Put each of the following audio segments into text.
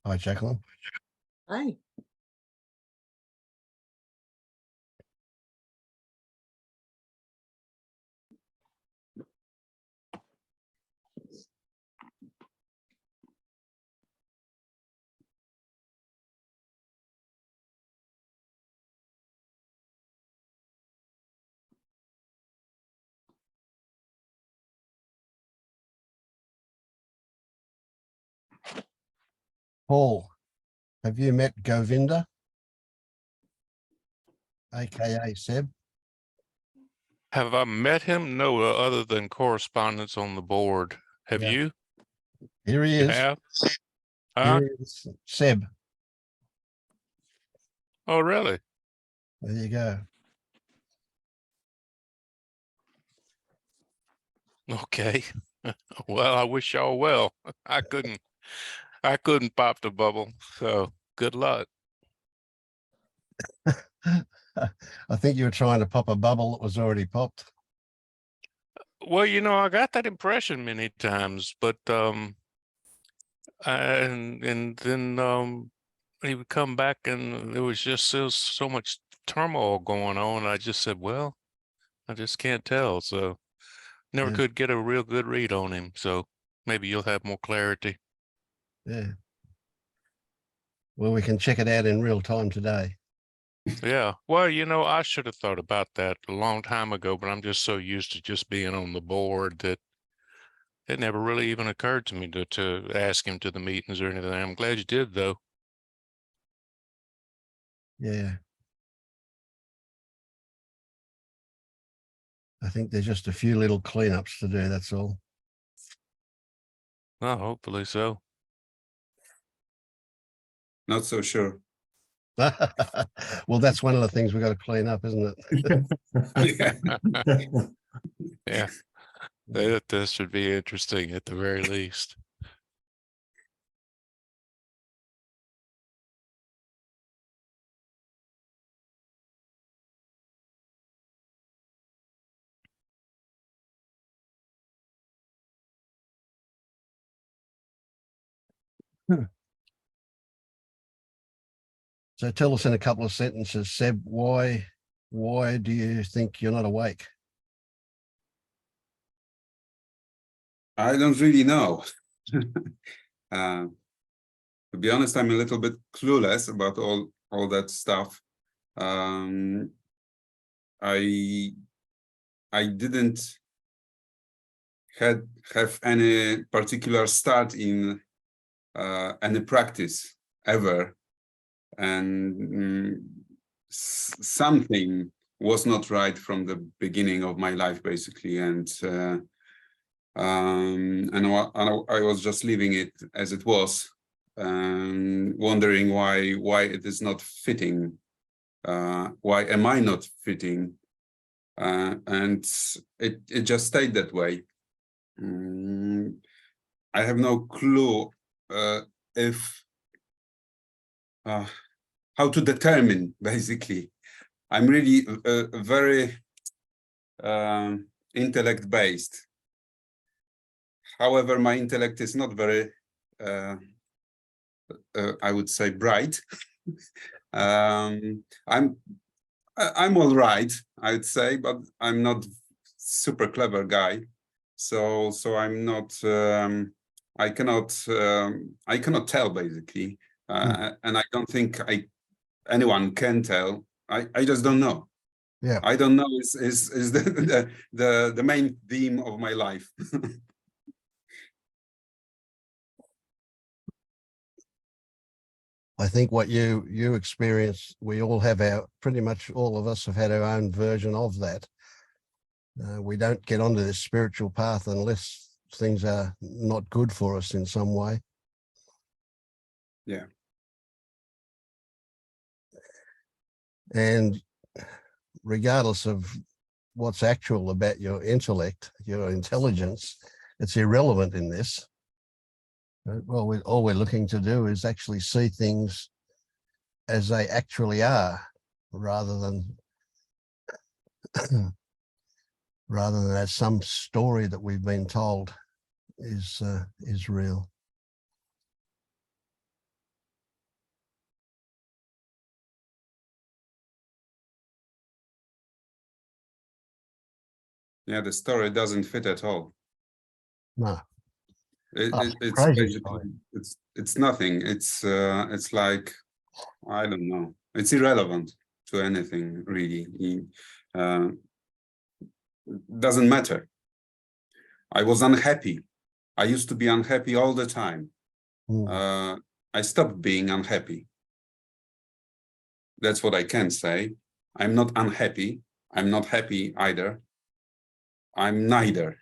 Hi, Jacqueline. Hi. Paul, have you met Govinda, aka Seb? Have I met him? No, other than correspondence on the board. Have Yeah. you? Here he You is. have? Here he is. Seb. Oh, really? There you go. Okay. Well, I wish y'all well. I couldn't pop the bubble. So good luck. I think you were trying to pop a bubble that was already popped. Well, I got that impression many times, but and then he would come back and there was so much turmoil going on. I just said, well, I just can't tell. So never Yeah. could get a real good read on him. So maybe you'll have more clarity. Yeah. Well, we can check it out in real time today. Yeah. Well, I should have thought about that a long time ago, but I'm just so used to just being on the board that it never really even occurred to me to ask him to the meetings or anything. I'm glad you did, though. Yeah. I think there's just a few little cleanups to do, that's all. Well, hopefully so. Not so sure. Well, that's one of the things we've got to clean up, isn't it? Yeah. This should be interesting at the very least. So tell us in a couple of sentences, Seb, why do you think you're not awake? I don't really know. To be honest, I'm a little bit clueless about all that stuff. I didn't have any particular start in any practice ever, and something was not right from the beginning of my life, basically, and I was just leaving it as it was, wondering why it is not fitting. Why am I not fitting? And it just stayed that way. I have no clue if how to determine. Basically, I'm really very intellect based. However, my intellect is not very, I would say, bright. I'm all right, I'd say, but I'm not super clever guy. So I'm not. I cannot tell, basically, and I don't think anyone can tell. I just don't know. Yeah, I don't know is the main theme of my life. I think what you experience, we all have pretty much all of us have had our own version of that. We don't get onto this spiritual path unless things are not good for us in some way. Yeah. And regardless of what's actual about your intellect, your intelligence, it's irrelevant in this. Well, all we're looking to do is actually see things as they actually are, rather than as some story that we've been told is real. Yeah, the story doesn't fit at all. No. It's Crazy basically story. it's nothing. It's like, I don't know. It's irrelevant to anything really. Doesn't matter. I was unhappy. I used to be unhappy all the time. I stopped being unhappy. That's what I can say. I'm not unhappy. I'm not happy either. I'm neither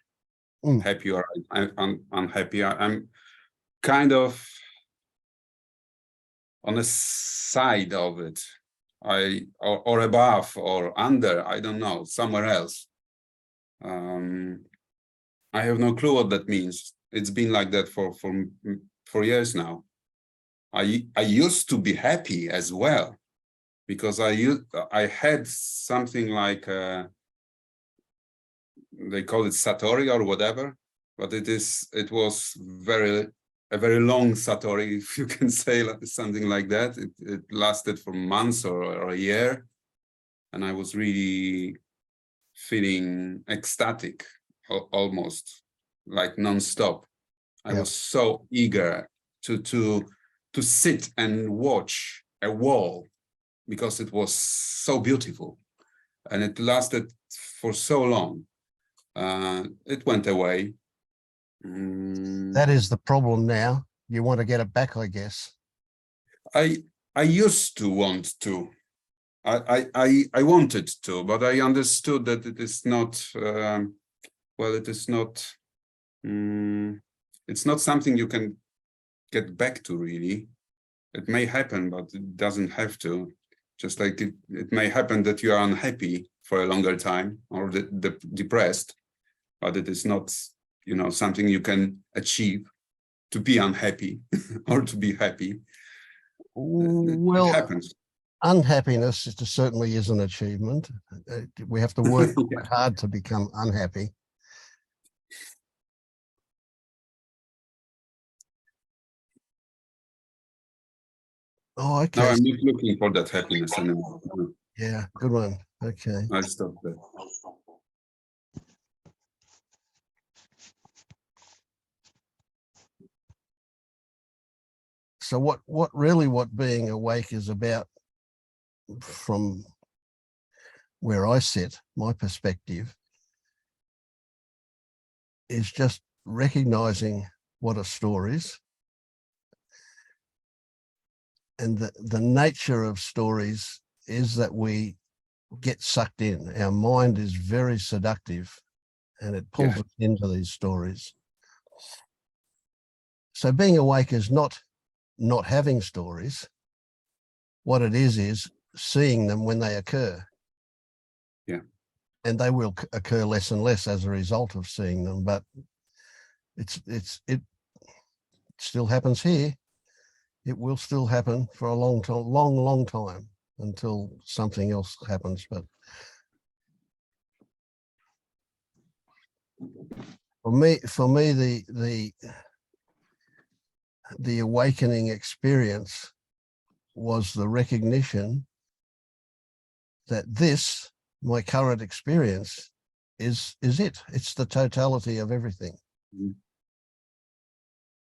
happy or I'm unhappy. I'm kind of on the side of it. Or above or under, I don't know, somewhere else. I have no clue what that means. It's been like that for years now. I used to be happy as well, because I had something like they call it Satori or whatever, but it was a very long Satori, if you can say something like that. It lasted for months or a year, and I was really feeling ecstatic, almost like non-stop. I was so eager to sit and watch a wall, because it was so beautiful, and it lasted for so long. It went away. That is the problem now. You want to get it back, I guess. I used to want to. I wanted to, but I understood that it is not. Well, it is not. It's not something you can get back to, really. It may happen, but it doesn't have to. Just like it may happen that you are unhappy for a longer time or depressed, but it is not, something you can achieve to be unhappy or to be happy. Well, it happens. Unhappiness certainly is an achievement. We have to work quite hard to become unhappy. Oh, okay. No, I'm not looking for that happiness anymore. Yeah, good one. Okay. I stopped there. So what being awake is about, from where I sit, my perspective, is just recognizing what a story is. And the nature of stories is that we get sucked in. Our mind is very seductive, and it pulls us into these stories. So being awake is not having stories. What it is seeing them when they occur. Yeah. And they will occur less and less as a result of seeing them, but it still happens here. It will still happen for a long time until something else happens. But for me, the awakening experience was the recognition that my current experience is it. It's the totality of everything.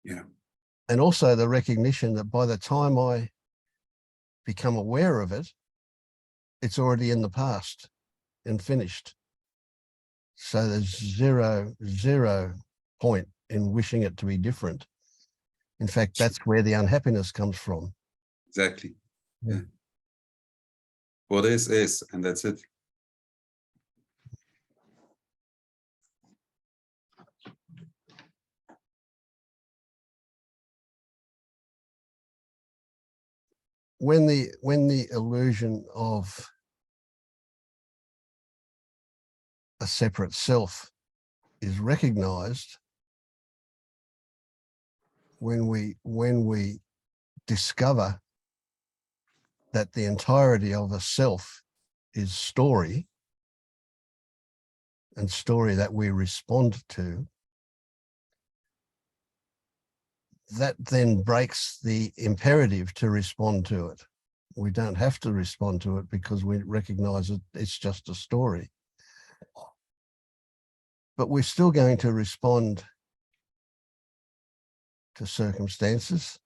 Yeah. And also the recognition that by the time I become aware of it, it's already in the past and finished. So there's zero point in wishing it to be different. In fact, that's where the unhappiness comes from. Exactly. Yeah. What is, and that's it. When the illusion of a separate self is recognized, when we discover that the entirety of a self is story, and story that we respond to, that then breaks the imperative to respond to it. We don't have to respond to it because we recognize it's just a story. but we're still going to respond to circumstances.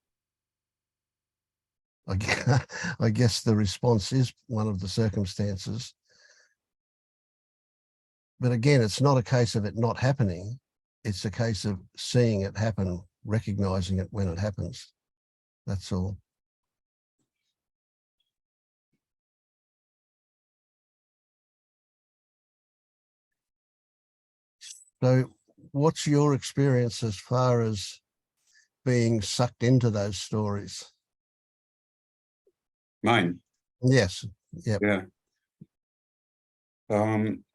I guess the response is one of the circumstances. But again, it's not a case of it not happening. It's a case of seeing it happen, recognizing it when it happens. That's all. So what's your experience as far as being sucked into those stories? Mine. Yes. Yep. Yeah.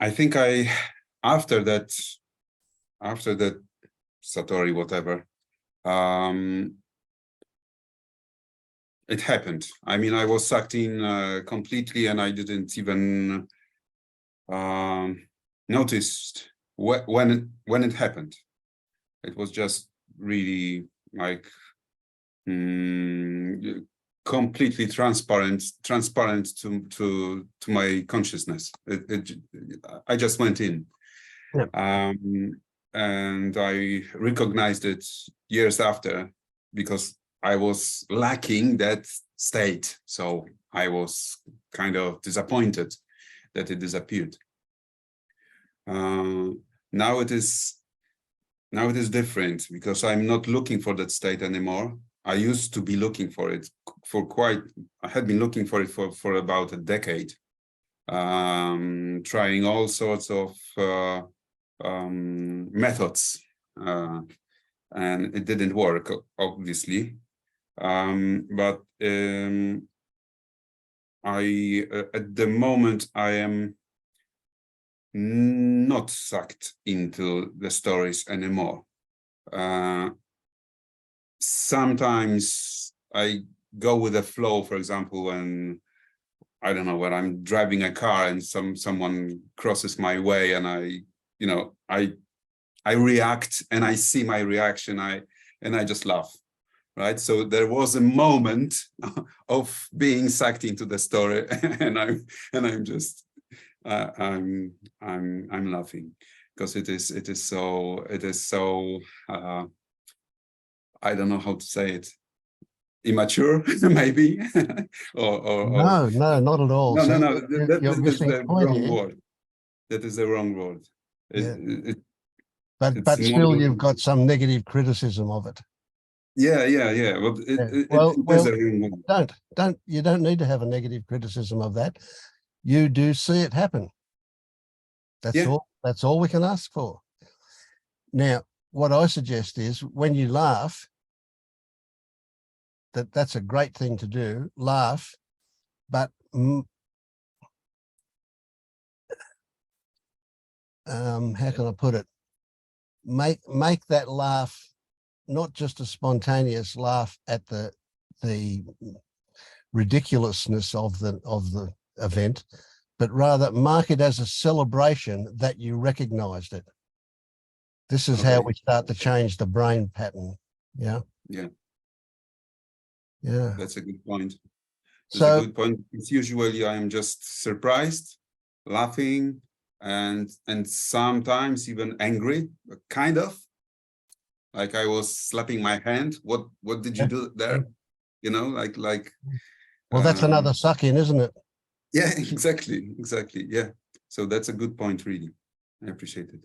I think after that Satori, whatever, it happened. I mean, I was sucked in completely, and I didn't even notice when it happened. It was just really like completely transparent to my consciousness. I just went in. Yep. And I recognized it years after, because I was lacking that state. So I was kind of disappointed that it disappeared. Now it is different, because I'm not looking for that state anymore. I used to be looking for it I had been looking for it for about a decade, trying all sorts of methods, and it didn't work, obviously. But at the moment, I am not sucked into the stories anymore. Sometimes I go with the flow. For example, when I don't know, when I'm driving a car and someone crosses my way, and I react, and I see my reaction, and I just laugh, right? So there was a moment of being sucked into the story, and I'm just I'm laughing, because it is so I don't know how to say it, immature, maybe, or No, not at all. no, So that you're is missing the the point wrong here. word. That is the wrong word. Yeah. It's But more- still, you've got some negative criticism of it. yeah. But Yeah. it Well, is the wrong word. you don't need to have a negative criticism of that. You do see it happen. That's Yeah. all. That's all we can ask for. Now, what I suggest is, when you laugh, that's a great thing to do. Laugh, but how can I put it? Make that laugh not just a spontaneous laugh at the ridiculousness of the event, but rather mark it as a celebration that you recognized it. This is how Okay. we start to change the brain pattern. Yeah. Yeah. Yeah. That's a good point. That's So a good point. It's usually I am just surprised, laughing, and sometimes even angry, kind of like I was slapping my hand. What did you do there? You know, like. well, that's another suck in, isn't it? Yeah, exactly. Yeah. So that's a good point, really. I appreciate it.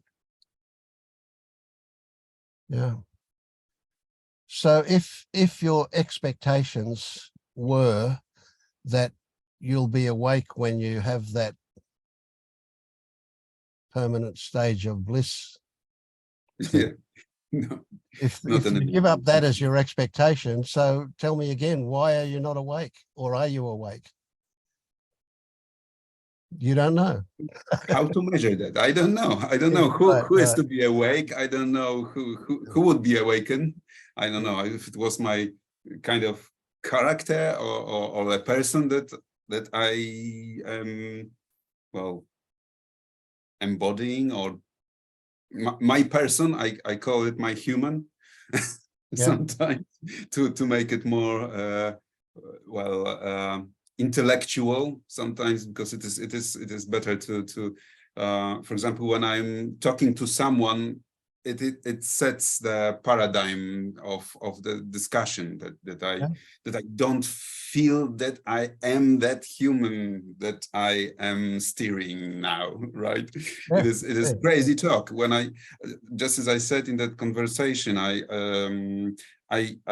Yeah. So if your expectations were that you'll be awake when you have that permanent stage of bliss, Yeah. No, if not you anymore. give up that as your expectation, so tell me again, why are you not awake, or are you awake? You don't know. How to measure that? I don't know. I don't Yeah, know who is right. to be awake. I don't know who would be awakened. I don't know if it was my kind of character or a person that I am, well, embodying, or my person. I call it my human. Yeah. Sometimes to make it more intellectual, sometimes, because it is better to for example, when I'm talking to someone, it sets the paradigm of the discussion that I don't feel that I am that human that I am steering now, right? Yeah, It is crazy talk. When I, just as I said in that conversation, I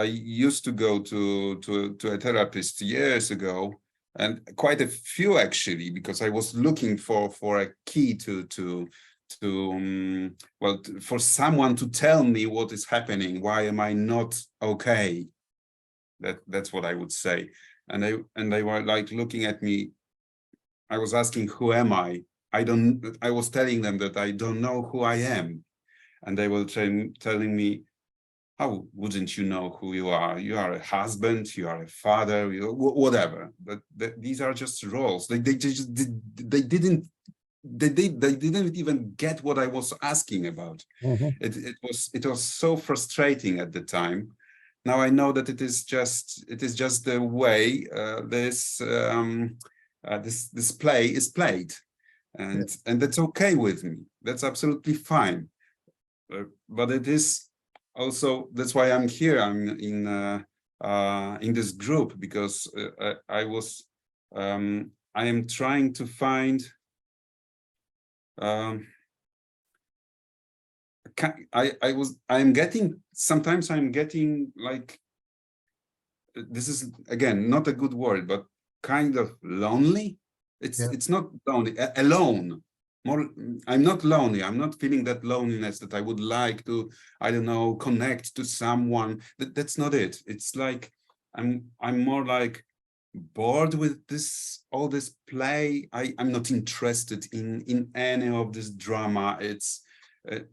used to go to a therapist years ago, and quite a few actually, because I was looking for a key to for someone to tell me what is happening. Why am I not okay? That's what I would say. And they were like looking at me. I was asking, who am I? I was telling them that I don't know who I am. And they were telling me, how wouldn't you know who you are? You are a husband, you are a father, whatever. But these are just roles. They didn't even get what I was asking about. It was so frustrating at the time. Now I know that it is just the way this play is played, and that's okay with me. That's absolutely fine. But it is also, that's why I'm here. I'm in this group because I am trying to find. I'm getting, sometimes I'm getting like, this is again not a good word, but kind of lonely. It's not lonely, alone. More, I'm not lonely. I'm not feeling that loneliness that I would like to, I don't know, connect to someone. That's not it. It's like I'm more like bored with all this play. I'm not interested in any of this drama. It's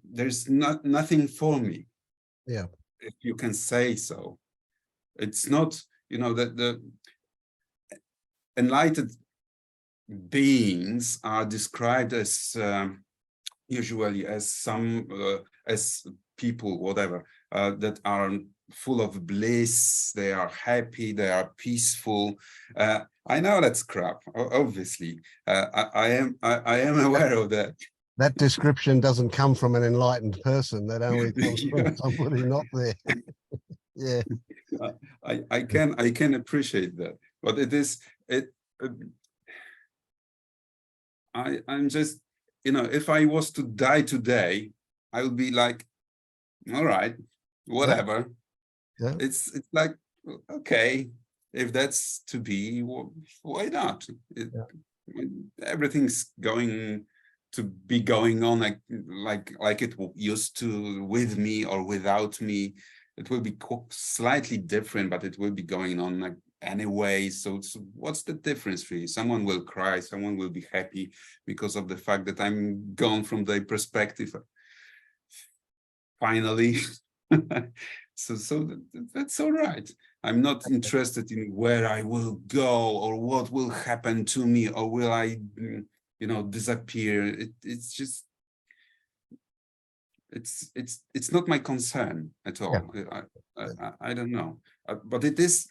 there's nothing for me. Yeah, if you can say so. It's not, you know, that the enlightened beings are described as usually as some as people, whatever, that are full of bliss. They are happy, they are peaceful. I know that's crap, obviously. I am aware of that. that description doesn't come from an enlightened person. That only comes from somebody not there. Yeah, I can appreciate that, but I'm just, you know, if I was to die today, I would be like, all right, whatever. yeah. It's like, okay, if that's to be, why not? Everything's going to be going on like it used to, with me or without me. It will be slightly different, but it will be going on like anyway. So what's the difference really? Someone will cry, someone will be happy because of the fact that I'm gone from their perspective. Finally. so that's all right. I'm not interested in where I will go or what will happen to me, or will I, you know, disappear. It's just, it's not my concern at all. I don't know, but it is.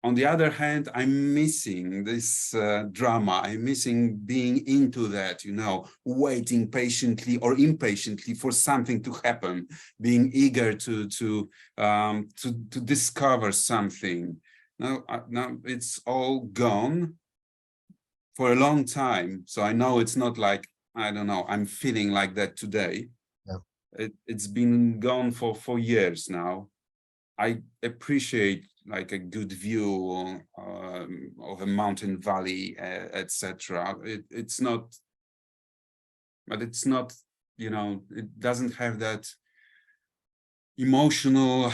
On the other hand, I'm missing this drama. I'm missing being into that, you know, waiting patiently or impatiently for something to happen, being eager to discover something. Now it's all gone for a long time. So I know it's not like, I don't know, I'm feeling like that today. It's been gone for years now. I appreciate like a good view of a mountain valley, etc. It's not, but it's not, you know, it doesn't have that emotional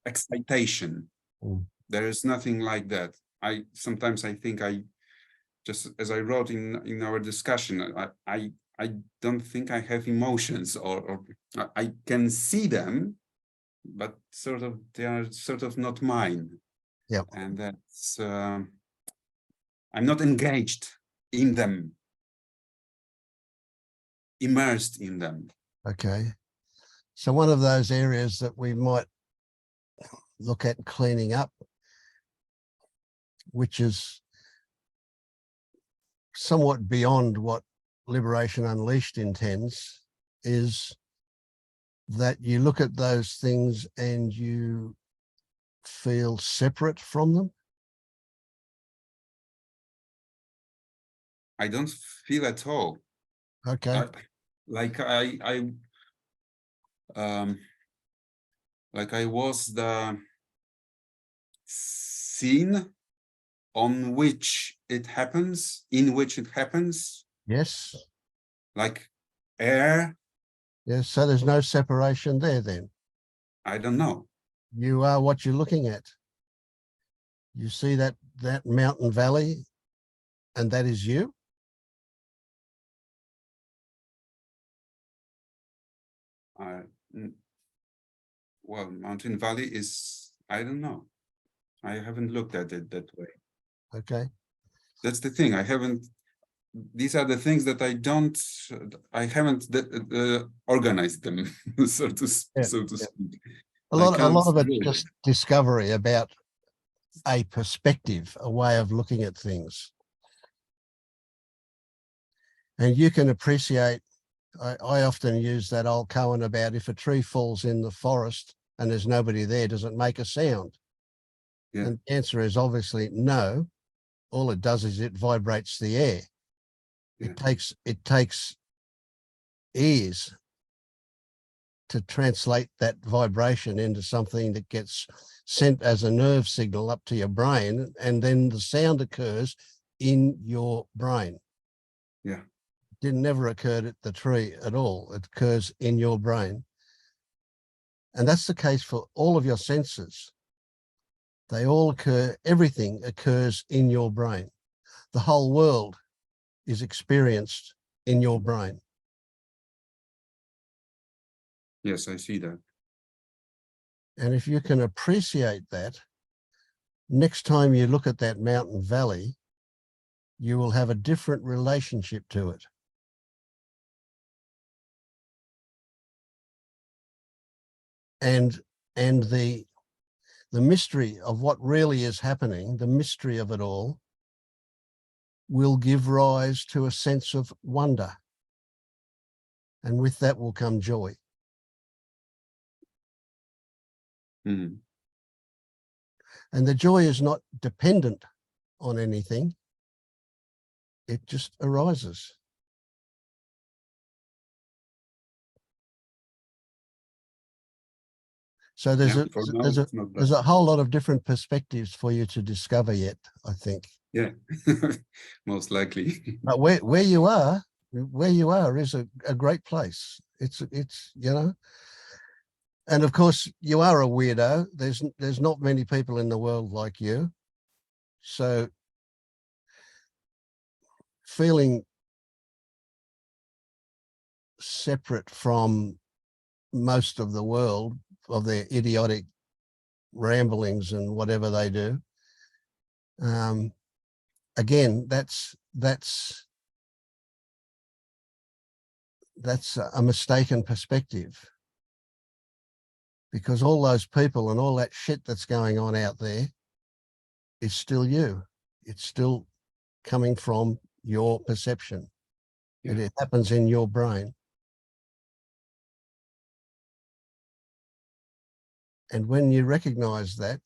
excitation. There is nothing like that. Sometimes I think just as I wrote in our discussion, I don't think I have emotions, or I can see them, but sort of they are sort of not mine. And that's I'm not engaged in them, immersed in them. Okay, so one of those areas that we might look at cleaning up, which is somewhat beyond what Liberation Unleashed intends is that you look at those things and you feel separate from them. I don't feel at all. Okay. Like I was the scene on which it happens, in which it happens, Yes. like air. Yes. So there's no separation there then. I don't know. You are what you're looking at. You see that mountain valley, and that is you. Well, Mountain Valley is, I don't know. I haven't looked at it that way. Okay. That's the thing. I haven't, these are the things that I haven't organized them, so to speak. A lot of it's just discovery about a perspective, a way of looking at things. And you can appreciate, I often use that old koan about if a tree falls in the forest and there's nobody there, does it make a sound? Yeah. And the answer is obviously no. All it does is it vibrates the air. Yeah. It takes ears to translate that vibration into something that gets sent as a nerve signal up to your brain, and then the sound occurs in your brain. Yeah. It never occurred at the tree at all. It occurs in your brain. And that's the case for all of your senses. They all occur, everything occurs in your brain. The whole world is experienced in your brain. Yes, I see that. And if you can appreciate that, next time you look at that mountain valley, you will have a different relationship to it. And the mystery of what really is happening, the mystery of it all, will give rise to a sense of wonder. And with that will come joy. Mm-hmm. And the joy is not dependent on anything. It just arises. So there's a whole lot of different perspectives for you to discover yet, I think. Yeah, most likely. But where you are is a great place. It's you know, and of course you are a weirdo. There's not many people in the world like you. So feeling separate from most of the world, of their idiotic ramblings and whatever they do, again, that's a mistaken perspective, because all those people and all that shit that's going on out there is still you. It's still coming from your perception. Yeah. It happens in your brain. And when you recognize that,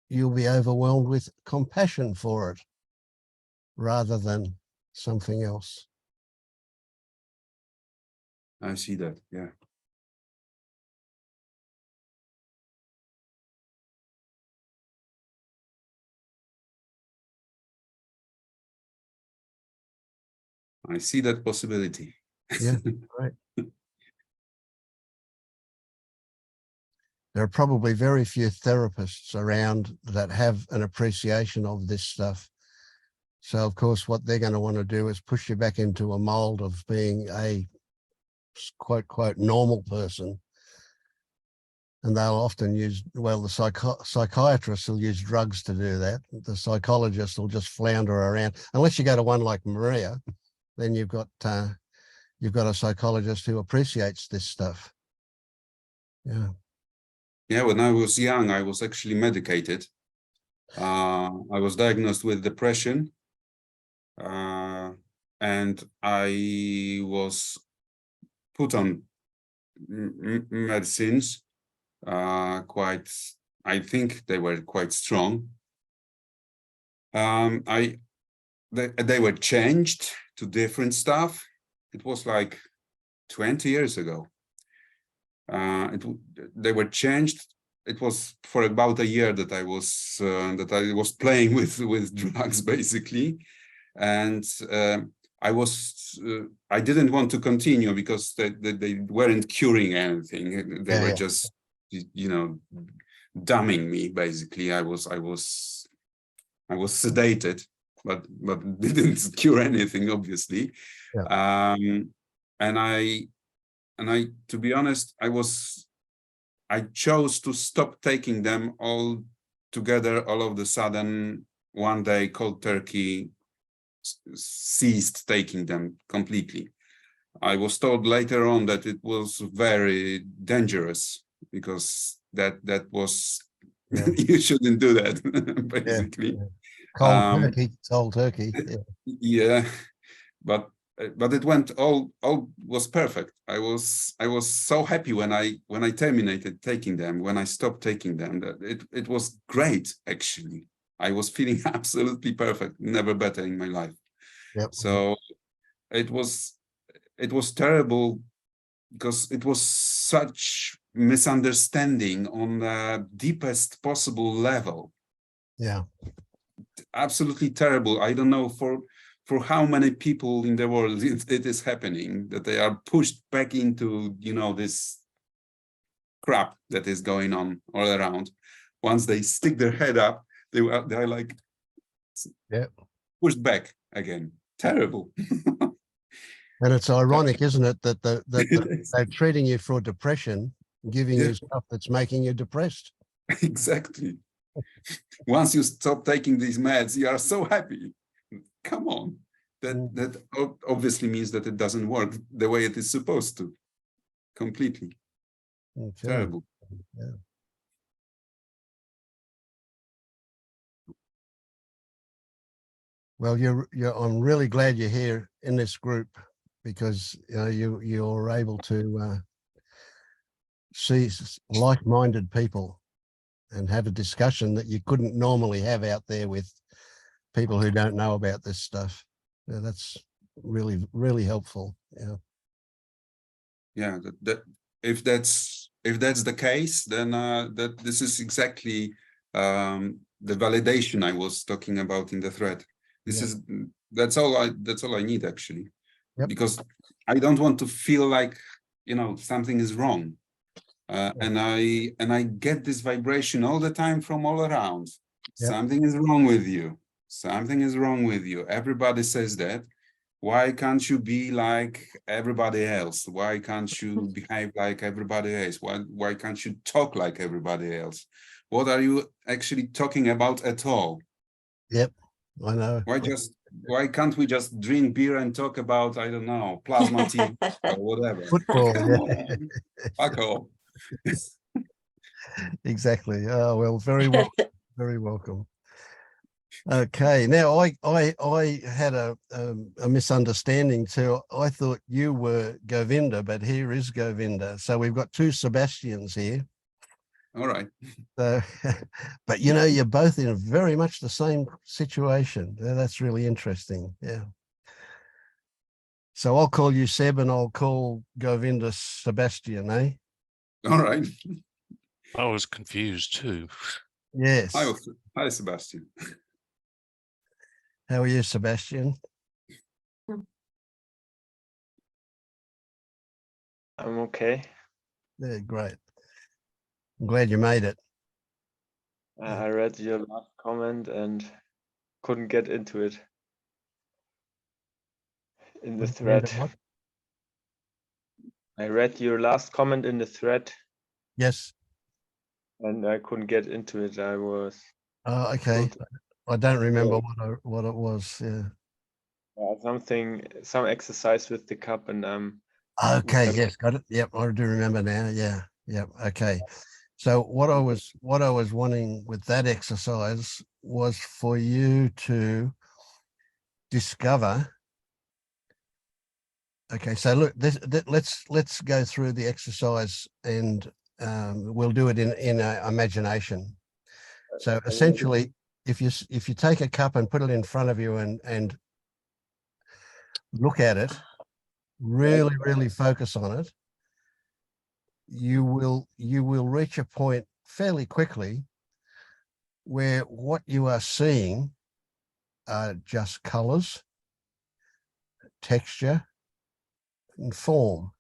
you'll be overwhelmed with compassion for it rather than something else. I see that, yeah. I see that possibility. Yeah, right. There are probably very few therapists around that have an appreciation of this stuff. So, of course, what they're going to want to do is push you back into a mold of being a quote, quote, normal person. And they'll often use, well, the psychiatrists will use drugs to do that. The psychologists will just flounder around. Unless you go to one like Maria, then you've got a psychologist who appreciates this stuff. Yeah. Yeah, when I was young, I was actually medicated. I was diagnosed with depression, and I was put on medicines. I think they were quite strong. They were changed to different stuff. It was like 20 years ago. They were changed. It was for about a year that I was playing with drugs, basically, and I didn't want to continue because they weren't curing anything. They were just, you know, dumbing me, basically. I was sedated, but didn't cure anything, obviously. And I, to be honest, I chose to stop taking them all together. All of a sudden, one day, cold turkey ceased taking them completely. I was told later on that it was very dangerous because that was you shouldn't do that, basically. Cold turkey. Yeah, but it went all was perfect. I was so happy when I terminated taking them, when I stopped taking them, that it was great, actually. I was feeling absolutely perfect, never better in my life. So it was terrible because it was such misunderstanding on the deepest possible level. Absolutely terrible. I don't know for how many people in the world it is happening, that they are pushed back into, you know, this crap that is going on all around. Once they stick their head up, they're like pushed back again. Terrible. And it's ironic, isn't it, that they're treating you for depression, giving you stuff that's making you depressed. Exactly. Once you stop taking these meds, you are so happy. Come on. That obviously means that it doesn't work the way it is supposed to. Completely. Terrible. Well, I'm really glad you're here in this group, because you're able to see like-minded people and have a discussion that you couldn't normally have out there with people who don't know about this stuff. That's really, really helpful. That if that's the case, then that this is exactly the validation I was talking about in the thread. That's all I need, actually, because I don't want to feel like, you know, something is wrong. And I get this vibration all the time from all around. Something is wrong with you. Something is wrong with you. Everybody says that. Why can't you be like everybody else? Why can't you behave like everybody else? Why can't you talk like everybody else? What are you actually talking about at all? I know. Why can't we just drink beer and talk about, I don't know, plasma TV or whatever? Football. Fuck off. Exactly. Oh, well, very welcome. Very welcome. Okay, now I had a misunderstanding too. I thought you were Govinda, but here is Govinda. So we've got two Sebastians here. All right. So, but you know, you're both in very much the same situation. That's really interesting. Yeah. So I'll call you Seb, and I'll call Govinda Sebastian, eh? All right. I was confused too. Yes. Hi, Sebastian. How are you, Sebastian? I'm okay. Yeah, great. I'm glad you made it. I read your last comment and couldn't get into it in the thread. I read your last comment in the thread. Yes. And I couldn't get into it. I was. Oh, okay. I don't remember what it was. Yeah. Some exercise with the cup, and okay. Yes, got it. Yep, I do remember now. Yeah. Yep. Okay. So what I was wanting with that exercise was for you to discover. Okay, so look, let's go through the exercise, and we'll do it in imagination. So essentially, if you take a cup and put it in front of you and look at it, really focus on it, you will reach a point fairly quickly where what you are seeing are just colors, texture, and form.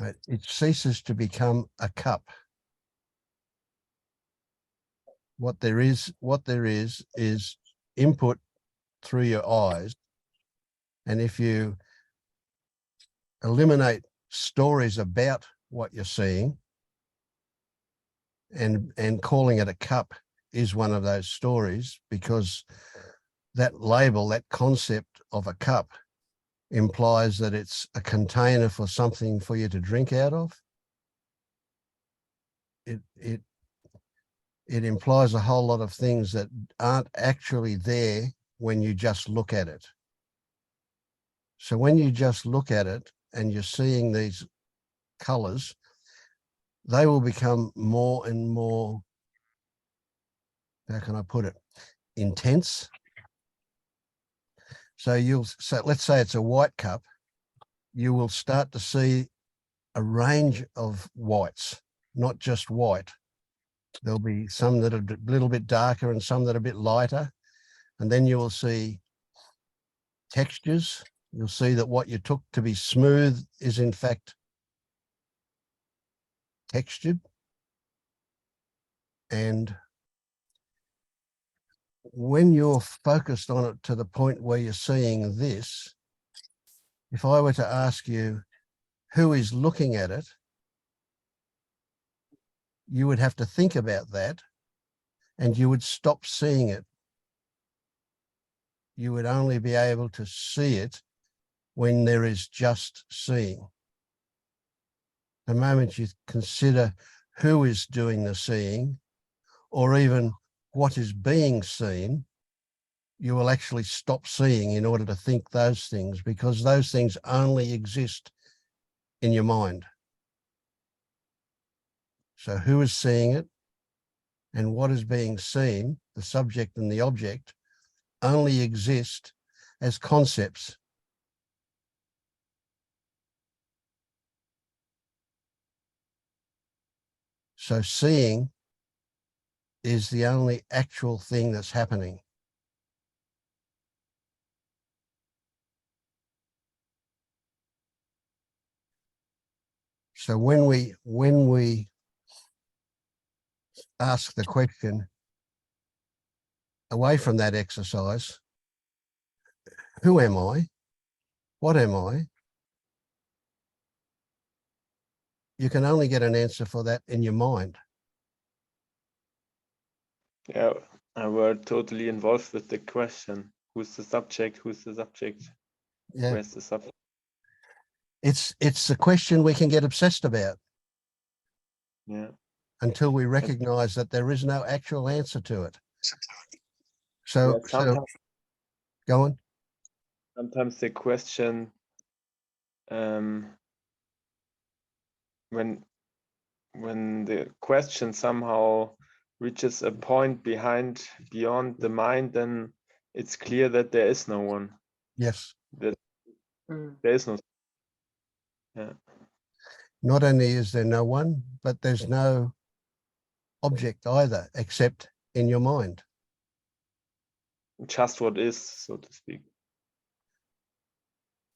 Right? It ceases to become a cup. What there is input through your eyes, and if you eliminate stories about what you're seeing, and calling it a cup is one of those stories, because that label, that concept of a cup, implies that it's a container for something for you to drink out of. It implies a whole lot of things that aren't actually there when you just look at it. So when you just look at it and you're seeing these colors, they will become more and more, how can I put it, intense. So let's say it's a white cup, you will start to see a range of whites, not just white. There'll be some that are a little bit darker and some that are a bit lighter. And then you will see textures. You'll see that what you took to be smooth is in fact textured. And when you're focused on it to the point where you're seeing this, if I were to ask you who is looking at it, you would have to think about that, and you would stop seeing it. You would only be able to see it when there is just seeing. The moment you consider who is doing the seeing, or even what is being seen, you will actually stop seeing in order to think those things, because those things only exist in your mind. So who is seeing it and what is being seen, the subject and the object, only exist as concepts. So seeing is the only actual thing that's happening. So when we ask the question away from that exercise, who am I? What am I? You can only get an answer for that in your mind. Yeah, I were totally involved with the question. Who's the subject? Who's the subject? Yeah. Where's the subject? It's the question we can get obsessed about. Yeah. Until we recognize that there is no actual answer to it. So, Yeah, sometimes, go on. sometimes the question, when the question somehow reaches a point beyond the mind, then it's clear that there is no one. Yes. That there is no. Yeah. Not only is there no one, but there's no object either, except in your mind. Just what is, so to speak,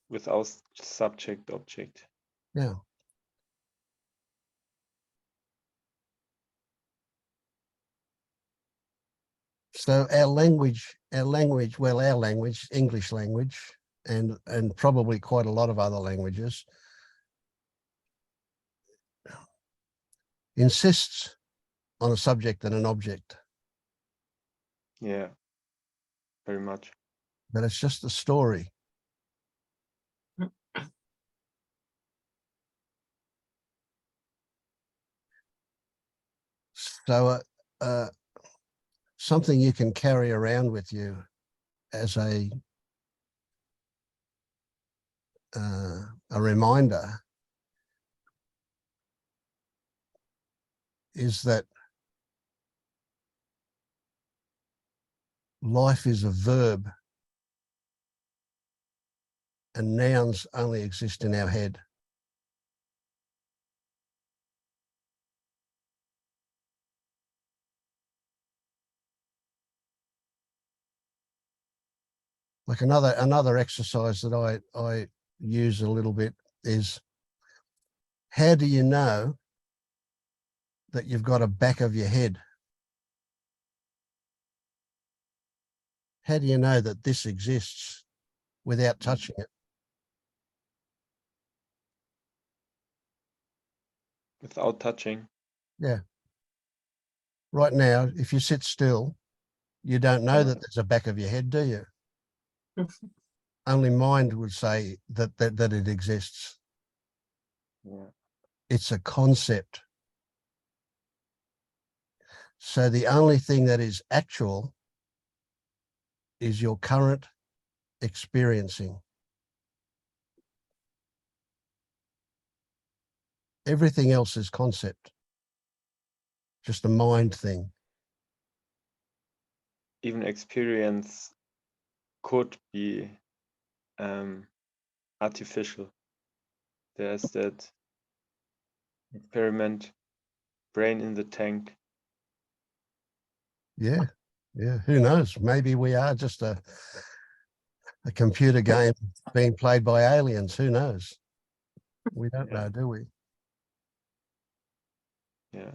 without subject object. Yeah. So our language, English language, and probably quite a lot of other languages, insists on a subject and an object. Yeah, very much. But it's just a story. So something you can carry around with you as a reminder is that life is a verb and nouns only exist in our head. Like another exercise that I use a little bit is, how do you know that you've got a back of your head? How do you know that this exists without touching it? Without touching. Yeah. Right now, if you sit still, you don't know that there's a back of your head, do you? Only mind would say that it exists. Yeah. It's a concept. So the only thing that is actual is your current experiencing. Everything else is concept, just a mind thing. Even experience could be artificial. There's that experiment, brain in the tank. Yeah, yeah. Who knows? Maybe we are just a computer game being played by aliens. Who knows? We don't know, do we? Yeah.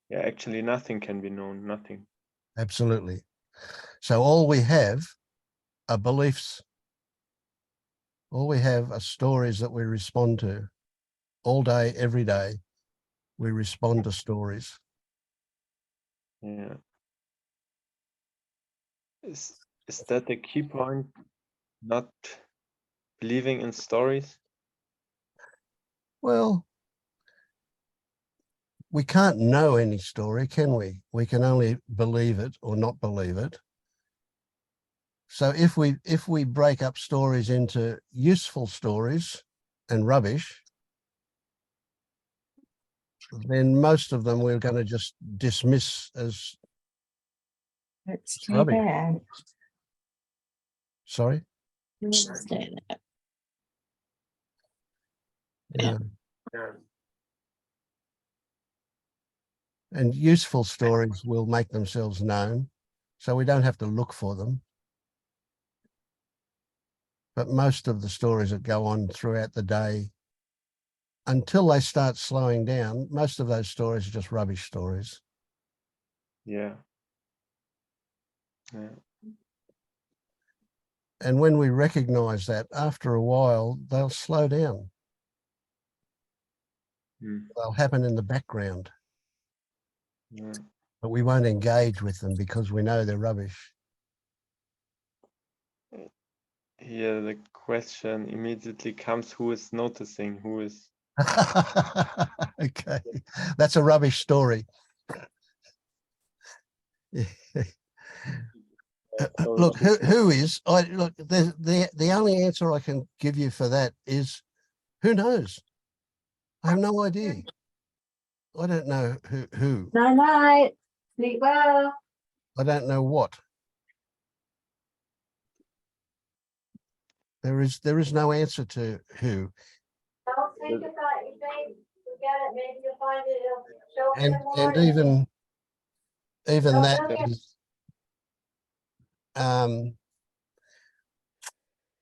Yeah, actually nothing can be known, nothing. Absolutely. So all we have are beliefs. All we have are stories that we respond to. All day, every day, we respond to stories. Yeah. Is that the key point? Not believing in stories? Well, we can't know any story, can we? We can only believe it or not believe it. So if we break up stories into useful stories and rubbish, then most of them we're going to just dismiss as It's rubbish. bad. Sorry? Yeah. And useful stories will make themselves known, so we don't have to look for them. But most of the stories that go on throughout the day, until they start slowing down, most of those stories are just rubbish stories. Yeah. Yeah. And when we recognize that, after a while, they'll slow down. They'll happen in the background, Yeah. but we won't engage with them because we know they're rubbish. Here the question immediately comes, who is noticing? Who is Okay, that's a rubbish story. Look, who is? Look, the only answer I can give you for that is, who knows? I have no idea. I don't know who. Night night. Sleep well. I don't know what. There is no answer to who. Don't think about your thing. Forget it. Maybe you'll find it. It'll show up in And the morning. even Don't that look at- is,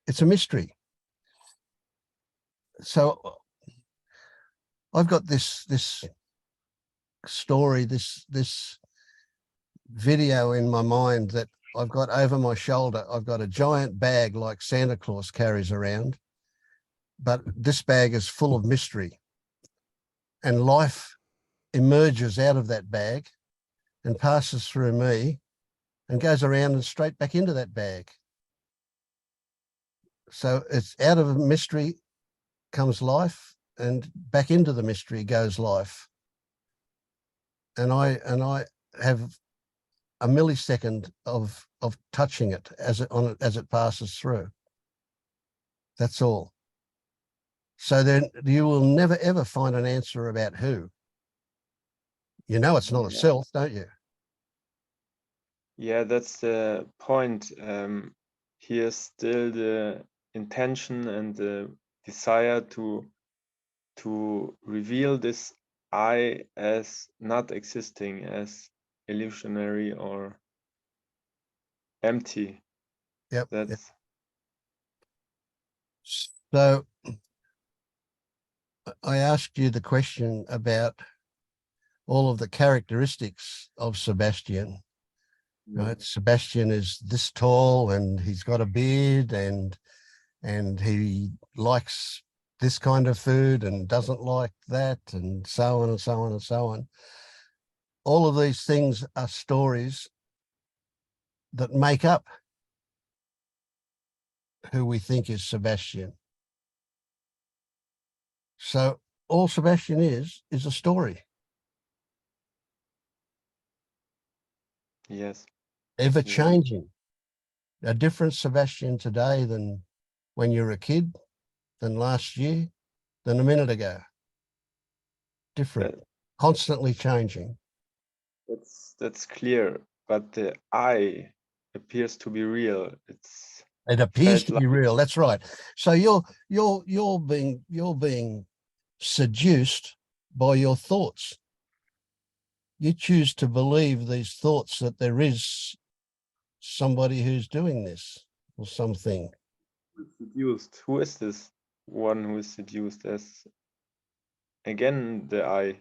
it's a mystery. So I've got this story, this video in my mind that I've got over my shoulder. I've got a giant bag like Santa Claus carries around, but this bag is full of mystery, and life emerges out of that bag and passes through me and goes around and straight back into that bag. So it's out of a mystery comes life, and back into the mystery goes life. And I have a millisecond of touching it as it passes through. That's all. So then you will never ever find an answer about who. You know it's not a Yeah. self, don't you? Yeah, that's the point. Here's still the intention and the desire to reveal this I as not existing, as illusionary or empty. Yep. That's So I asked you the question about all of the characteristics of Sebastian. Right? Sebastian is this tall and he's got a beard and he likes this kind of food and doesn't like that, and so on and so on and so on. All of these things are stories that make up who we think is Sebastian. So all Sebastian is a story, yes. ever changing. A different Sebastian today than when you were a kid, than last year, than a minute ago. Different, constantly changing. That's clear, but the I appears to be real. It appears felt to be real. That's right. So you're being seduced by your thoughts. You choose to believe these thoughts that there is somebody who's doing this or something. seduced. Who is this one who is seduced? As again the I.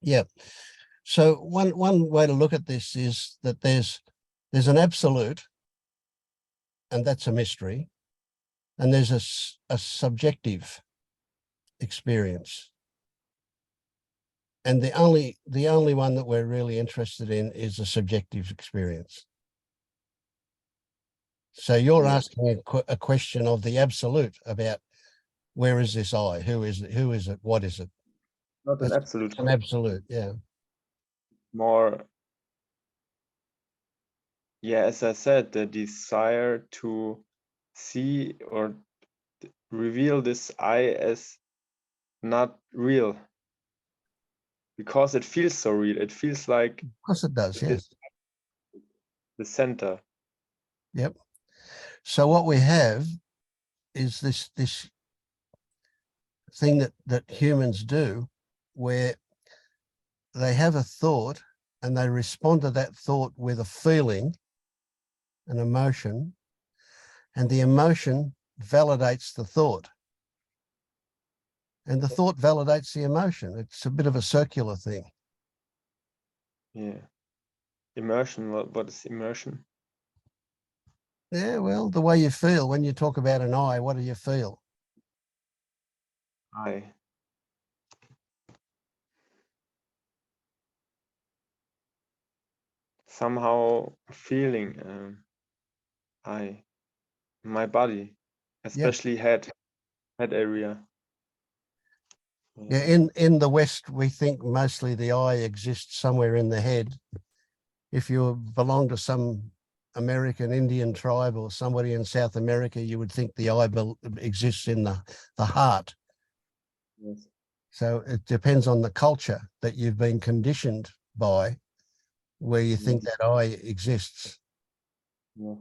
Yeah. So one way to look at this is that there's an absolute, and that's a mystery, and there's a subjective experience. And the only one that we're really interested in is a subjective experience. So you're asking a question of the absolute about where is this I? Who is it? Who is it? What is it? Not an absolute. An absolute, yeah. More, yeah, as I said, the desire to see or reveal this I as not real, because it feels so real. It feels like Of course it does, yes. the center. Yep. So what we have is this thing that humans do, where they have a thought and they respond to that thought with a feeling, an emotion, and the emotion validates the thought. And the thought validates the emotion. It's a bit of a circular thing. Yeah. Immersion. What is immersion? Yeah, well, the way you feel when you talk about an I, what do you feel? I. Somehow feeling I, my body, especially head area. Yeah, in the West, we think mostly the I exists somewhere in the head. If you belong to some American Indian tribe or somebody in South America, you would think the I exists in the heart. Yes. So it depends on the culture that you've been conditioned by, where you think that I exists. Yeah.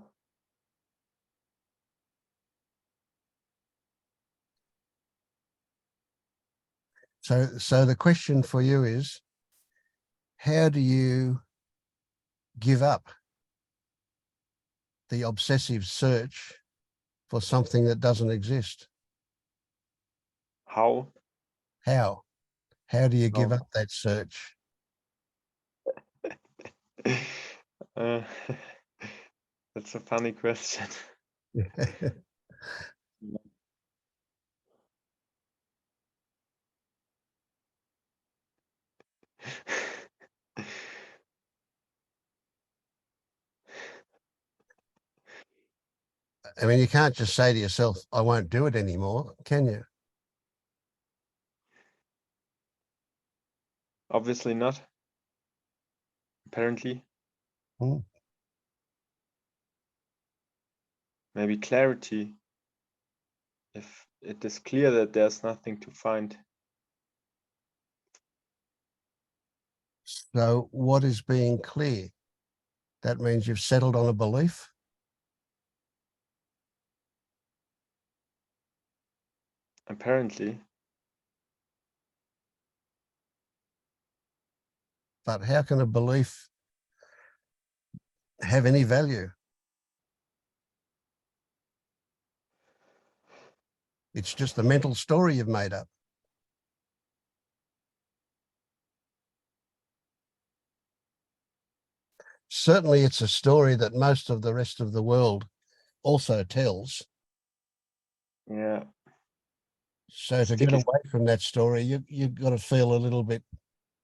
So the question for you is, how do you give up the obsessive search for something that doesn't exist? How? How do you give How? up that search? That's a funny question. I mean, you can't just say to yourself, I won't do it anymore, can you? Obviously not. apparently. Hmm. Maybe clarity. If it is clear that there's nothing to find. So what is being clear? That means you've settled on a belief. Apparently. But how can a belief have any value? It's just a mental story you've made up. Certainly it's a story that most of the rest of the world also tells. Yeah. So to get Sticky. away from that story, you've got to feel a little bit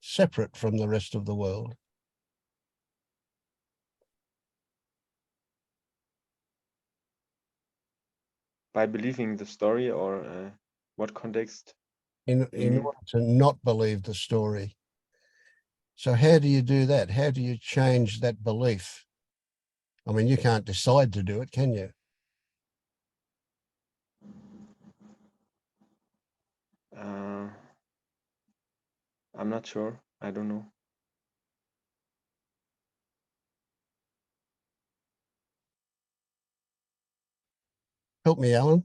separate from the rest of the world. By believing the story, or what context? In mean? order to not believe the story. So how do you do that? How do you change that belief? I mean, you can't decide to do it, can you? I'm not sure. I don't know. Help me, Alan.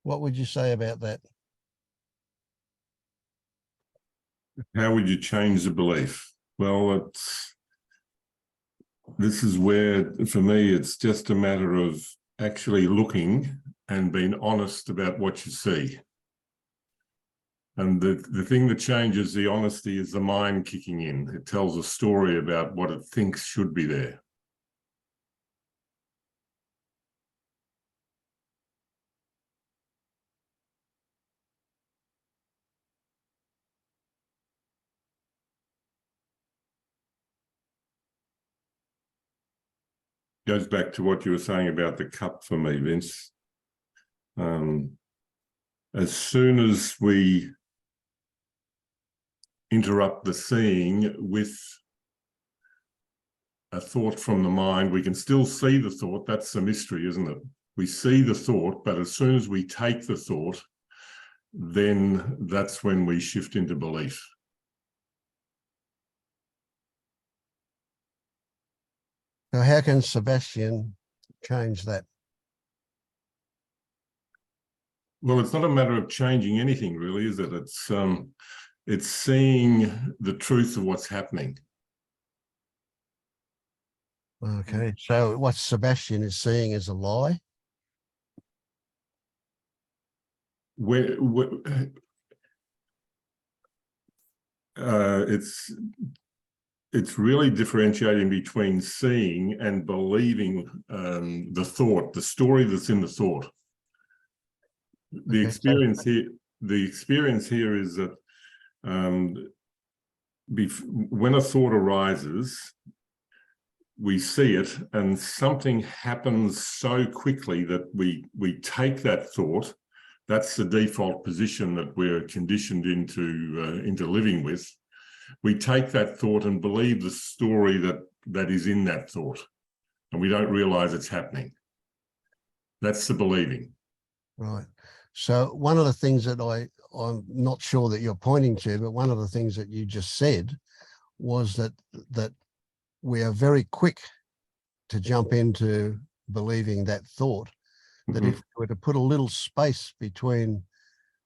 What would you say about that? How would you change the belief? Well, this is where, for me, it's just a matter of actually looking and being honest about what you see. And the thing that changes the honesty is the mind kicking in. It tells a story about what it thinks should be there. Goes back to what you were saying about the cup for me, Vince. As soon as we interrupt the seeing with a thought from the mind, we can still see the thought. That's the mystery, isn't it? We see the thought, but as soon as we take the thought, then that's when we shift into belief. So how can Sebastian change that? Well, it's not a matter of changing anything, really, is it? It's seeing the truth of what's happening. Okay, so what Sebastian is seeing is a lie? It's really differentiating between seeing and believing the thought, the story that's in the thought. The Okay, experience here is that when a thought arises, we see it, and something happens so quickly that we take that thought. That's the default position that we're conditioned into living with. We take that thought and believe the story that is in that thought, and we don't realize it's happening. That's the believing. right. So one of the things that I'm not sure that you're pointing to, but one of the things that you just said was that we are very quick to jump into believing that thought, that if we were to put a little space between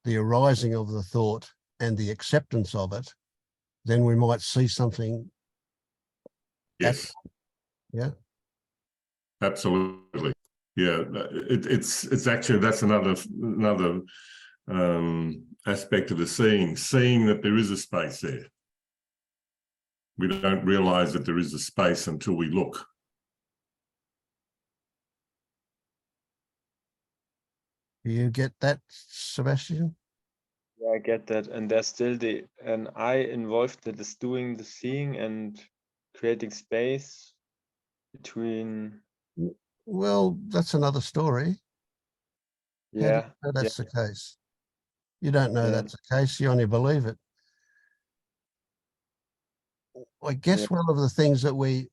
the arising of the thought and the acceptance of it, then we might see something. Yes. Yeah. Absolutely. Yeah. It's actually, that's another aspect of the seeing that there is a space there. We don't realize that there is a space until we look. Do you get that, Sebastian? Yeah, I get that. And there's still an I involved that is doing the seeing and creating space between. Well, that's another story. How do you Yeah. know that's the case? You don't know Yeah. that's the case. You only believe it. I guess Yeah. one of the things that we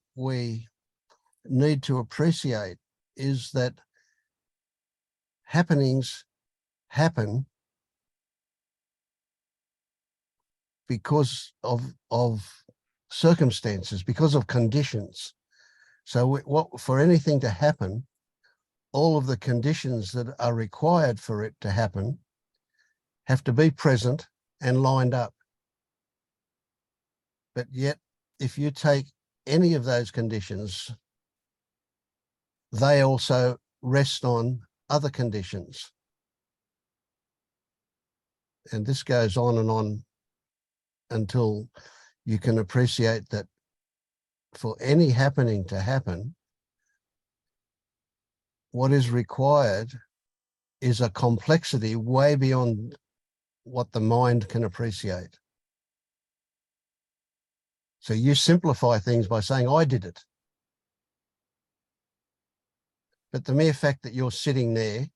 need to appreciate is that happenings happen because of circumstances, because of conditions. So for anything to happen, all of the conditions that are required for it to happen have to be present and lined up. But yet, if you take any of those conditions, they also rest on other conditions. And this goes on and on until you can appreciate that for any happening to happen, what is required is a complexity way beyond what the mind can appreciate. So you simplify things by saying, I did it. But the mere fact that you're sitting there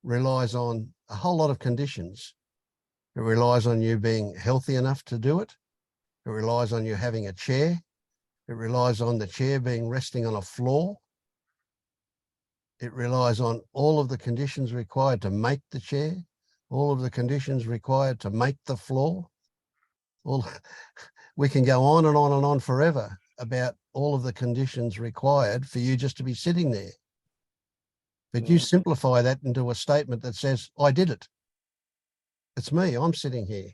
relies on a whole lot of conditions. It relies on you being healthy enough to do it. It relies on you having a chair. It relies on the chair being resting on a floor. It relies on all of the conditions required to make the chair, all of the conditions required to make the floor. We can go on and on and on forever about all of the conditions required for you just to be sitting there. But you simplify that into a statement that says, I did it. It's me, I'm sitting here.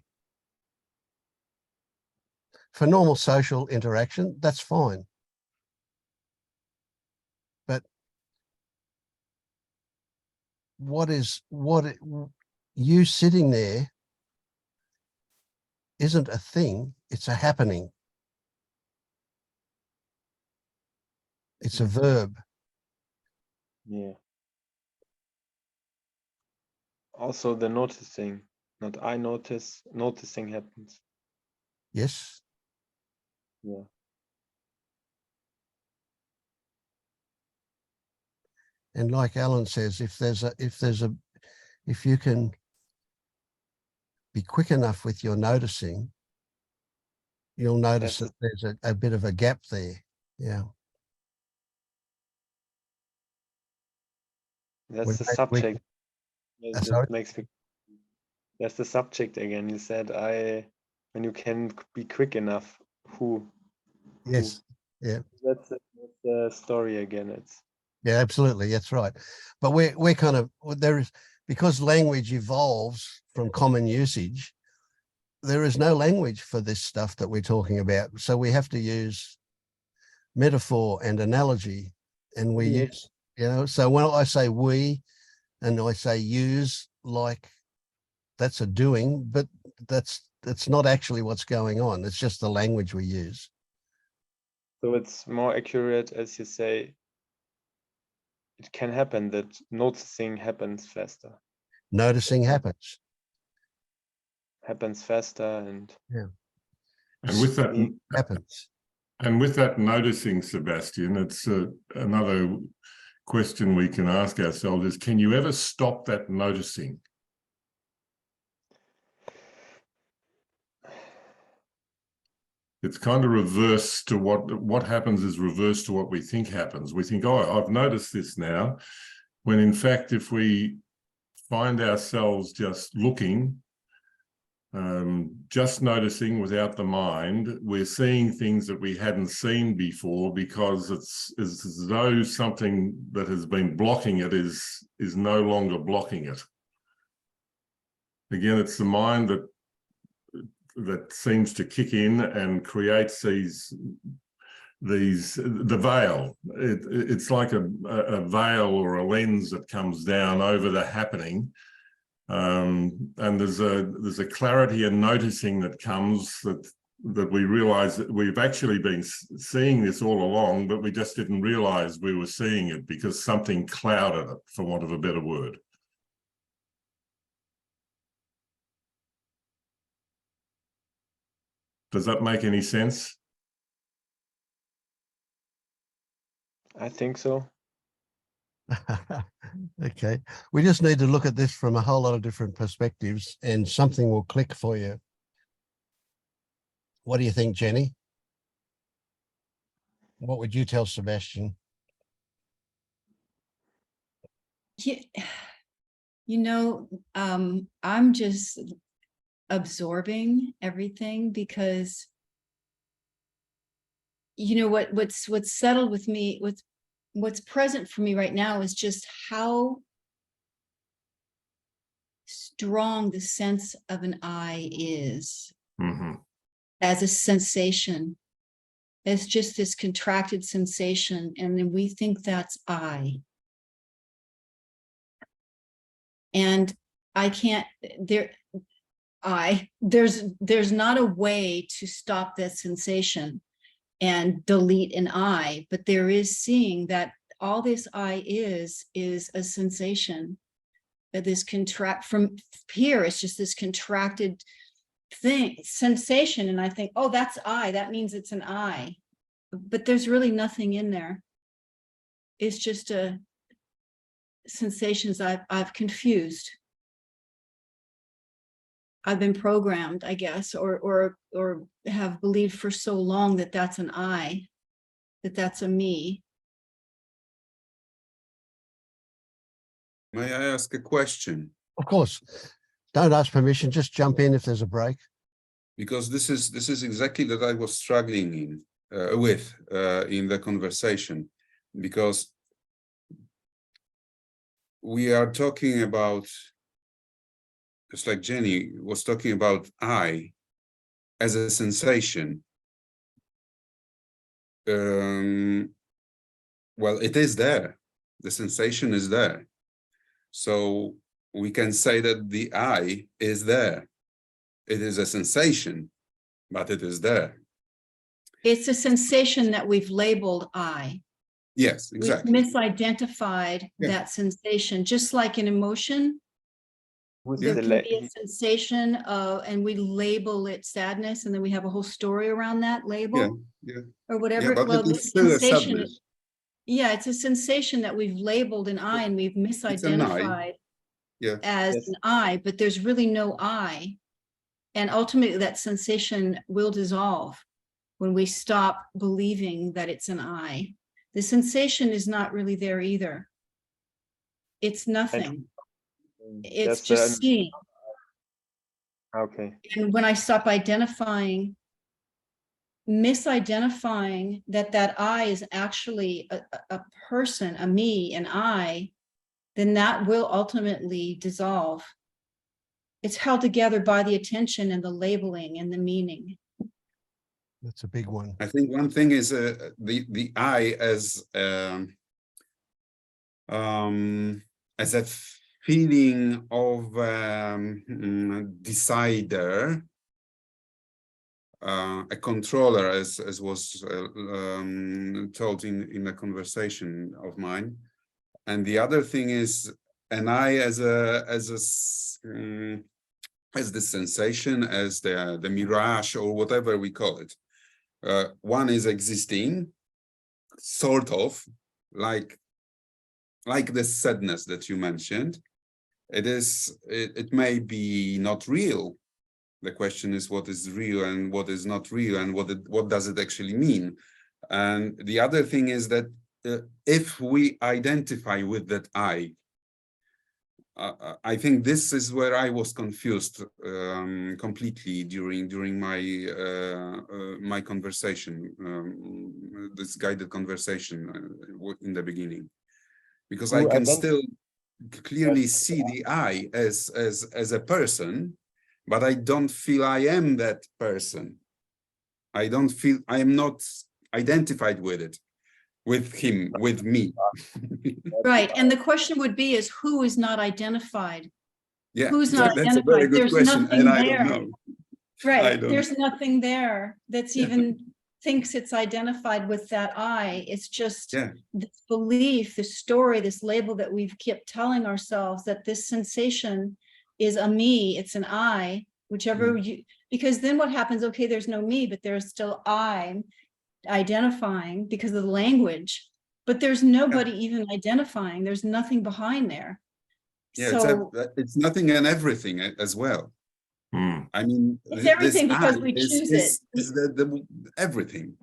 For normal social interaction, that's fine. But you sitting there isn't a thing, it's a happening. It's a verb. Yeah. Also the noticing, not I notice, noticing happens. Yes. Yeah. And like Alan says, if you can be quick enough with your noticing, you'll notice that there's a bit of a gap there. Yeah. That's the subject. That's That makes me. That's the subject again. You said when you can be quick enough. Who? Yes. Yeah. That's the story again. It's. Yeah, absolutely. That's right. But we're kind of, there is, because language evolves from common usage, there is no language for this stuff that we're talking about. So we have to use metaphor and analogy, and we use, so when I say we and I say use, like that's a doing, but that's not actually what's going on. It's just the language we use. So it's more accurate, as you say, it can happen that noticing happens faster. Noticing happens. Happens faster and. Yeah. And with that happens. And with that noticing, Sebastian, it's another question we can ask ourselves is, can you ever stop that noticing? It's kind of reverse to what happens is reverse to what we think happens. We think, oh, I've noticed this now, when in fact, if we find ourselves just looking, just noticing without the mind, we're seeing things that we hadn't seen before, because it's as though something that has been blocking it is no longer blocking it. Again, it's the mind that seems to kick in and creates the veil. It's like a veil or a lens that comes down over the happening. And there's a clarity and noticing that comes that we realize that we've actually been seeing this all along, but we just didn't realize we were seeing it because something clouded it, for want of a better word. Does that make any sense? I think so. Okay. We just need to look at this from a whole lot of different perspectives and something will click for you. What do you think, Jenny? What would you tell Sebastian? Yeah, you know, I'm just absorbing everything because, you know, what's settled with me, what's present for me right now is just how strong the sense of an I is Mhm. as a sensation. It's just this contracted sensation, and then we think that's I. And I can't, there's not a way to stop that sensation and delete an I, but there is seeing that all this I is a sensation, that this contract from here, it's just this contracted sensation. And I think, oh, that's I, that means it's an I, but there's really nothing in there. It's just a sensations I've confused. I've been programmed, I guess, or have believed for so long that that's an I, that that's a me. May I ask a question? Of course, don't ask permission, just jump in if there's a break. Because this is exactly that I was struggling with in the conversation, because we are talking about, just like Jenny was talking about I as a sensation. Well, it is there. The sensation is there. So we can say that the I is there. It is a sensation, but it is there. It's a sensation that we've labeled I. Yes, We've exactly. misidentified Yeah. that sensation, just like an emotion. Who's There the can la- be a sensation and we label it sadness, and then we have a whole story around that label Yeah. or whatever. Yeah, but Well, it the is still a sensation, sadness. yeah, it's a sensation that we've labeled an I and we've It's an I. misidentified Yeah. as Yes. an I, but there's really no I. And ultimately that sensation will dissolve when we stop believing that it's an I. The sensation is not really there either. It's nothing. It's Yes, just seeing. okay. And when I stop misidentifying that I is actually a person, a me, an I, then that will ultimately dissolve. It's held together by the attention and the labeling and the meaning. That's a big one. I think one thing is the I as a feeling of decider, a controller, as was told in a conversation of mine, and the other thing is an I as the sensation, as the mirage, or whatever we call it. One is existing, sort of, like the sadness that you mentioned. It may be not real. The question is what is real and what is not real, and what does it actually mean? And the other thing is that if we identify with that I think this is where I was confused completely during my my conversation, this guided conversation in the beginning, because I can still clearly see the I as a person, but I don't feel I am that person. I don't feel, I am not identified with it, with him, with me. Right. And the question would be is who is not identified? Yeah, Who's not that's a very identified? good There's question, nothing and I there. don't know. I Right. don't There's nothing there that's Yeah. even thinks it's identified with that I. It's just Yeah. this belief, this story, this label that we've kept telling ourselves that this sensation is a me, it's an I, whichever you, because then what happens? Okay, there's no me, but there's still I identifying because of the language, but there's nobody even identifying. There's nothing behind there. Yeah, So it's nothing and everything as well. Mm. I mean, It's this everything because I we is, choose is, it. is the everything.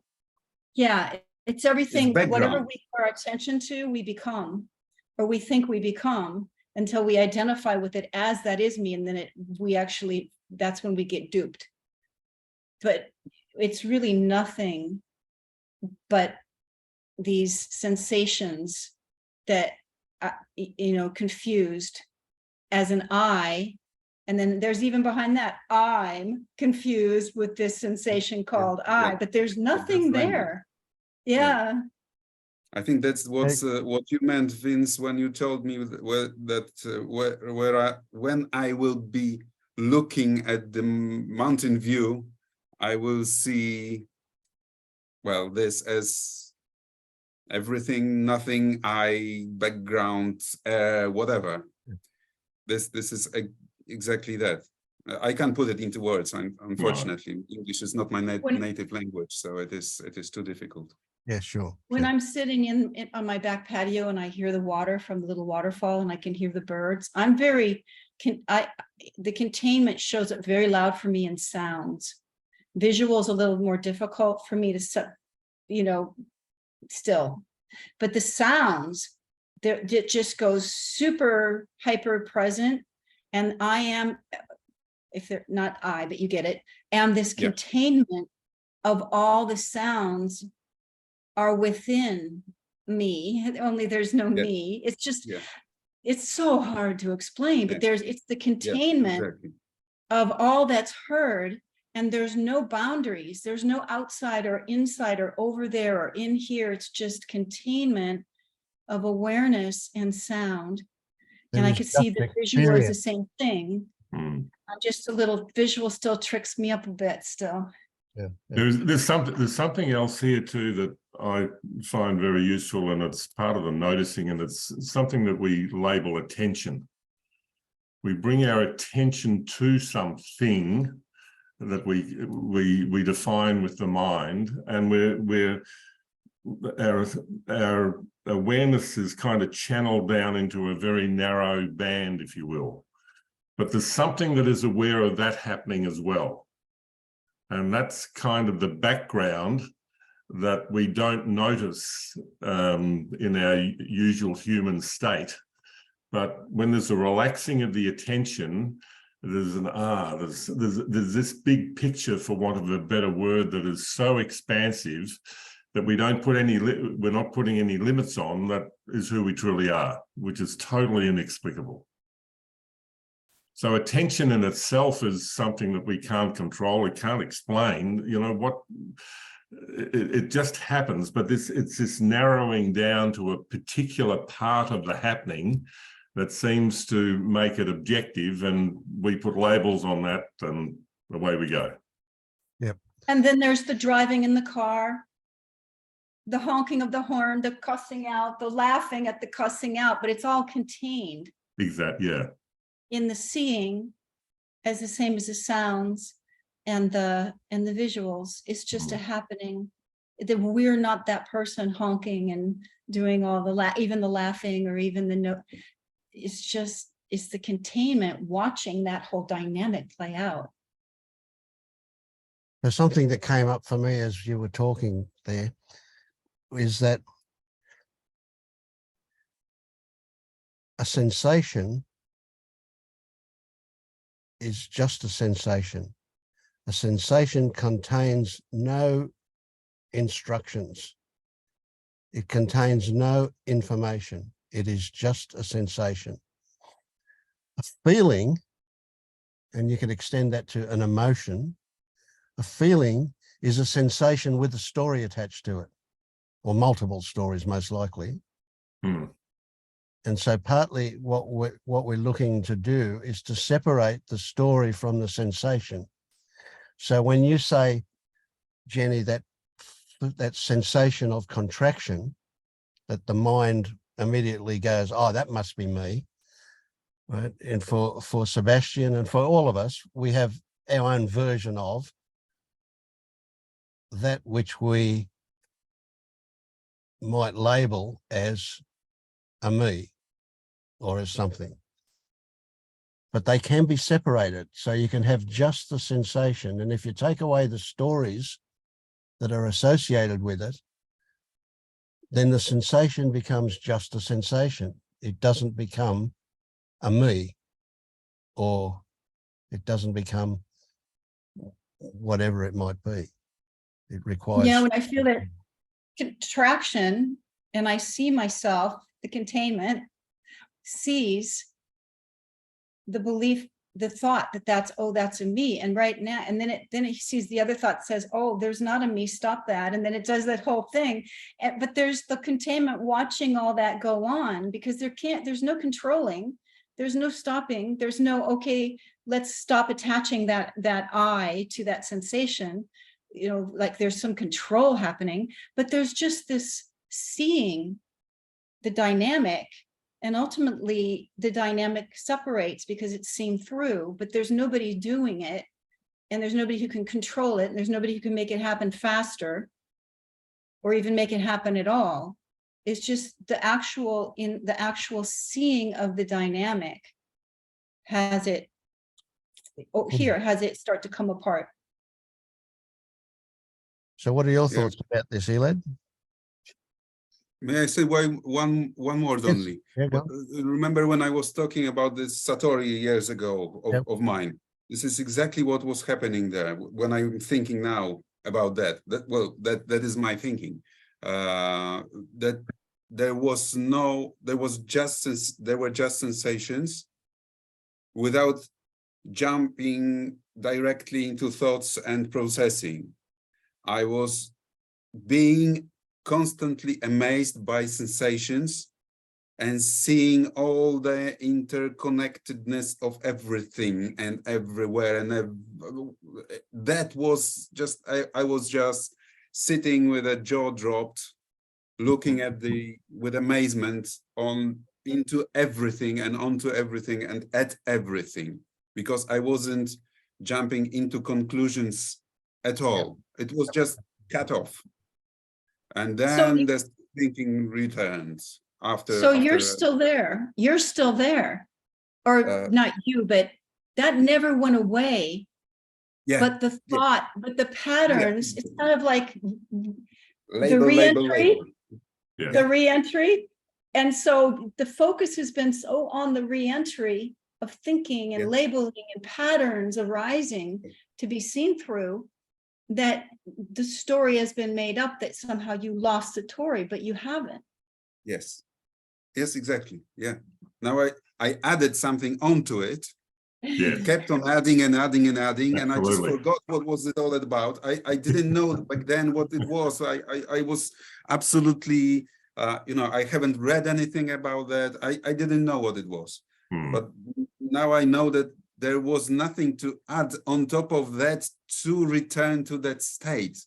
Yeah, it's everything, whatever background. we put our attention to, we become, or we think we become, until we identify with it as that is me, and then that's when we get duped. But it's really nothing but these sensations that, confused as an I, and then there's even behind that, I'm confused with this sensation called I, but there's nothing language. there. Yeah. I think that's what you meant, Vince, when you told me when I will be looking at the mountain view, I will see, well, this as everything, nothing, I, background, whatever. This is exactly that. I can't put it into words. Unfortunately, English is not my native language, so it is too difficult. Yeah, sure. When Yeah. I'm sitting on my back patio and I hear the water from the little waterfall and I can hear the birds, the containment shows up very loud for me in sounds. Visuals a little more difficult for me to still, but the sounds, it just goes super hyper present, and I am, if they're not I, but you get it, and this containment of all the sounds are within me, only there's no me. It's just, it's so hard to explain, but it's the containment of all that's heard, and there's no boundaries. There's no outside or inside or over there or in here. It's just containment of awareness and sound. And I could see the visual is the same thing. I'm just a little visual still tricks me up a bit still. Yeah. There's something else here too that I find very useful, and it's part of the noticing, and it's something that we label attention. We bring our attention to something that we define with the mind, and our awareness is kind of channeled down into a very narrow band, if you will. But there's something that is aware of that happening as well. And that's kind of the background that we don't notice in our usual human state. But when there's a relaxing of the attention, there's there's this big picture, for want of a better word, that is so expansive that we're not putting any limits on. That is who we truly are, which is totally inexplicable. So attention in itself is something that we can't control, it can't explain, it just happens, but it's this narrowing down to a particular part of the happening that seems to make it objective, and we put labels on that and away we go. Yep. And then there's the driving in the car, the honking of the horn, the cussing out, the laughing at the cussing out, but it's all contained. Exactly, yeah. In the seeing, as the same as the sounds and the visuals. It's just a happening. That we're not that person honking and doing all the even the laughing or even the no. It's the containment watching that whole dynamic play out. There's something that came up for me as you were talking there, is that a sensation is just a sensation. A sensation contains no instructions. It contains no information. It is just a sensation. A feeling, and you can extend that to an emotion, a feeling is a sensation with a story attached to it, or multiple stories most likely. And so partly what we're looking to do is to separate the story from the sensation. So when you say, Jenny, that sensation of contraction, that the mind immediately goes, oh, that must be me, right? And for Sebastian and for all of us, we have our own version of that which we might label as a me or as something. but they can be separated. So you can have just the sensation. And if you take away the stories that are associated with it, then the sensation becomes just a sensation. It doesn't become a me, or it doesn't become whatever it might be. It requires. Yeah, when I feel that contraction and I see myself, the containment sees the belief, the thought that that's, oh, that's a me. And right now, and then it sees the other thought says, oh, there's not a me, stop that. And then it does that whole thing. But there's the containment watching all that go on, because there's no controlling, there's no stopping, there's no, okay, let's stop attaching that I to that sensation. You know, like there's some control happening, but there's just this seeing the dynamic, and ultimately the dynamic separates because it's seen through, but there's nobody doing it, and there's nobody who can control it, and there's nobody who can make it happen faster or even make it happen at all. It's just the actual seeing of the dynamic has it, oh, here has it start to come apart. So what are your Yeah. thoughts about this, Elad? May I say one word Yes. only? Yeah, go. Remember when I was talking about this Satori years ago Yep. of mine? This is exactly what was happening there. When I'm thinking now about that is my thinking. That there were just sensations without jumping directly into thoughts and processing. I was being constantly amazed by sensations and seeing all the interconnectedness of everything and everywhere. And that was just, I was just sitting with a jaw dropped, looking at with amazement into everything and onto everything and at everything, because I wasn't jumping into conclusions at all. It was just cut off. And then the thinking returns after. So you're still there. You're still there. Or not you, but that never went away. Yeah. But the thought, but the patterns, it's kind of like the Label. re-entry. Yeah. The re-entry. And so the focus has been so on the re-entry of thinking and labeling and patterns arising to be seen through, that the story has been made up that somehow you lost the story, but you haven't. Yes, exactly. Yeah. Now I added something onto it. Yeah. It kept on adding and adding and adding, and I just Absolutely. forgot what was it all about. I didn't know back then what it was. I was absolutely, I haven't read anything about that. I didn't know what it was. But now I know that there was nothing to add on top of that to return to that state.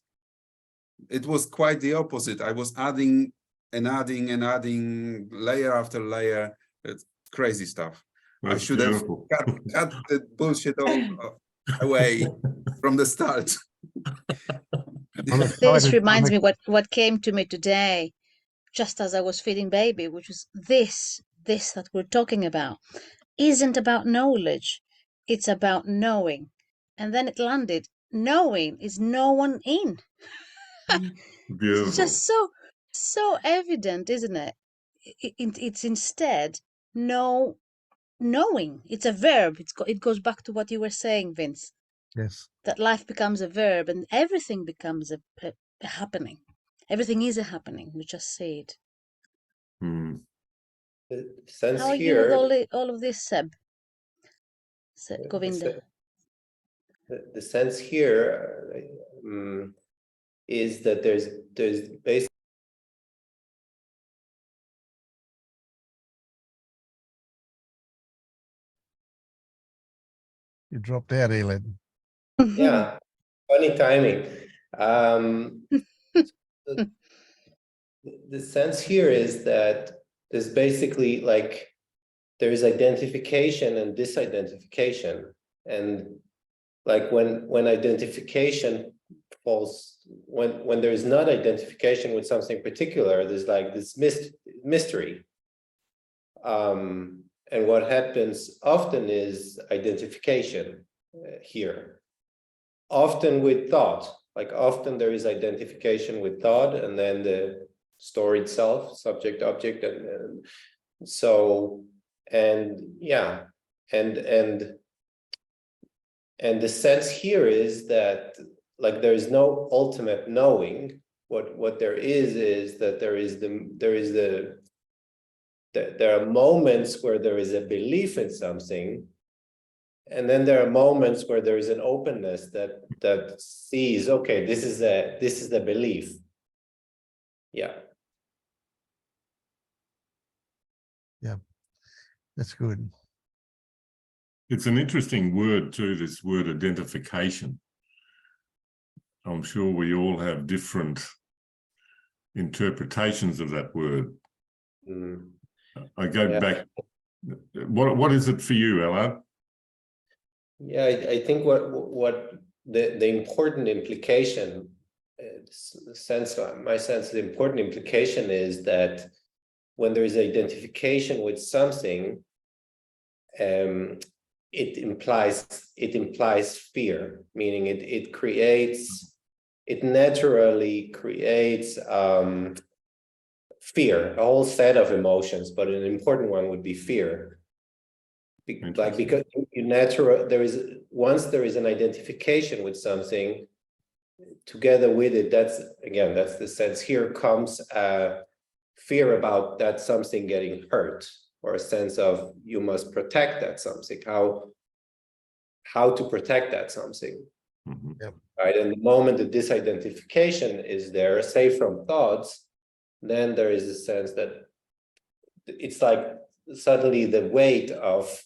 It was quite the opposite. I was adding and adding and adding layer after layer. It's crazy stuff. That's I should beautiful. have cut the bullshit all away from the start. This reminds me what came to me today, just as I was feeding baby, which was this that we're talking about isn't about knowledge, it's about knowing. And then it landed, knowing is no one in. Beautiful. It's just so evident, isn't it? It's instead knowing. It's a verb. It goes back to what you were saying, Vince. Yes. That life becomes a verb and everything becomes a happening. Everything is a happening. We just say it. The sense How are you here, with all of this, Seb? Govinda. the sense here is that there's basically You dropped out, Elad. yeah, funny timing. The sense here is that there's basically like there's identification and disidentification, and like when identification falls, when there's not identification with something particular, there's like this mystery, what happens often is identification here, often with thought. Like often there is identification with thought, and then the story itself, subject, object, and so, and yeah, and the sense here is that like there is no ultimate knowing. What there is that there are moments where there is a belief in something, and then there are moments where there is an openness that sees, okay, this is the belief. Yeah. Yeah, that's good. It's an interesting word too, this word identification. I'm sure we all have different interpretations of that word. Mm. I go Yeah. back. What is it for you, Allard? Yeah, I think what the important implication, my sense, the important implication is that when there is identification with something, it implies fear, meaning it naturally creates fear, a whole set of emotions, but an important one would be fear. Like because once there is an identification with something, together with it, that's the sense here comes fear about that something getting hurt, or a sense of you must protect that something, how to protect that something. Mm-hmm. Yep. Right, and the moment that this identification is there, say from thoughts, then there is a sense that it's like suddenly the weight of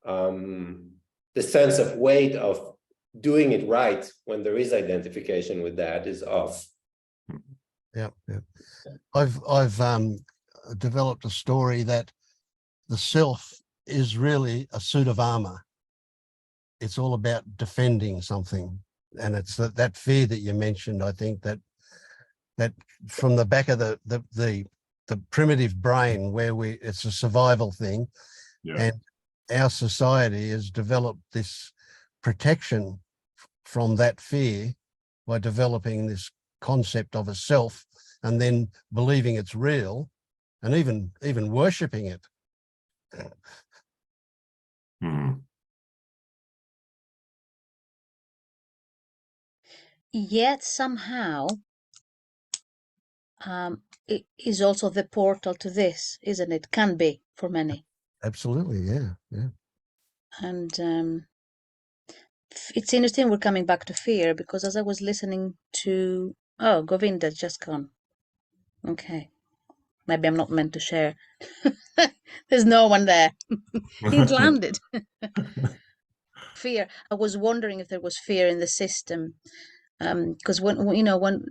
the sense of weight of doing it right when there is identification with that is off. Yeah, yeah. I've developed a story that the self is really a suit of armor. It's all about defending something, and it's that fear that you mentioned. I think that from the back of the primitive brain, where it's a survival thing, Yeah. and our society has developed this protection from that fear by developing this concept of a self, and then believing it's real, and even worshipping it. Mm. Yet somehow it is also the portal to this, isn't it? Can be for many. Absolutely, yeah, yeah. And it's interesting we're coming back to fear, because as I was listening to, oh, Govinda just gone. Okay. Maybe I'm not meant to share. There's no one there. He's landed. Fear. I was wondering if there was fear in the system. Because when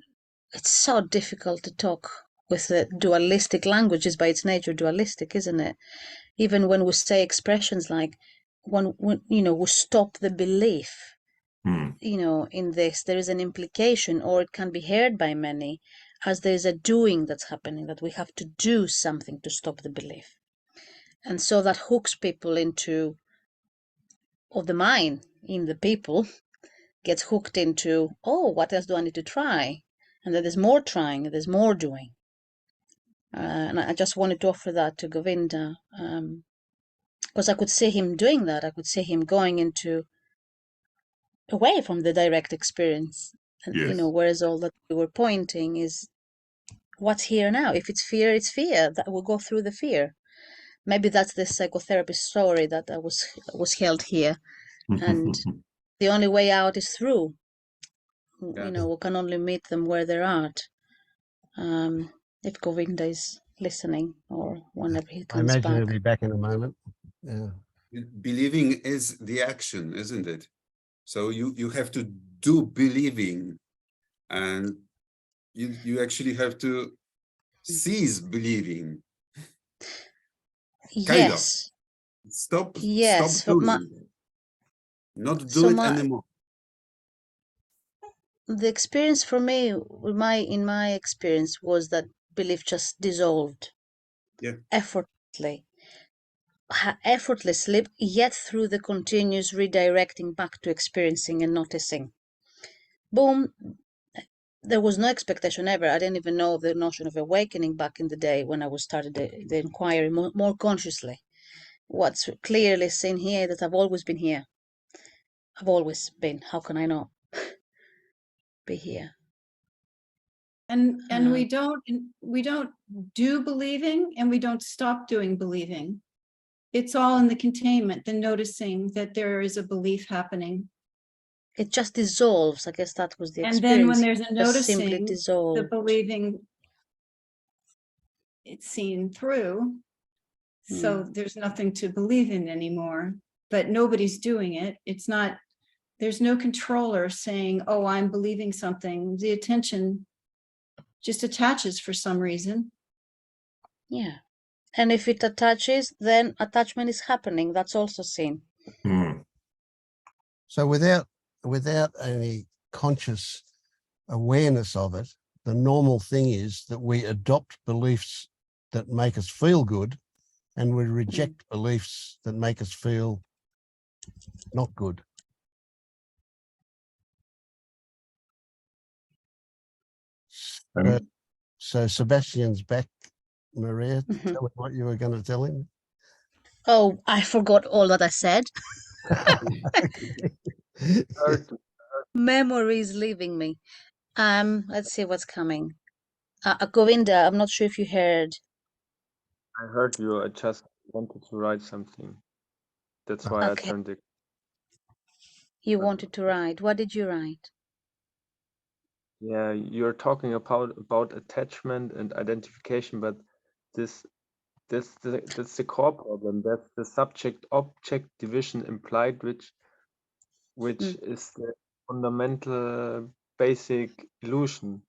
it's so difficult to talk with the dualistic languages, by its nature dualistic, isn't it? Even when we say expressions like when we stop the belief, Mm. in this, there is an implication, or it can be heard by many as there is a doing that's happening, that we have to do something to stop the belief. And so that hooks people into, or the mind in the people gets hooked into, oh, what else do I need to try? And then there's more trying, and there's more doing. And I just wanted to offer that to Govinda, because I could see him doing that. I could see him going into away from the direct experience. And, Yes. whereas all that we were pointing is what's here now. If it's fear, it's fear. That will go through the fear. Maybe that's the psychotherapy story that was held here. And the only way out is through. Yeah. We can only meet them where they're at. If Govinda is listening, or whenever he I comes imagine back. he'll be back in a moment. Yeah. Believing is the action, isn't it? So you have to do believing, and you actually have to cease believing. Kind of. Yes. Stop Yes. doing. Not do So it anymore. the experience for me, in my experience, was that belief just dissolved. Yeah. Effortlessly. effortlessly, yet through the continuous redirecting back to experiencing and noticing. Boom. There was no expectation ever. I didn't even know the notion of awakening back in the day when I was started the inquiry more consciously. What's clearly seen here that I've always been here. I've always been. How can I not be here? And Uh, we don't do believing, and we don't stop doing believing. It's all in the containment, the noticing that there is a belief happening. It just dissolves. I guess that was the And then when experience. there's a Just simply noticing, the dissolved. believing, it's seen through. So there's nothing to believe in anymore, but nobody's doing it. It's not, there's no controller saying, oh, I'm believing something. The attention just attaches for some reason. Yeah. And if it attaches, then attachment is happening. That's also seen. Mm. So without any conscious awareness of it, the normal thing is that we adopt beliefs that make us feel good, and we reject beliefs that make us feel not good. So Sebastian's back, Maria. Tell me what you were going to tell him. Oh, I forgot all that I said. Memory is leaving me. Let's see what's coming. Govinda, I'm not sure if you heard. I heard you. I just wanted to write something. That's why I Okay. turned it. You wanted to write. What did you write? Yeah, you're talking about attachment and identification, but that's the core problem. That's the subject-object division implied, which is the fundamental basic illusion.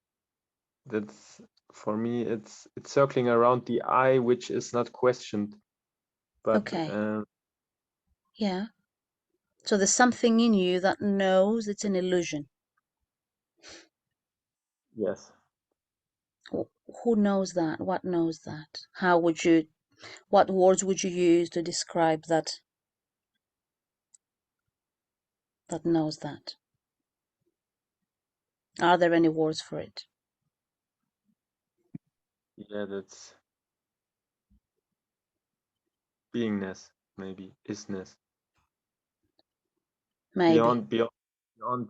That's, for me, it's circling around the I, which is not questioned. But Okay. Yeah. So there's something in you that knows it's an illusion. yes, Who knows that? What knows that? How would you, what words would you use to describe that knows that? Are there any words for it? yeah, that's beingness, maybe isness. Maybe. Beyond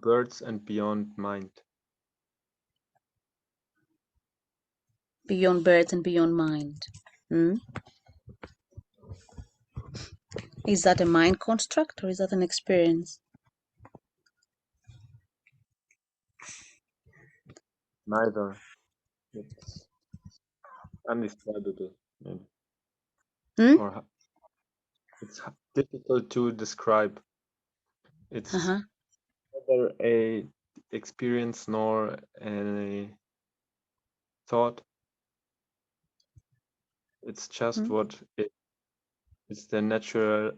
birds and beyond mind. Beyond birth and beyond mind. Is that a mind construct or is that an experience? Neither. It's undescribable, maybe. Or it's difficult to describe. It's neither a experience nor a thought. It's just what it is, the natural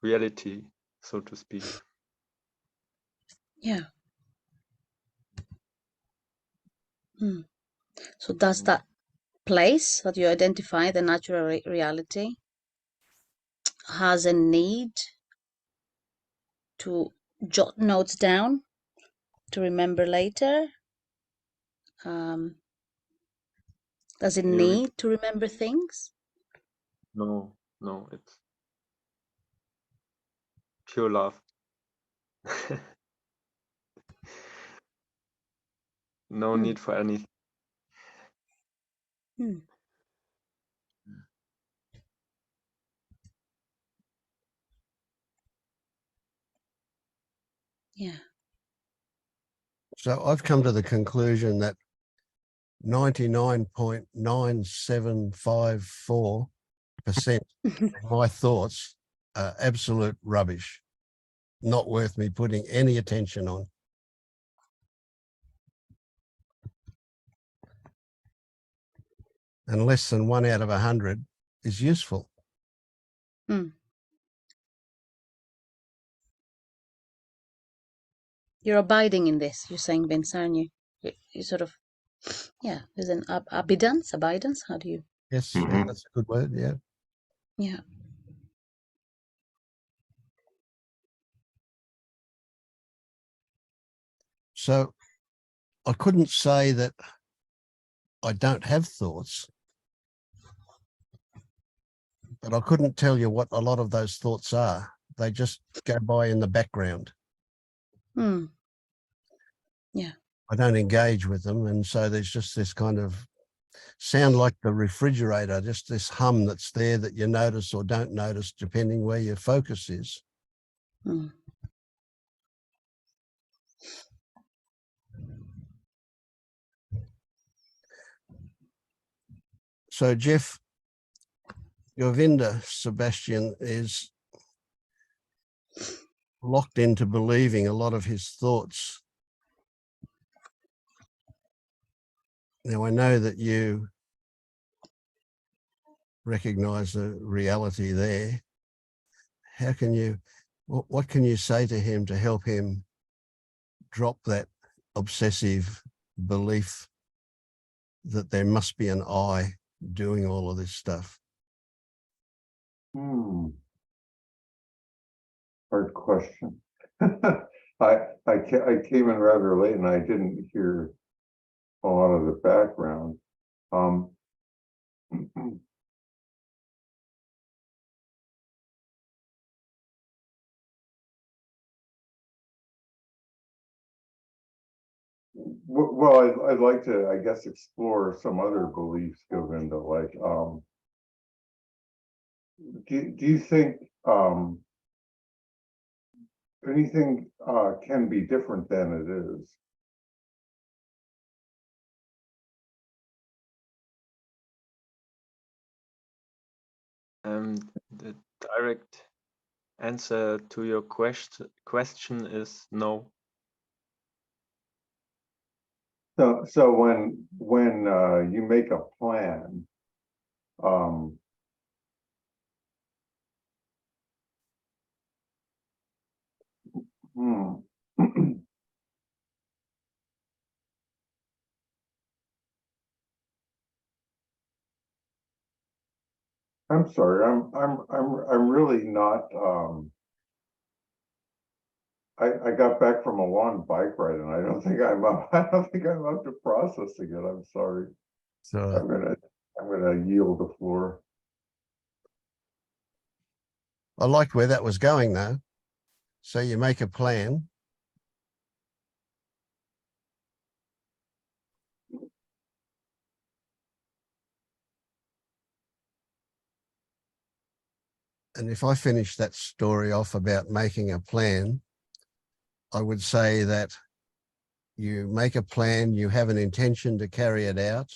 reality, so to speak. Yeah. So does that place that you identify, the natural reality, has a need to jot notes down to remember later? Does it need to remember things? No, it's pure love. No need for anything. Yeah. So I've come to the conclusion that 99.9754% of my thoughts are absolute rubbish, not worth me putting any attention on. And less than 1 out of 100 is useful. You're abiding in this, you're saying, Vince, aren't you? You sort of, yeah, there's an abidance, how do you? Yes, yeah, that's a good word, yeah. Yeah. So I couldn't say that I don't have thoughts, but I couldn't tell you what a lot of those thoughts are. They just go by in the background. Hmm. Yeah. I don't engage with them. And so there's just this kind of sound like the refrigerator, just this hum that's there that you notice or don't notice, depending where your focus is. Hmm. So, Jeff, Govinda Sebastian is locked into believing a lot of his thoughts. Now, I know that you recognize the reality there. How can you, what can you say to him to help him drop that obsessive belief that there must be an I doing all of this stuff? Hard question. I came in rather late and I didn't hear a lot of the background. Well, I'd like to, I guess, explore some other beliefs, Govinda, like, do you think anything can be different than it is? The direct answer to your question is no. So when you make a plan, I'm sorry, I'm really not. I got back from a long bike ride, and I don't think I'm up. I don't think I'm up to processing it. I'm sorry. So I'm gonna yield the floor. I liked where that was going, though. So you make a plan. And if I finish that story off about making a plan, I would say that you make a plan, you have an intention to carry it out.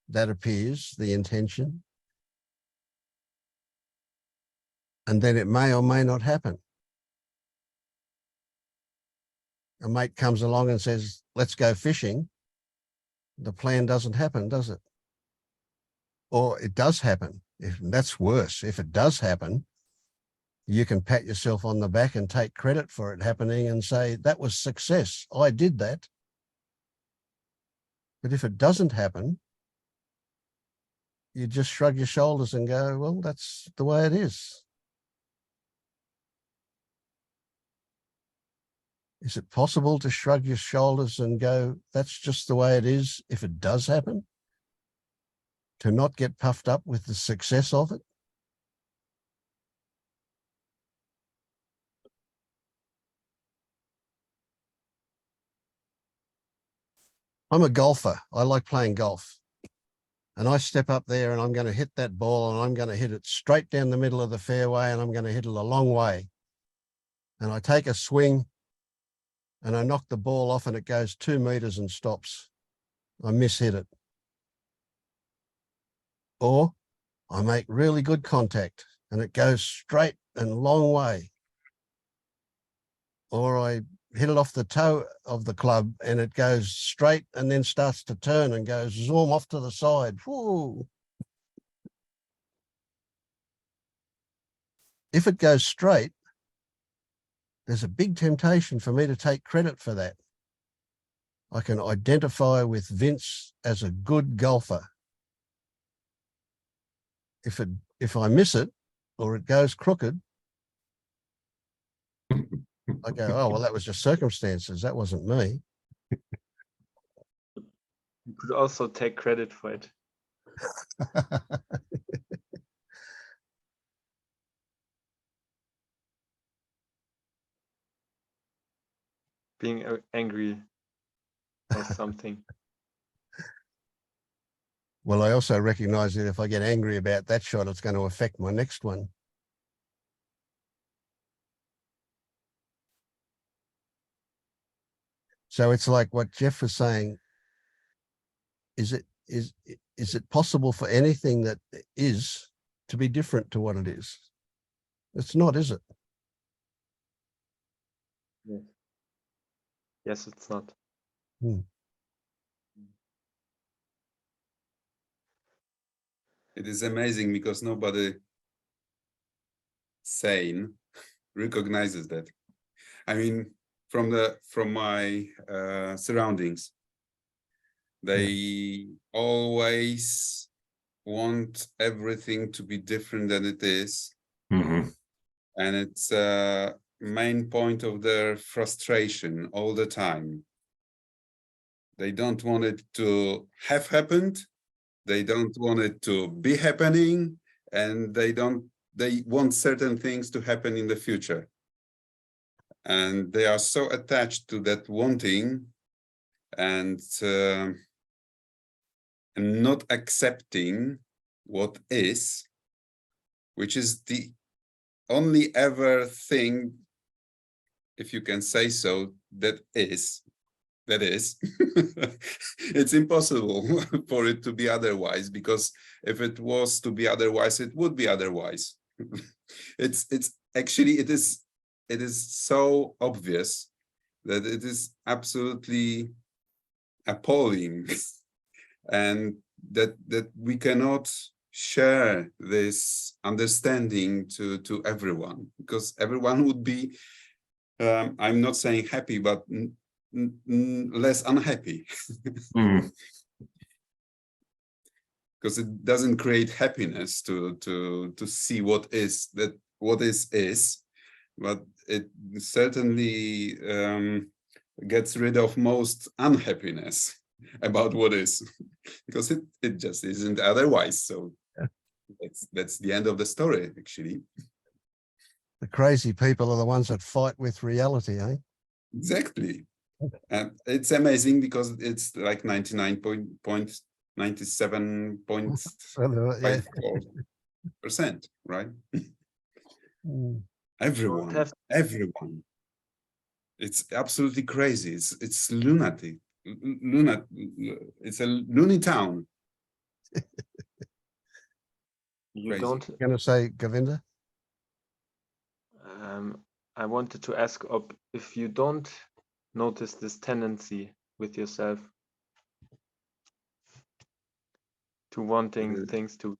That appears the intention. And then it may or may not happen. A mate comes along and says, let's go fishing. The plan doesn't happen, does it? Or it does happen. That's worse. If it does happen, you can pat yourself on the back and take credit for it happening and say, that was success. I did that. But if it doesn't happen, you just shrug your shoulders and go, well, that's the way it is. Is it possible to shrug your shoulders and go, that's just the way it is if it does happen? To not get puffed up with the success of it? I'm a golfer. I like playing golf. And I step up there and I'm going to hit that ball and I'm going to hit it straight down the middle of the fairway and I'm going to hit it a long way. And I take a swing and I knock the ball off and it goes 2 meters and stops. I mishit it. Or I make really good contact and it goes straight and long way. Or I hit it off the toe of the club and it goes straight and then starts to turn and goes zoom off to the side. Whoo. If it goes straight, there's a big temptation for me to take credit for that. I can identify with Vince as a good golfer. If I miss it, or it goes crooked, I go, oh, well, that was just circumstances. That wasn't me. You could also take credit for it. Being angry or something. Well, I also recognize that if I get angry about that shot, it's going to affect my next one. So it's like what Jeff was saying. Is it possible for anything that is to be different to what it is? It's not, is it? Yes. Yes, it's not. It is amazing because nobody sane recognizes that. I mean, from my surroundings, they always want everything to be different than it is. Mhm. And it's a main point of their frustration all the time. They don't want it to have happened. They don't want it to be happening, and they want certain things to happen in the future. And they are so attached to that wanting and not accepting what is, which is the only ever thing, if you can say so, that is. It's impossible for it to be otherwise, because if it was to be otherwise, it would be otherwise. It's actually, it is so obvious that it is absolutely appalling, and that we cannot share this understanding to everyone, because everyone would be, I'm not saying happy, but less unhappy. Mm. Because it doesn't create happiness to see what is, but it certainly gets rid of most unhappiness about what is, because it just isn't otherwise. So that's the end of the story, actually. The crazy people are the ones that fight with reality, eh? Exactly. And it's amazing because it's like 99.97.54%, right? Everyone. It's absolutely crazy. It's lunatic. It's a loony town. You Crazy. don't. Going to say, Govinda? I wanted to ask if you don't notice this tendency with yourself to wanting things to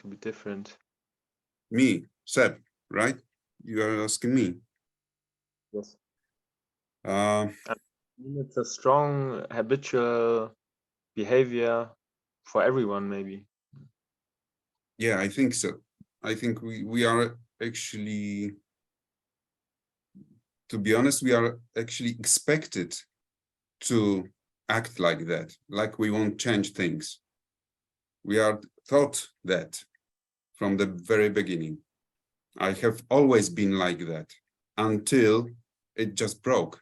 be different. Me, Seb, right? You are asking me. Yes. Uh, It's a strong habitual behavior for everyone, maybe. yeah, I think so. I think we are actually, to be honest, we are actually expected to act like that, like we won't change things. We are taught that from the very beginning. I have always been like that until it just broke.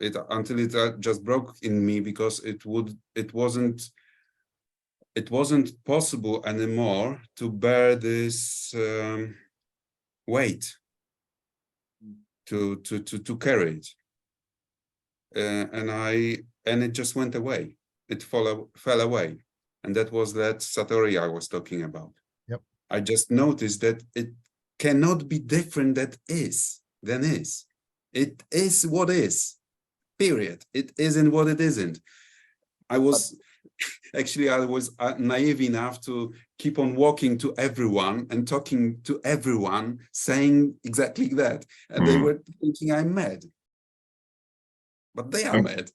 Until it just broke in me, because it wasn't possible anymore to bear this weight, to carry it, and it just went away. It fell away, and that was that Satori I was talking about. Yep. I just noticed that it cannot be different than is. It is what is. Period. It isn't what it isn't. I was naive enough to keep on walking to everyone and talking to everyone, saying exactly that. And they were thinking I'm mad. But they are mad.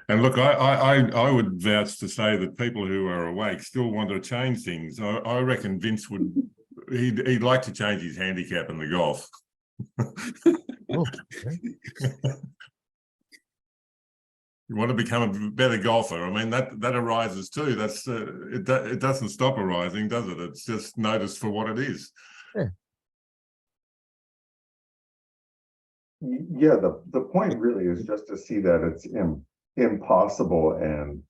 And look, I would vouch to say that people who are awake still want to change things. I reckon Vince would, he'd like to change his handicap in the golf. Oh, okay. You want to become a better golfer. I mean, that arises too. That's it doesn't stop arising, does it? It's just noticed for what it is. Yeah, the point really is just to see that it's impossible and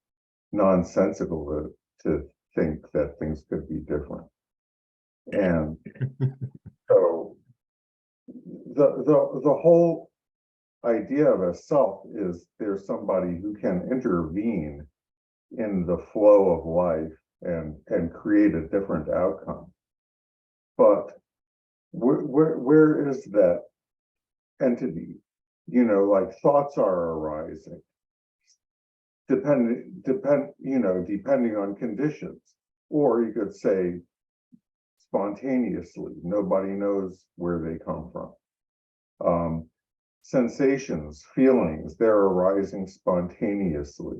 nonsensical to think that things could be different. And so the whole idea of a self is there's somebody who can intervene in the flow of life and create a different outcome. But where is that entity? You know, like thoughts are arising, depending on conditions, or you could say spontaneously. Nobody knows where they come from. Sensations, feelings, they're arising spontaneously.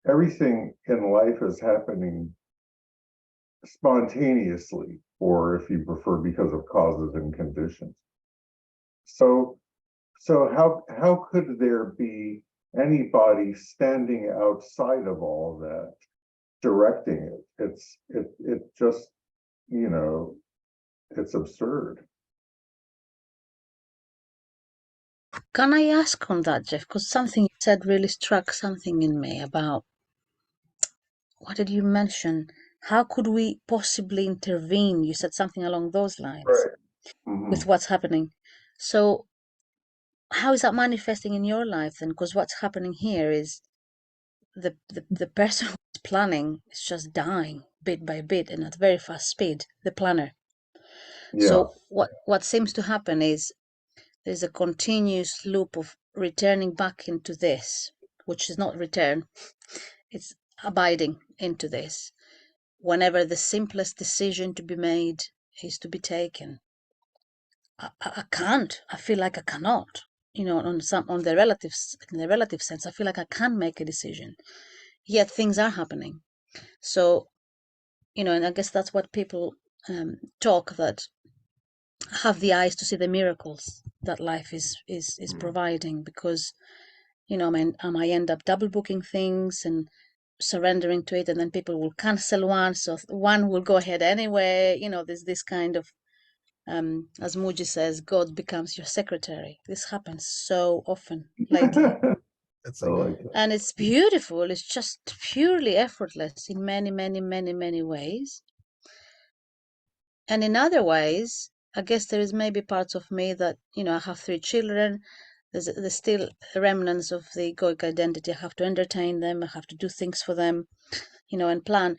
Everything in life is happening spontaneously, or if you prefer, because of causes and conditions. So how could there be anybody standing outside of all that directing it? It just, you know, it's absurd. Can I ask on that, Jeff? Because something you said really struck something in me about, what did you mention? How could we possibly intervene? You said something along those lines. Right. Mm-hmm. With what's happening. So how is that manifesting in your life then? Because what's happening here is the person who's planning is just dying bit by bit and at very fast speed, the planner. Yeah. So what seems to happen is there's a continuous loop of returning back into this, which is not return, it's abiding into this. Whenever the simplest decision to be made is to be taken, I can't. I feel like I cannot. You know, in the relative sense, I feel like I can't make a decision. Yet things are happening. So, you know, and I guess that's what people talk, that have the eyes to see the miracles that life is providing, because, you know, I might end up double booking things and surrendering to it, and then people will cancel one, so one will go ahead anyway. You know, there's this kind of as Muji says, God becomes your secretary. This happens so often lately. And it's beautiful. It's just purely effortless in many, many, many, many ways. And in other ways, I guess there is maybe parts of me that, you know, I have 3 children. There's still remnants of the egoic identity. I have to entertain them. I have to do things for them, you know, and plan.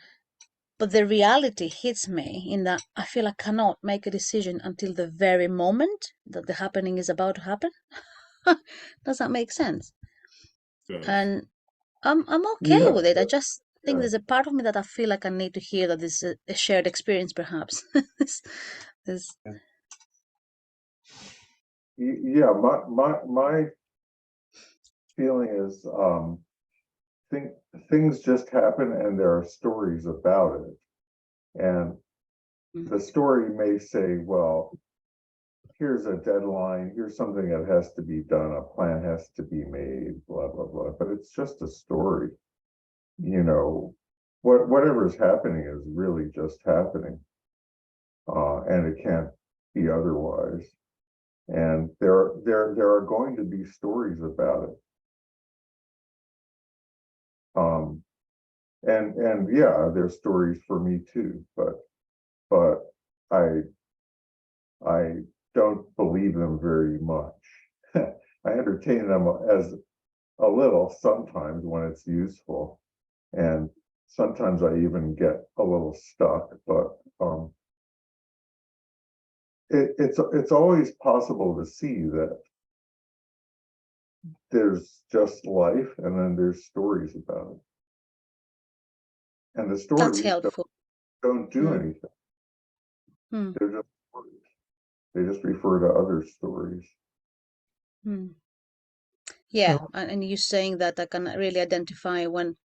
But the reality hits me in that I feel I cannot make a decision until the very moment that the happening is about to happen. Does that make sense? Yes. And I'm okay Yeah. with it. I just think Yeah. there's a part of me that I feel like I need to hear that this is a shared experience, perhaps. Yeah, my feeling is things just happen and there are stories about it. And the story may say, well, here's a deadline, here's something that has to be done, a plan has to be made, blah, blah, blah. But it's just a story. You know, whatever is happening is really just happening. And it can't be otherwise. And there are going to be stories about it. And yeah, there's stories for me too, but I don't believe them very much. I entertain them as a little sometimes when it's useful, and sometimes I even get a little stuck, but it's always possible to see that there's just life and then there's stories about it. And the That's stories helpful. don't do anything. They're just stories. They just refer to other stories. Yeah, Well- and you saying that I can really identify when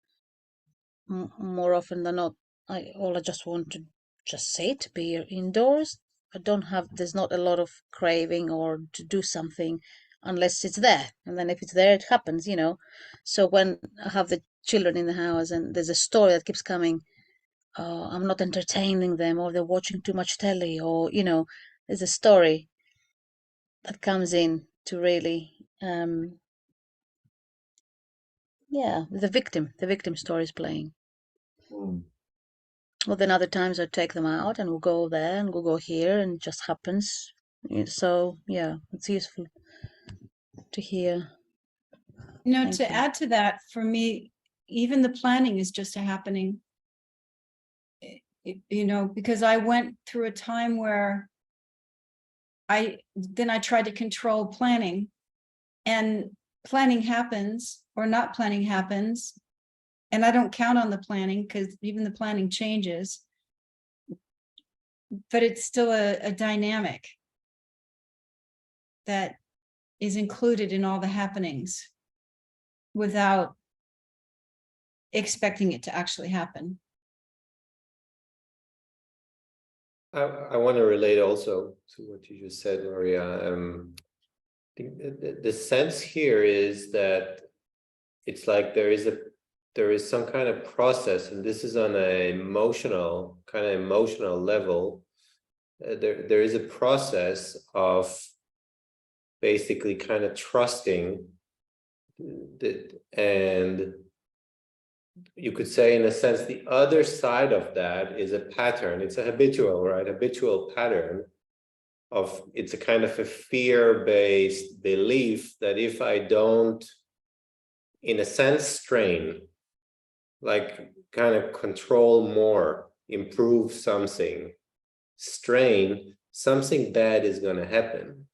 more often than not, I just want to just sit, be indoors. I don't have, there's not a lot of craving or to do something unless it's there. And then if it's there, it happens, you know. So when I have the children in the house and there's a story that keeps coming, I'm not entertaining them, or they're watching too much telly, or, you know, there's a story that comes in to really, yeah, the victim story is playing. Mm. Well, then other times I take them out and we'll go there and we'll go here, and it just happens. So yeah, it's useful to hear. You know, Thank to you. add to that, for me, even the planning is just a happening. You know, because I went through a time where I tried to control planning, and planning happens or not planning happens. And I don't count on the planning because even the planning changes. But it's still a dynamic that is included in all the happenings without expecting it to actually happen. I want to relate also to what you just said, Maria. The sense here is that it's like there is some kind of process, and this is on an emotional level. There is a process of basically kind of trusting that, and you could say, in a sense, the other side of that is a pattern. It's a habitual pattern of, it's a kind of a fear-based belief that if I don't, in a sense, strain, like kind of control more, improve something, strain, something bad is going to happen,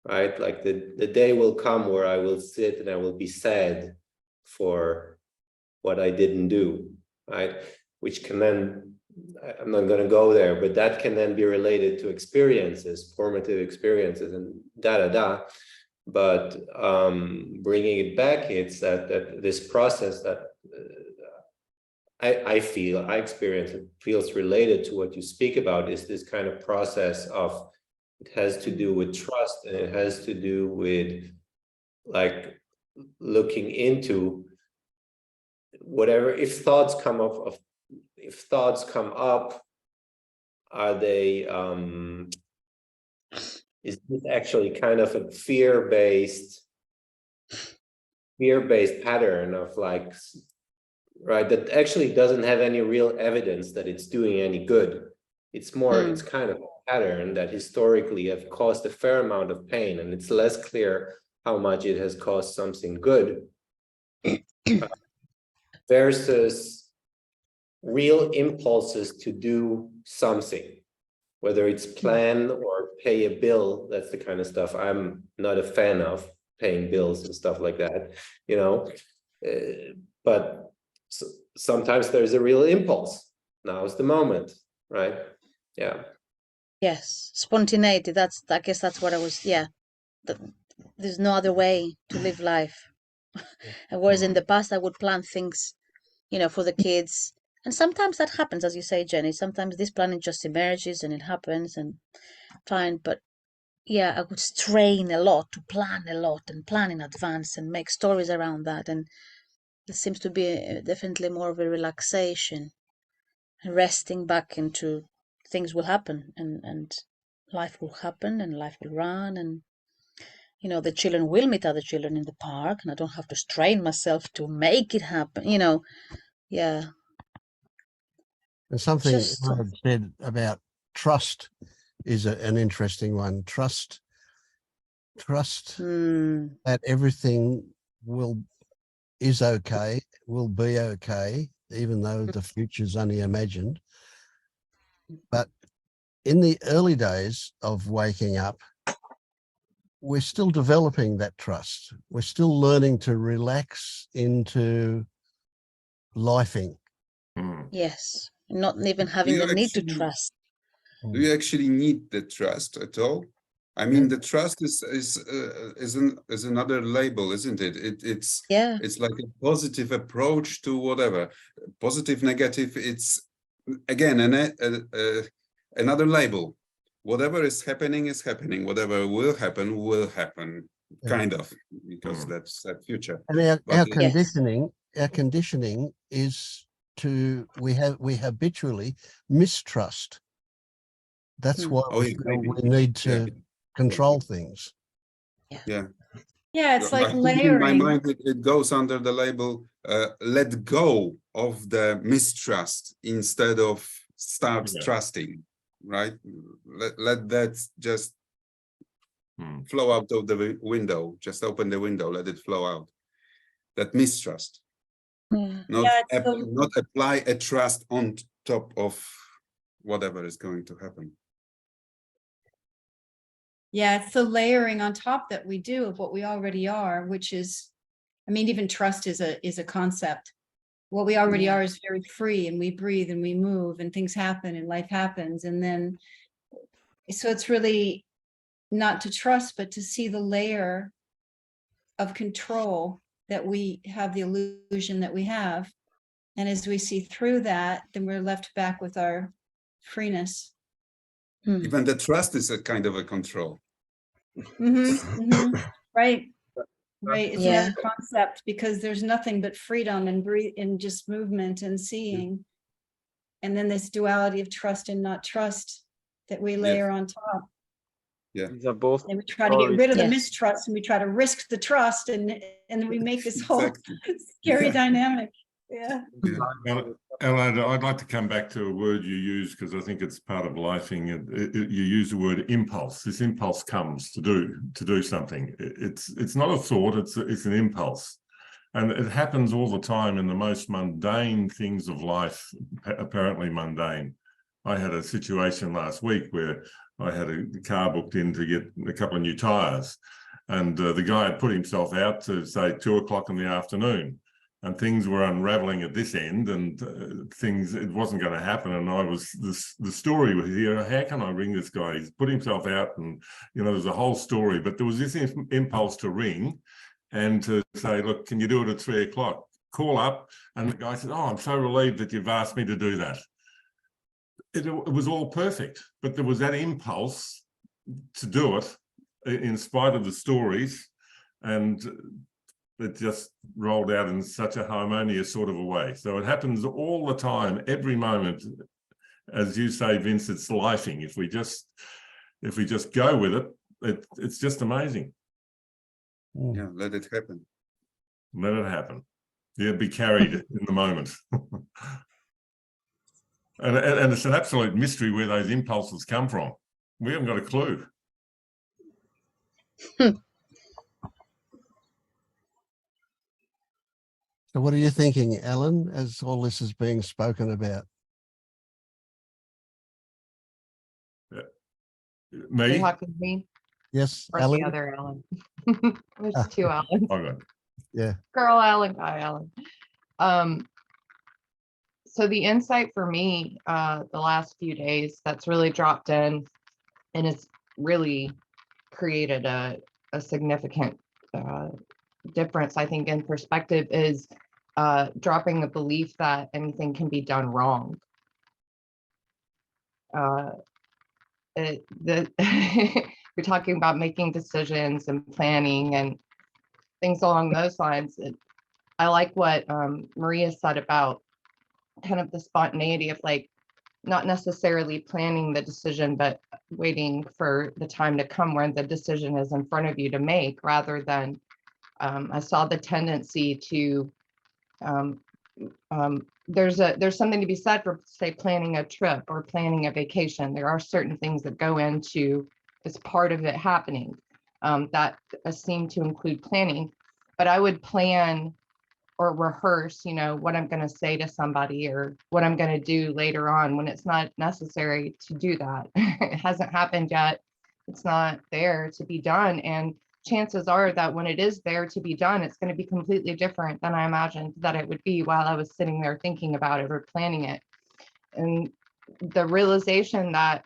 right? Like the day will come where I will sit and I will be sad for what I didn't do, right? Which can then, I'm not going to go there, but that can then be related to experiences, formative experiences, and But bringing it back, it's that this process that I experience, it feels related to what you speak about, is this kind of process of, it has to do with trust, and it has to do with like looking into whatever, if thoughts come up, are they is this actually kind of a fear-based pattern of like, right, that actually doesn't have any real evidence that it's doing any good. It's more, it's kind of a pattern that historically have caused a fair amount of pain, and it's less clear how much it has caused something good versus real impulses to do something, whether it's plan or pay a bill. That's the kind of stuff I'm not a fan of, paying bills and stuff like that, you know. But sometimes there's a real impulse. Now's the moment, right? Yeah. Yes, spontaneity. I guess that's what I was. Yeah, there's no other way to live life. And whereas in the past I would plan things, you know, for the kids, and sometimes that happens, as you say, Jenny. Sometimes this planning just emerges and it happens, and fine. But yeah, I would strain a lot to plan a lot and plan in advance and make stories around that. And there seems to be definitely more of a relaxation, resting back into things will happen, and life will happen, and life will run, and you know, the children will meet other children in the park, and I don't have to strain myself to make it happen, you know. Yeah. And something Just I had said about trust is an interesting one. Trust that everything is okay, will be okay, even though the future's only imagined. But in the early days of waking up, we're still developing that trust. We're still learning to relax into lifing. yes, not even Do having you the need to actually- trust. Do you actually need the trust at all? I mean, the trust is another label, isn't it? Yeah. It's like a positive approach to whatever. Positive, negative. It's again another label. Whatever is happening is happening. Whatever will happen will happen. Yeah. Kind of, because that's that future. And our But our conditioning is to we habitually mistrust. That's why Oh, we yeah, feel maybe. we need to Yeah. control things. Yeah. Yeah, it's like I think in my layering. mind, it goes under the label, let go of the mistrust instead of start Yeah. trusting, right? Let that just Hmm. flow out of the window. Just open the window, let it flow out. That mistrust, Yeah. not, Yeah, it's the- not apply a trust on top of whatever is going to happen. Yeah, it's the layering on top that we do of what we already are, which is, I mean, even trust is a concept. What we already Yeah. are is very free, and we breathe and we move and things happen and life happens. And then, so it's really not to trust, but to see the layer of control that we have, the illusion that we have. And as we see through that, then we're left back with our freeness. Even the trust is a kind of a control. Right. Right. It's Yeah. another concept because there's nothing but freedom and breathe and just movement and seeing. And then this duality of trust and not trust that we layer on top. These are both And we try to get rid of the Yes. mistrust and we try to risk the trust and then we make this whole Exactly. scary dynamic. Yeah. Ellen, I'd like to come back to a word you use because I think it's part of lifing. You use the word impulse. This impulse comes to do something. It's not a thought. It's an impulse, and it happens all the time in the most mundane things of life. Apparently mundane. I had a situation last week where I had a car booked in to get a couple of new tires, and the guy had put himself out to say 2 o'clock in the afternoon. And things were unraveling at this end, and it wasn't going to happen. And the story was here. How can I ring this guy? He's put himself out, and there's a whole story. But there was this impulse to ring, and to say, look, can you do it at 3 o'clock? Call up, and the guy said, oh, I'm so relieved that you've asked me to do that. It was all perfect, but there was that impulse to do it, in spite of the stories, and it just rolled out in such a harmonious sort of a way. So it happens all the time, every moment. As you say, Vince, it's lifing. If we just go with it, it's just amazing. Yeah, let it happen. Let it happen. Yeah, be carried in the moment. and it's an absolute mystery where those impulses come from. We haven't got a clue. So what are you thinking, Alan, as all this is being spoken about? Me? Are you talking to me Yes, or Alan? the other Alan? There's two Allens. All right. Yeah. Girl Alan, guy Alan. So the insight for me, the last few days that's really dropped in and it's really created a significant difference, I think, in perspective is dropping the belief that anything can be done wrong. We're talking about making decisions and planning and things along those lines. I like what Maria said about kind of the spontaneity of like not necessarily planning the decision, but waiting for the time to come when the decision is in front of you to make, rather than I saw the tendency to there's something to be said for, say, planning a trip or planning a vacation. There are certain things that go into as part of it happening that seem to include planning. But I would plan or rehearse, what I'm going to say to somebody or what I'm going to do later on when it's not necessary to do that. It hasn't happened yet. It's not there to be done. And chances are that when it is there to be done, it's going to be completely different than I imagined that it would be while I was sitting there thinking about it or planning it. And the realization that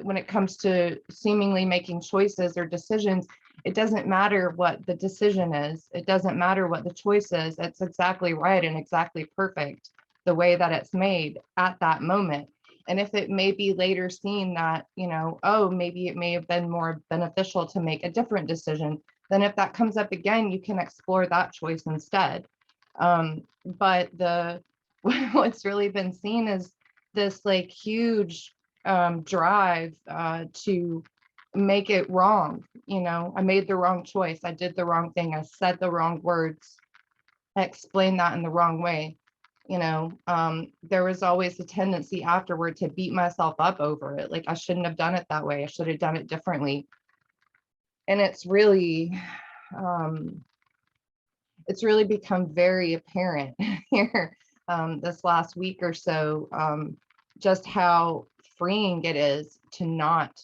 when it comes to seemingly making choices or decisions, it doesn't matter what the decision is. It doesn't matter what the choice is. It's exactly right and exactly perfect the way that it's made at that moment. And if it may be later seen that, you know, oh, maybe it may have been more beneficial to make a different decision, then if that comes up again, you can explore that choice instead. But what's really been seen is this like huge drive to make it wrong. You know, I made the wrong choice. I did the wrong thing. I said the wrong words. I explained that in the wrong way. You know, there was always a tendency afterward to beat myself up over it. Like, I shouldn't have done it that way. I should have done it differently. And it's really become very apparent here this last week or so, just how freeing it is to not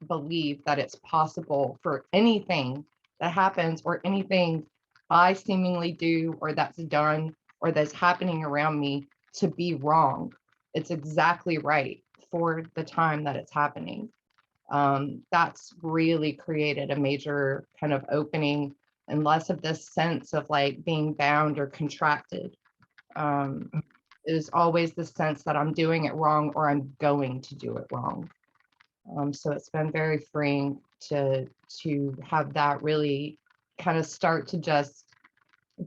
believe that it's possible for anything that happens or anything I seemingly do or that's done or that's happening around me to be wrong. It's exactly right for the time that it's happening. That's really created a major kind of opening and less of this sense of like being bound or contracted. It is always the sense that I'm doing it wrong or I'm going to do it wrong. So it's been very freeing to have that really kind of start to just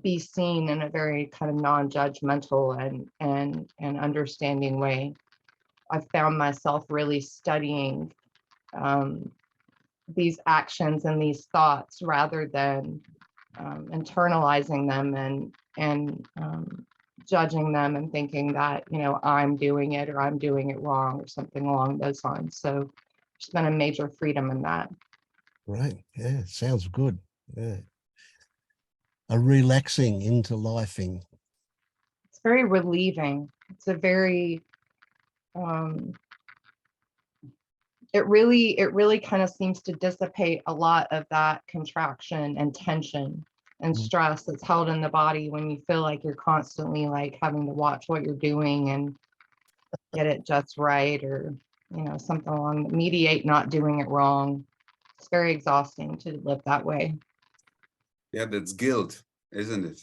be seen in a very kind of non-judgmental and understanding way. I found myself really studying these actions and these thoughts rather than internalizing them and judging them and thinking that, you know, I'm doing it or I'm doing it wrong or something along those lines. So there's been a major freedom in that. Right. Yeah, sounds good. Yeah. A relaxing into lifing. It's very relieving. It's a very it really kind of seems to dissipate a lot of that contraction and tension and stress that's held in the body when you feel like you're constantly like having to watch what you're doing and get it just right, or, you know, something along, mediate not doing it wrong. It's very exhausting to live that way. Yeah, that's guilt, isn't it?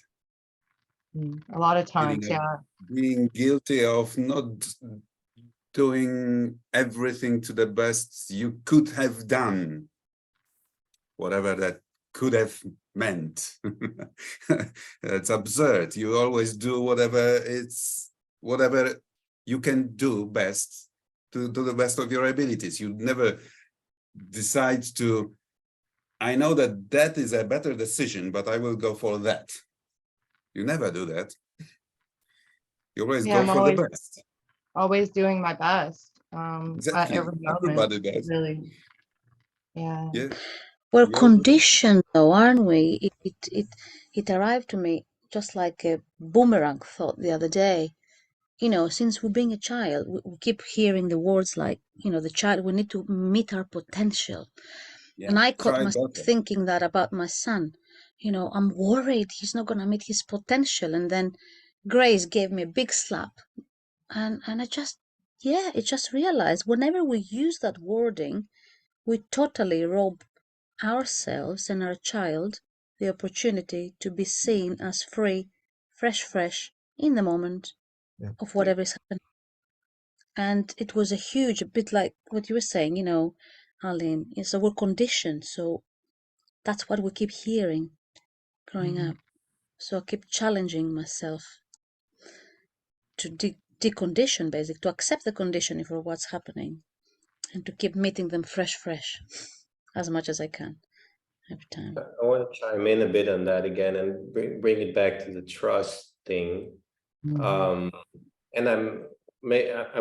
A lot of times, Feeling of yeah. being guilty of not doing everything to the best you could have done, whatever that could have meant. It's absurd. You always do whatever you can do best to the best of your abilities. You never decide to, I know that that is a better decision, but I will go for that. You never do that. You always go for the best. Always doing my best. Exactly. At every moment. Everybody does. Really. Yeah. Yeah. We're conditioned though, aren't we? It arrived to me just like a boomerang thought the other day. You know, since we're being a child, we keep hearing the words like, you know, the child, we need to meet our potential. Yeah. And I caught myself thinking that about my son. You know, I'm worried he's not going to meet his potential. And then Grace gave me a big slap. And I just, yeah, it just realized whenever we use that wording, we totally rob ourselves and our child the opportunity to be seen as free, fresh in the moment of whatever is happening. And it was a huge, a bit like what you were saying, you know, Aline, so we're conditioned. So that's what we keep hearing growing up. So I keep challenging myself to decondition, basically, to accept the conditioning for what's happening and to keep meeting them fresh as much as I can every time. I want to chime in a bit on that again and bring it back to the trust thing. And I'm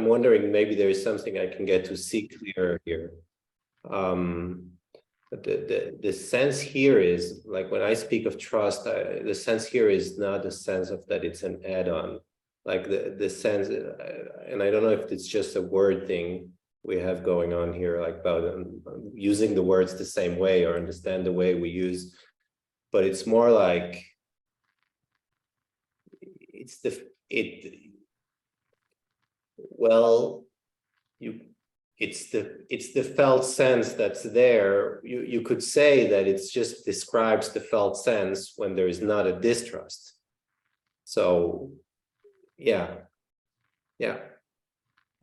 wondering, maybe there is something I can get to see clearer here. But the sense here is, like, when I speak of trust, the sense here is not the sense of that it's an add-on, like the sense, and I don't know if it's just a word thing we have going on here, like about using the words the same way or understand the way we use, but it's more like well, it's the felt sense that's there. You could say that it's just describes the felt sense when there is not a distrust. So yeah,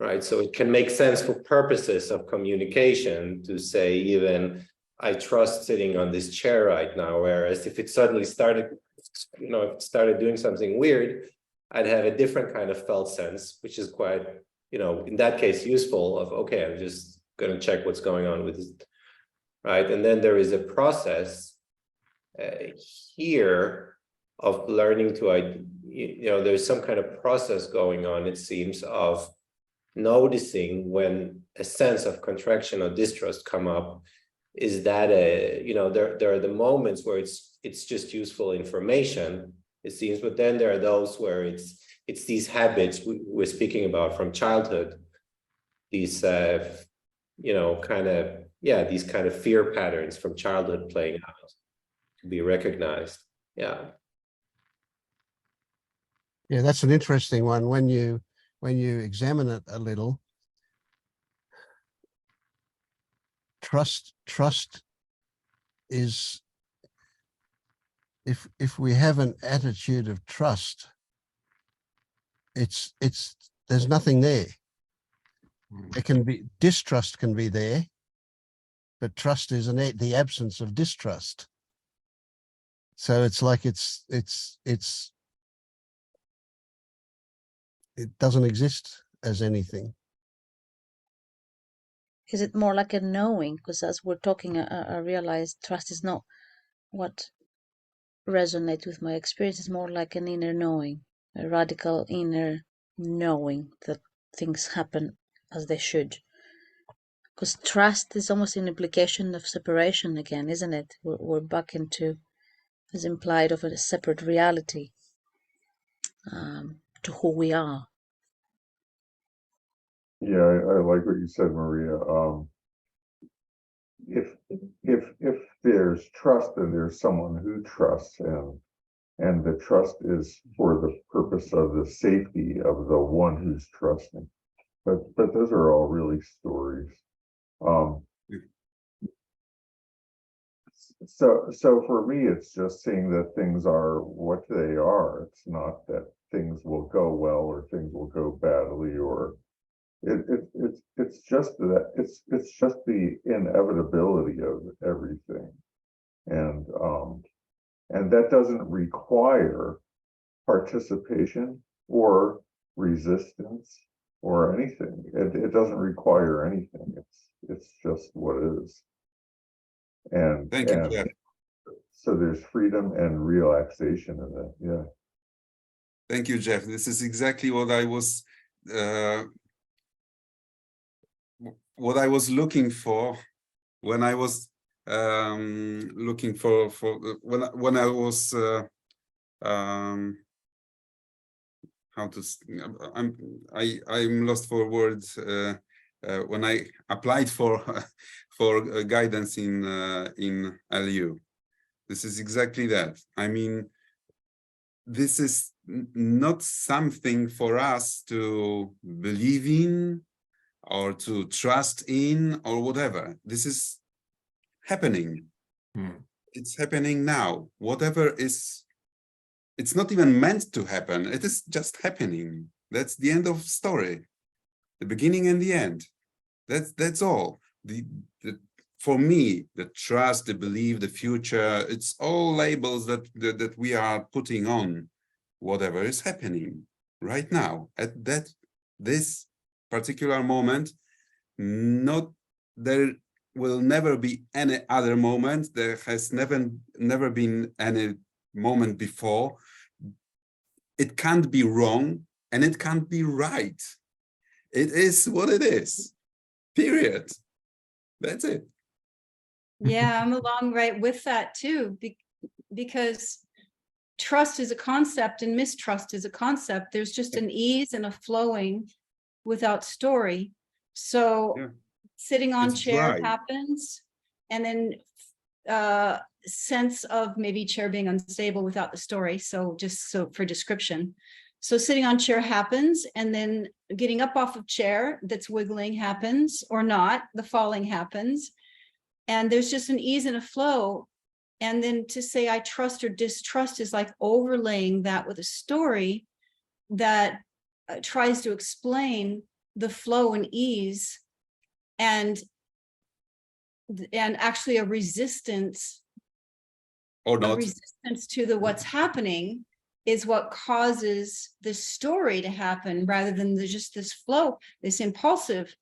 right. So it can make sense for purposes of communication to say even I trust sitting on this chair right now, whereas if it suddenly started, if it started doing something weird, I'd have a different kind of felt sense, which is quite, in that case, useful of, okay, I'm just going to check what's going on with this, right? And then there is a process here of learning to, there's some kind of process going on, it seems, of noticing when a sense of contraction or distrust come up. Is that there are the moments where it's just useful information, it seems, but then there are those where it's these habits we're speaking about from childhood, these these kind of fear patterns from childhood playing out to be recognized. Yeah, that's an interesting one. When you examine it a little, trust is, if we have an attitude of trust, it's there's nothing there. It can be, distrust can be there, but trust is the absence of distrust. So it's like it doesn't exist as anything. Is it more like a knowing? Because as we're talking, I realize trust is not what resonates with my experience. It's more like an inner knowing, a radical inner knowing that things happen as they should. Because trust is almost an implication of separation again, isn't it? We're back into, as implied, of a separate reality to who we are. Yeah, I like what you said, Maria. If there's trust, then there's someone who trusts, and the trust is for the purpose of the safety of the one who's trusting. But those are all really stories. So for me, it's just seeing that things are what they are. It's not that things will go well or things will go badly, or it's just that it's just the inevitability of everything, and that doesn't require participation or resistance or anything. It doesn't require anything. It's just what it is. And Thank you, Jeff. So there's freedom and relaxation in it. Yeah. Thank you, Jeff. This is exactly what I was looking for when I was looking for when I was how to, I'm lost for words when I applied for guidance in LU. This is exactly that. I mean, this is not something for us to believe in or to trust in or whatever. This is happening. It's happening now. Whatever is, it's not even meant to happen. It is just happening. That's the end of story. The beginning and the end. That's all. For me, the trust, the belief, the future, it's all labels that we are putting on whatever is happening right now at this particular moment. There will never be any other moment. There has never been any moment before. It can't be wrong and it can't be right. It is what it is. Period. That's it. Yeah, I'm along right with that too, because trust is a concept and mistrust is a concept. There's just an ease and a flowing without story. So Yeah. sitting on It's chair dry. happens, and then sense of maybe chair being unstable without the story. So just so for description, So sitting on chair happens, and then getting up off of chair that's wiggling happens or not, the falling happens. And there's just an ease and a flow. And then to say I trust or distrust is like overlaying that with a story that tries to explain the flow and ease, and actually a resistance Or not. to the what's happening is what causes this story to happen, rather than just this flow, this impulsive.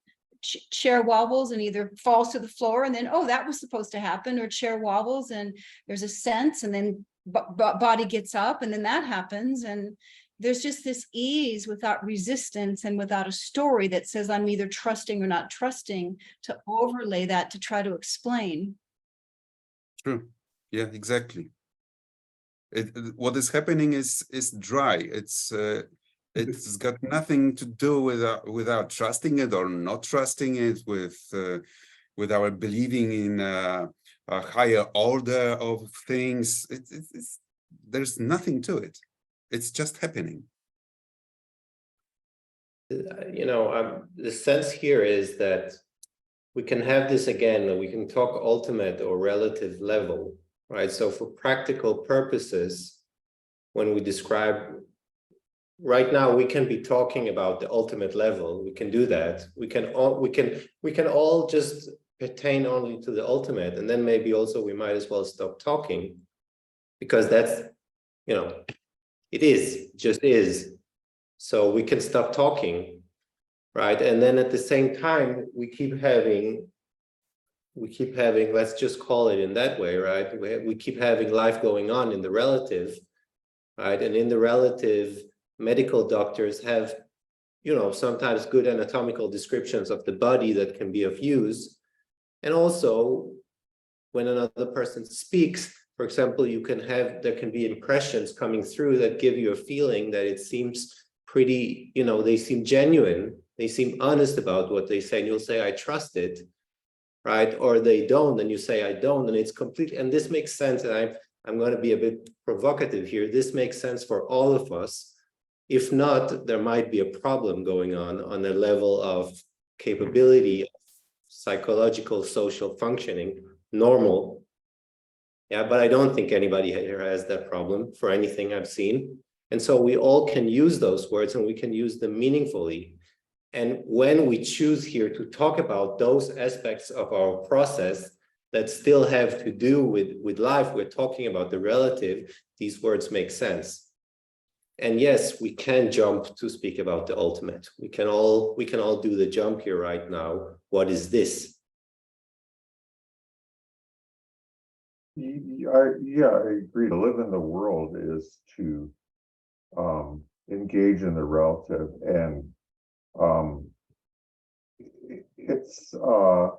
Chair wobbles and either falls to the floor, and then, oh, that was supposed to happen, or chair wobbles and there's a sense, and then body gets up, and then that happens. And there's just this ease without resistance and without a story that says I'm either trusting or not trusting, to overlay that to try to explain. True. Yeah, exactly. What is happening is dry. It's got nothing to do without trusting it or not trusting it, with our believing in a higher order of things. There's nothing to it. It's just happening. You know, the sense here is that we can have this again, and we can talk ultimate or relative level, right? So for practical purposes, when we describe right now, we can be talking about the ultimate level. We can do that. We can all just pertain only to the ultimate, and then maybe also we might as well stop talking, because that's, you know, it just is. So we can stop talking, right? And then at the same time, we keep having, let's just call it in that way, right? We keep having life going on in the relative, right? And in the relative, medical doctors have, you know, sometimes good anatomical descriptions of the body that can be of use. And also, when another person speaks, for example, there can be impressions coming through that give you a feeling that it seems pretty, you know, they seem genuine, they seem honest about what they say, and you'll say, I trust it, right? Or they don't, and you say, I don't, and it's complete. And this makes sense, and I'm going to be a bit provocative here. This makes sense for all of us. If not, there might be a problem going on a level of capability, of psychological, social functioning, normal. Yeah, but I don't think anybody here has that problem for anything I've seen. And so we all can use those words, and we can use them meaningfully. And when we choose here to talk about those aspects of our process that still have to do with life, we're talking about the relative, these words make sense. And yes, we can jump to speak about the ultimate. We can all do the jump here right now. What is this? Yeah, I agree. To live in the world is to engage in the relative, and it's the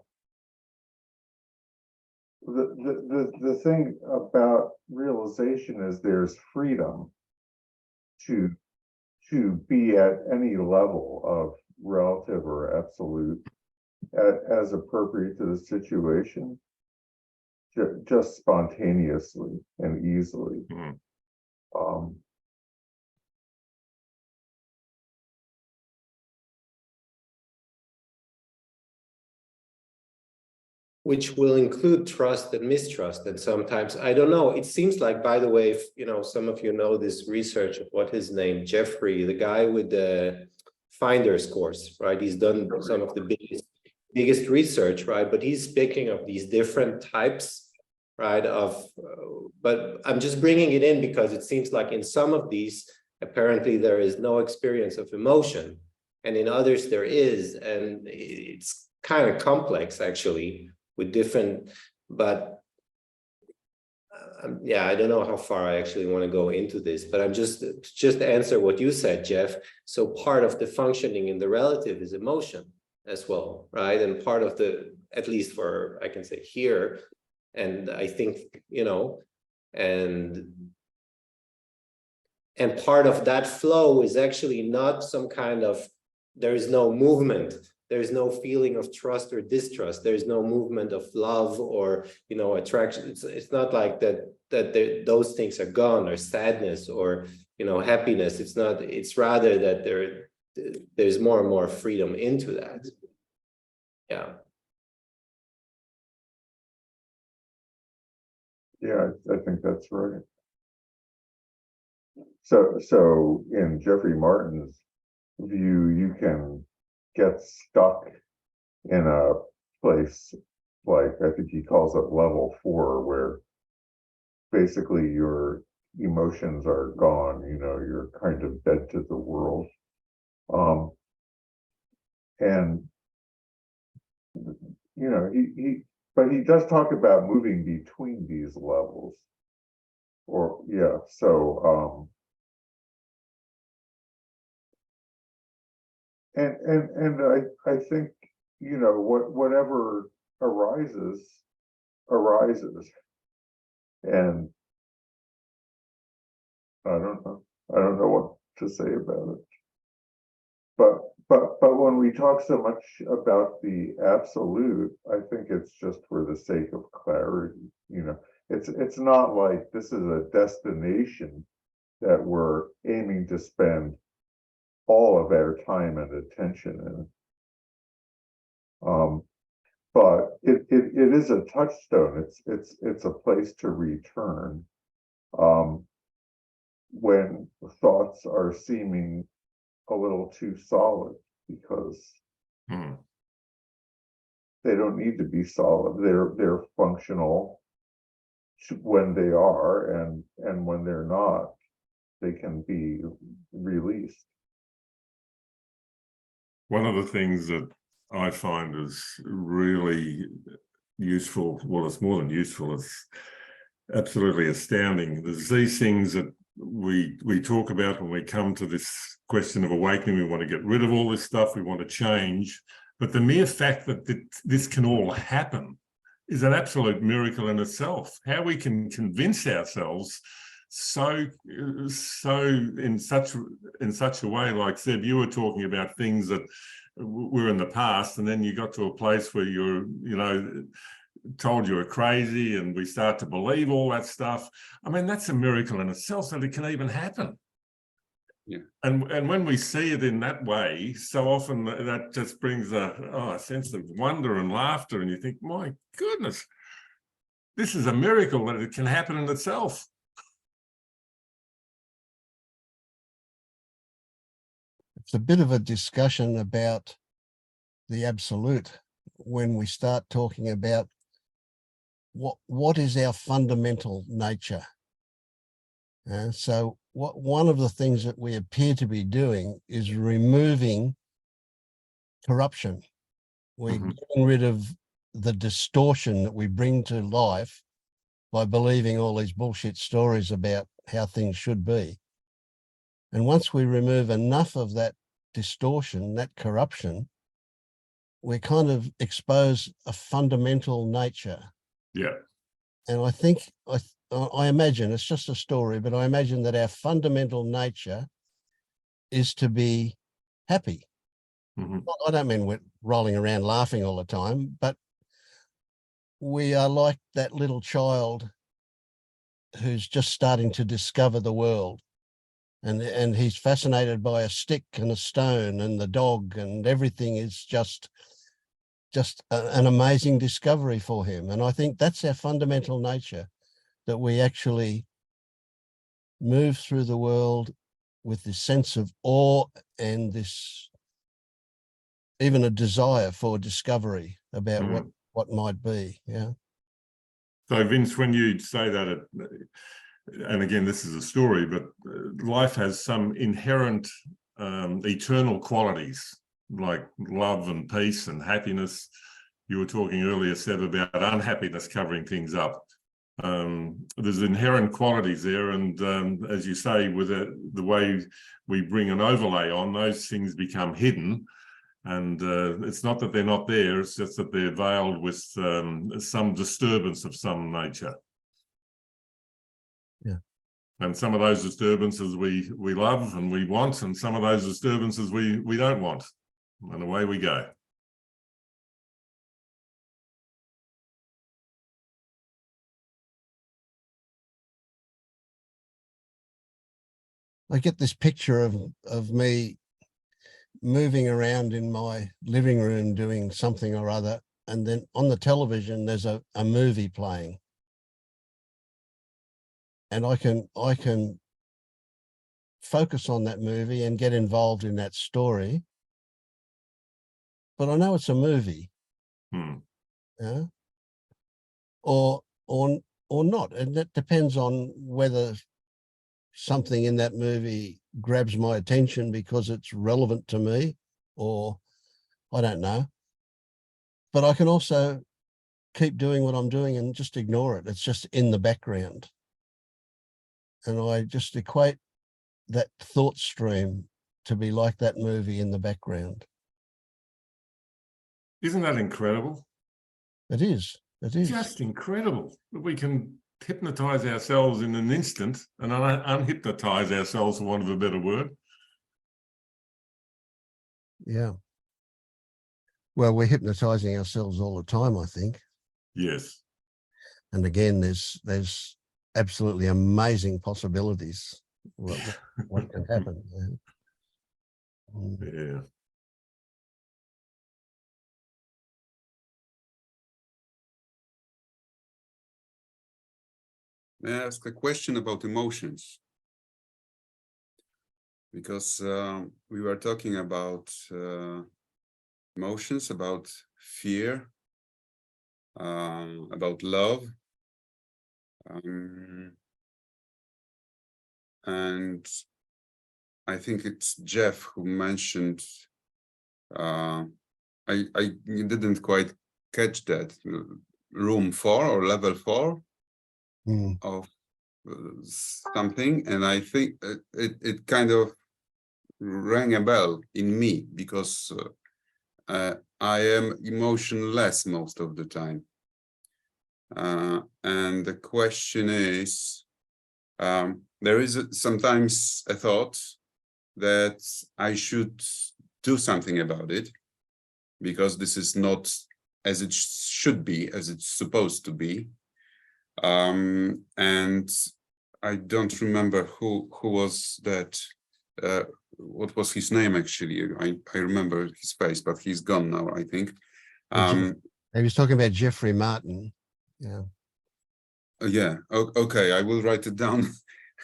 thing about realization is there's freedom to be at any level of relative or absolute as appropriate to the situation, just spontaneously and easily. Which will include trust and mistrust. And sometimes, I don't know, it seems like, by the way, if, you know, some of you know this research of what his name, Jeffrey, the guy with the Finder's course, right? He's done some of the biggest research, right? But he's speaking of these different types, right? But I'm just bringing it in because it seems like in some of these, apparently there is no experience of emotion, and in others there is, and it's kind of complex actually, with different, but yeah, I don't know how far I actually want to go into this, but I'm just answer what you said, Jeff. So part of the functioning in the relative is emotion as well, right? And part of the, at least for, I can say here, and I think, you know, and part of that flow is actually not some kind of, there is no movement. There's no feeling of trust or distrust. There's no movement of love or, you know, attraction. It's not like that those things are gone, or sadness, or, happiness. It's rather that there's more and more freedom into that. Yeah. Yeah, I think that's right. So in Jeffrey Martin's view, you can get stuck in a place like, I think he calls it level 4, where basically your emotions are gone, you're kind of dead to the world. And but he does talk about moving between these levels. Or yeah, so and I think whatever arises, and I don't know what to say about it. But when we talk so much about the absolute, I think it's just for the sake of clarity. It's not like this is a destination that we're aiming to spend all of our time and attention in. But it is a touchstone. It's a place to return when thoughts are seeming a little too solid, because they don't need to be solid. They're functional when they are, and when they're not, they can be released. One of the things that I find is really useful, well, it's more than useful, it's absolutely astounding. There's these things that we talk about when we come to this question of awakening. We want to get rid of all this stuff, we want to change, but the mere fact that this can all happen is an absolute miracle in itself. How we can convince ourselves so in such a way, like Seb, you were talking about things that were in the past, and then you got to a place where you're told you were crazy, and we start to believe all that stuff. I mean, that's a miracle in itself that it can even happen. Yeah. And when we see it in that way, so often that just brings a sense of wonder and laughter, and you think, my goodness, this is a miracle that it can happen in itself. It's a bit of a discussion about the absolute when we start talking about what is our fundamental nature. So one of the things that we appear to be doing is removing corruption. We're getting rid of the distortion that we bring to life by believing all these bullshit stories about how things should be. And once we remove enough of that distortion, that corruption, we kind of expose a fundamental nature. Yeah. And I think, I imagine, it's just a story, but I imagine that our fundamental nature is to be happy. I don't mean we're rolling around laughing all the time, but we are like that little child who's just starting to discover the world. And he's fascinated by a stick and a stone and the dog, and everything is just an amazing discovery for him. And I think that's our fundamental nature, that we actually move through the world with this sense of awe and this, even a desire for discovery about what might be. Yeah. So Vince, when you say that, and again, this is a story, but life has some inherent eternal qualities like love and peace and happiness. You were talking earlier, Seb, about unhappiness covering things up. There's inherent qualities there, and as you say, with the way we bring an overlay on, those things become hidden. And it's not that they're not there, it's just that they're veiled with some disturbance of some nature. Yeah. And some of those disturbances we love and we want, and some of those disturbances we don't want. And away we go. I get this picture of me moving around in my living room doing something or other, and then on the television there's a movie playing, and I can focus on that movie and get involved in that story, but I know it's a movie. Yeah, or not, and that depends on whether something in that movie grabs my attention because it's relevant to me, or I don't know. But I can also keep doing what I'm doing and just ignore it. It's just in the background. And I just equate that thought stream to be like that movie in the background. Isn't that incredible? It is. It is. Just incredible that we can hypnotize ourselves in an instant and unhypnotize ourselves, for want of a better word. Yeah. Well, we're hypnotizing ourselves all the time, I think. Yes. And again, there's absolutely amazing possibilities what can happen. Yeah. May I ask a question about emotions? Because we were talking about emotions, about fear, about love. And I think it's Jeff who mentioned, I didn't quite catch that, room 4 or level 4 of something, and I think it kind of rang a bell in me, because I am emotionless most of the time. And the question is, there is sometimes a thought that I should do something about it, because this is not as it should be, as it's supposed to be. And I don't remember who was that. What was his name, actually? I remember his face, but he's gone now, I think. He was talking about Jeffrey Martin. Yeah. Yeah. Okay. I will write it down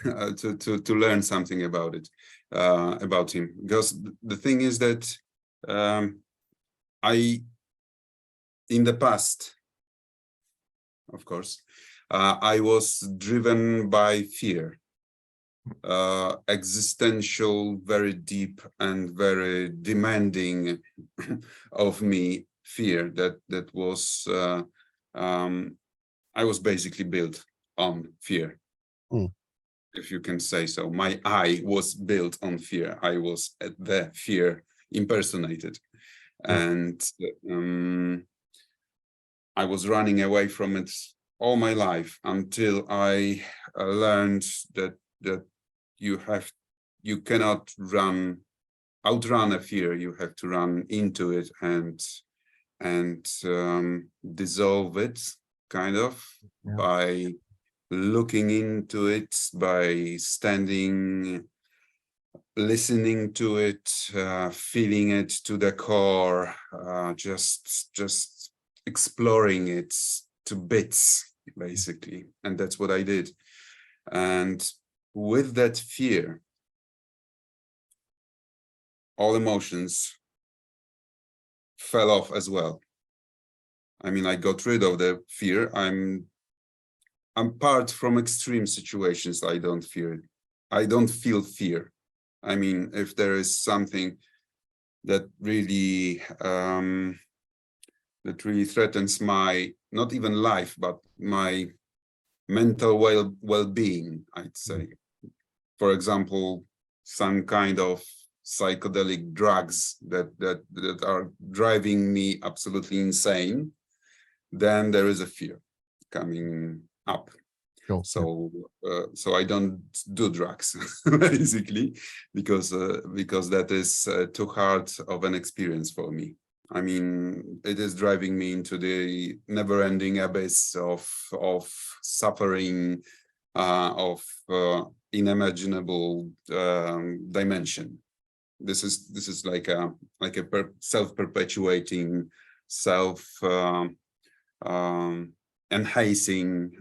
to learn something about it, about him. Because the thing is that in the past, of course, I was driven by fear, existential, very deep and very demanding of me fear that was, I was basically built on fear, if you can say so. My I was built on fear. I was at the fear impersonated. And I was running away from it all my life until I learned that you cannot outrun a fear. You have to run into it and dissolve it, kind of, by looking into it, by standing, listening to it, feeling it to the core, just exploring it to bits, basically. And that's what I did. And with that fear, all emotions fell off as well. I mean, I got rid of the fear. I'm apart from extreme situations, I don't fear it. I don't feel fear. I mean, if there is something that really threatens my, not even life, but my mental well-being, I'd say. For example, some kind of psychedelic drugs that are driving me absolutely insane, then there is a fear coming up. Sure. So I don't do drugs basically, because that is too hard of an experience for me. I mean, it is driving me into the never-ending abyss of suffering, of unimaginable dimension. This is like a self-perpetuating, enhancing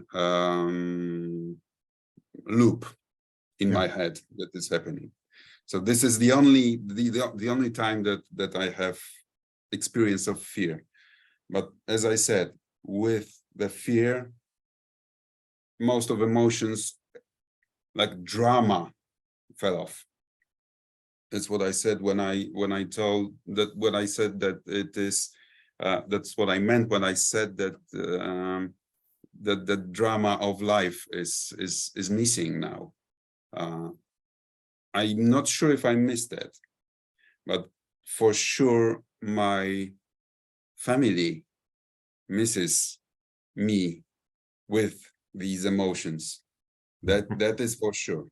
loop in my head that is happening. So this is the only time that I have experience of fear. But as I said, with the fear, most of emotions like drama fell off. That's what I said when I said that it is. That's what I meant when I said that that the drama of life is missing now. I'm not sure if I missed that, but for sure my family misses me with these emotions. That is for sure.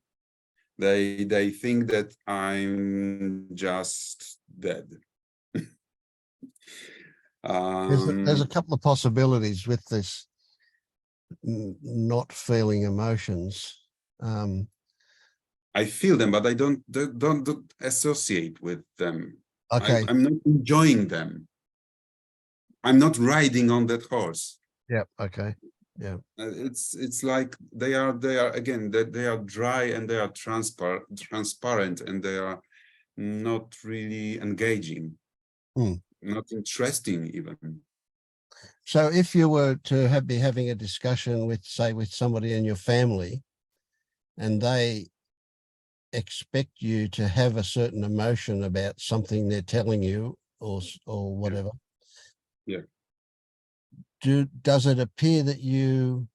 They think that I'm just dead. There's a couple of possibilities with this not feeling emotions. I feel them, but I don't associate with them. Okay. I'm not enjoying them. I'm not riding on that horse. Yeah. Okay. Yeah. It's like they are again that they are dry and they are transparent and they are not really engaging, not interesting even. So if you were to be having a discussion with, say, with somebody in your family, and they expect you to have a certain emotion about something they're telling you or whatever. Yeah. Does it appear that you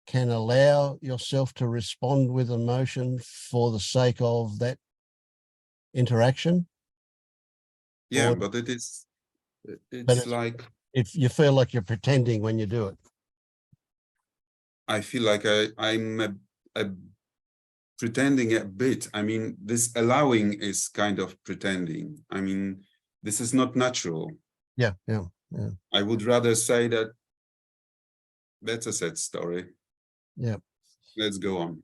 can allow yourself to respond with emotion for the sake of that interaction? Yeah, Or, but it's like if you feel like you're pretending when you do it. I feel like I'm pretending a bit. I mean, this allowing is kind of pretending. I mean, this is not natural. Yeah. I would rather say that that's a sad story. Yeah. Let's go on.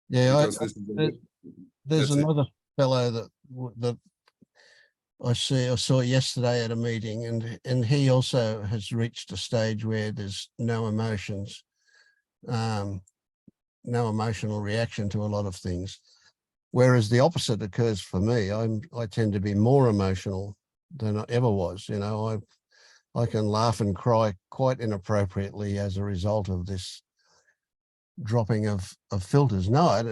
Yeah. Because there's another fellow that I saw yesterday at a meeting, and he also has reached a stage where there's no emotions, no emotional reaction to a lot of things. Whereas the opposite occurs for me. I tend to be more emotional than I ever was. You know, I can laugh and cry quite inappropriately as a result of this dropping of filters. No, I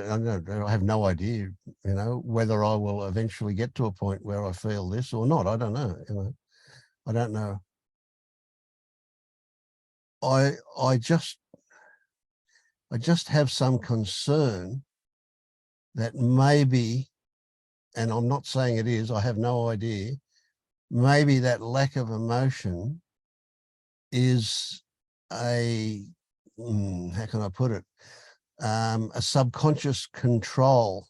have no idea, you know, whether I will eventually get to a point where I feel this or not. I don't know. You know, I don't know. I just have some concern that maybe, and I'm not saying it is, I have no idea, maybe that lack of emotion is how can I put it? A subconscious control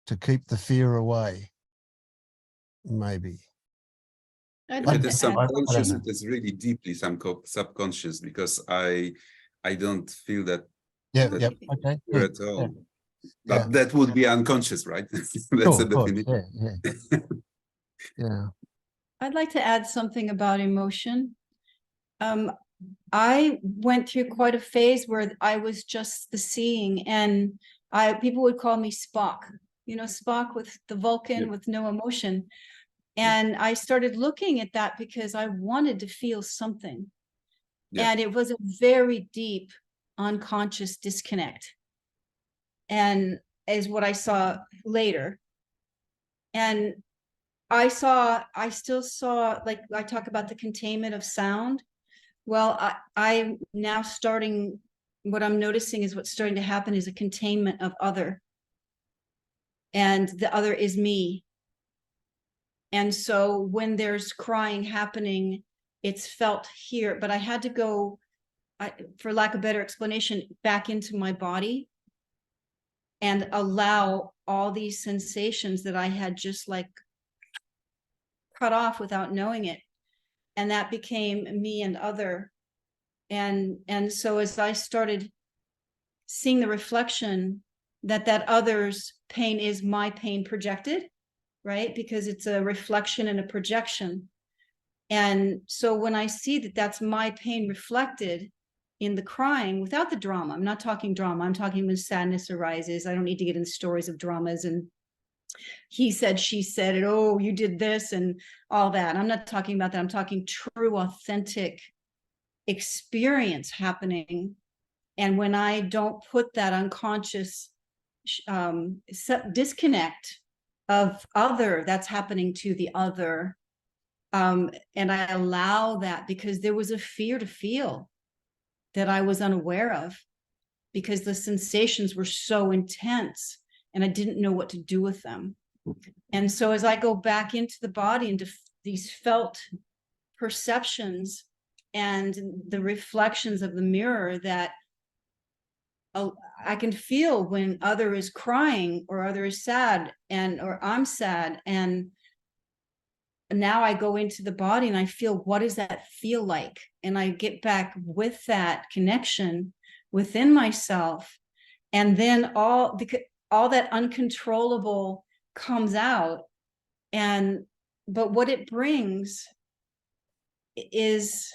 to keep the fear away, maybe. I'd if like it to is add subconscious, something. it is really deeply subconscious because I don't feel that. Yeah. Okay. Fear at all. Yeah. But that would be unconscious, right? That's Sure, a definition. Yeah. I'd like to add something about emotion. I went through quite a phase where I was just the seeing, and people would call me Spock, you know, Spock with the Vulcan with no emotion. And I started looking at that because I wanted to feel something. And it was a very deep unconscious disconnect. And is what I saw later. And I still saw, like I talk about the containment of sound. Well, I'm now starting, what I'm noticing is what's starting to happen is a containment of other. And the other is me. And so when there's crying happening, it's felt here, but I had to go, for lack of better explanation, back into my body and allow all these sensations that I had just like cut off without knowing it. And that became me and other. And so as I started seeing the reflection that other's pain is my pain projected, right? Because it's a reflection and a projection. And so when I see that that's my pain reflected in the crying without the drama, I'm not talking drama, I'm talking when sadness arises. I don't need to get into stories of dramas and he said, she said, and oh, you did this and all that. I'm not talking about that. I'm talking true, authentic experience happening. And when I don't put that unconscious disconnect of other that's happening to the other, and I allow that, because there was a fear to feel that I was unaware of, because the sensations were so intense and I didn't know what to do with them. And so as I go back into the body, into these felt perceptions and the reflections of the mirror, that I can feel when other is crying or other is sad, and or I'm sad, and now I go into the body and I feel, what does that feel like? And I get back with that connection within myself, and then all that uncontrollable comes out. And but what it brings is,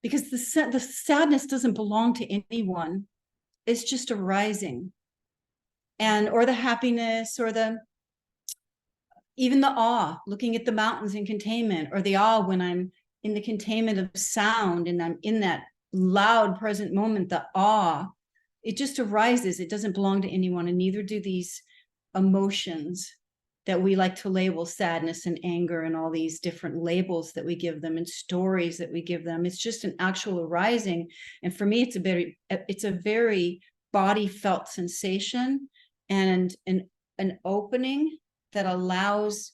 because the sadness doesn't belong to anyone, it's just arising, and or the happiness, or the even the awe, looking at the mountains in containment, or the awe when I'm in the containment of sound and I'm in that loud present moment, the awe, it just arises. It doesn't belong to anyone, and neither do these emotions that we like to label sadness and anger and all these different labels that we give them and stories that we give them. It's just an actual arising. And for me, it's a very body felt sensation, and an opening that allows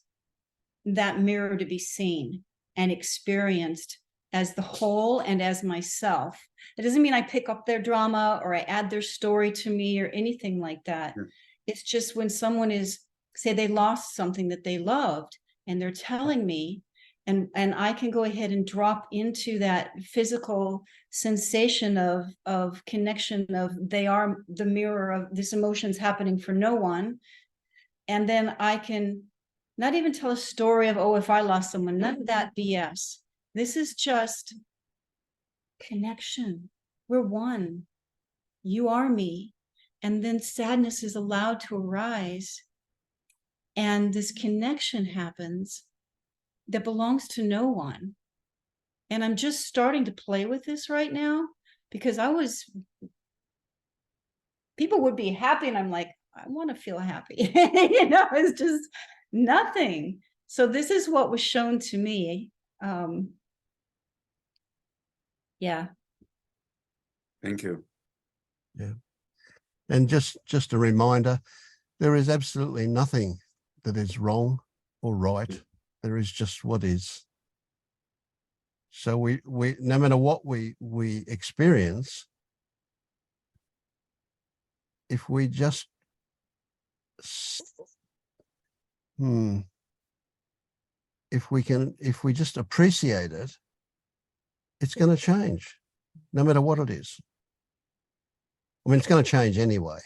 that mirror to be seen and experienced as the whole and as myself. It doesn't mean I pick up their drama or I add their story to me or anything like that. Sure. It's just when someone is, say they lost something that they loved and they're telling me, and I can go ahead and drop into that physical sensation of connection, of they are the mirror of this emotion's happening for no one. And then I can not even tell a story of, oh, if I lost someone, none of that BS. This is just connection. We're one. You are me. And then sadness is allowed to arise. And this connection happens that belongs to no one. And I'm just starting to play with this right now, because people would be happy. And I'm like, I want to feel happy. It's just nothing. So this is what was shown to me. Yeah. Thank you. Yeah. And just a reminder, there is absolutely nothing that is wrong or right. There is just what is. So we no matter what we experience, if we just if we just appreciate it, it's going to change, no matter what it is. I mean, it's going to change anyway.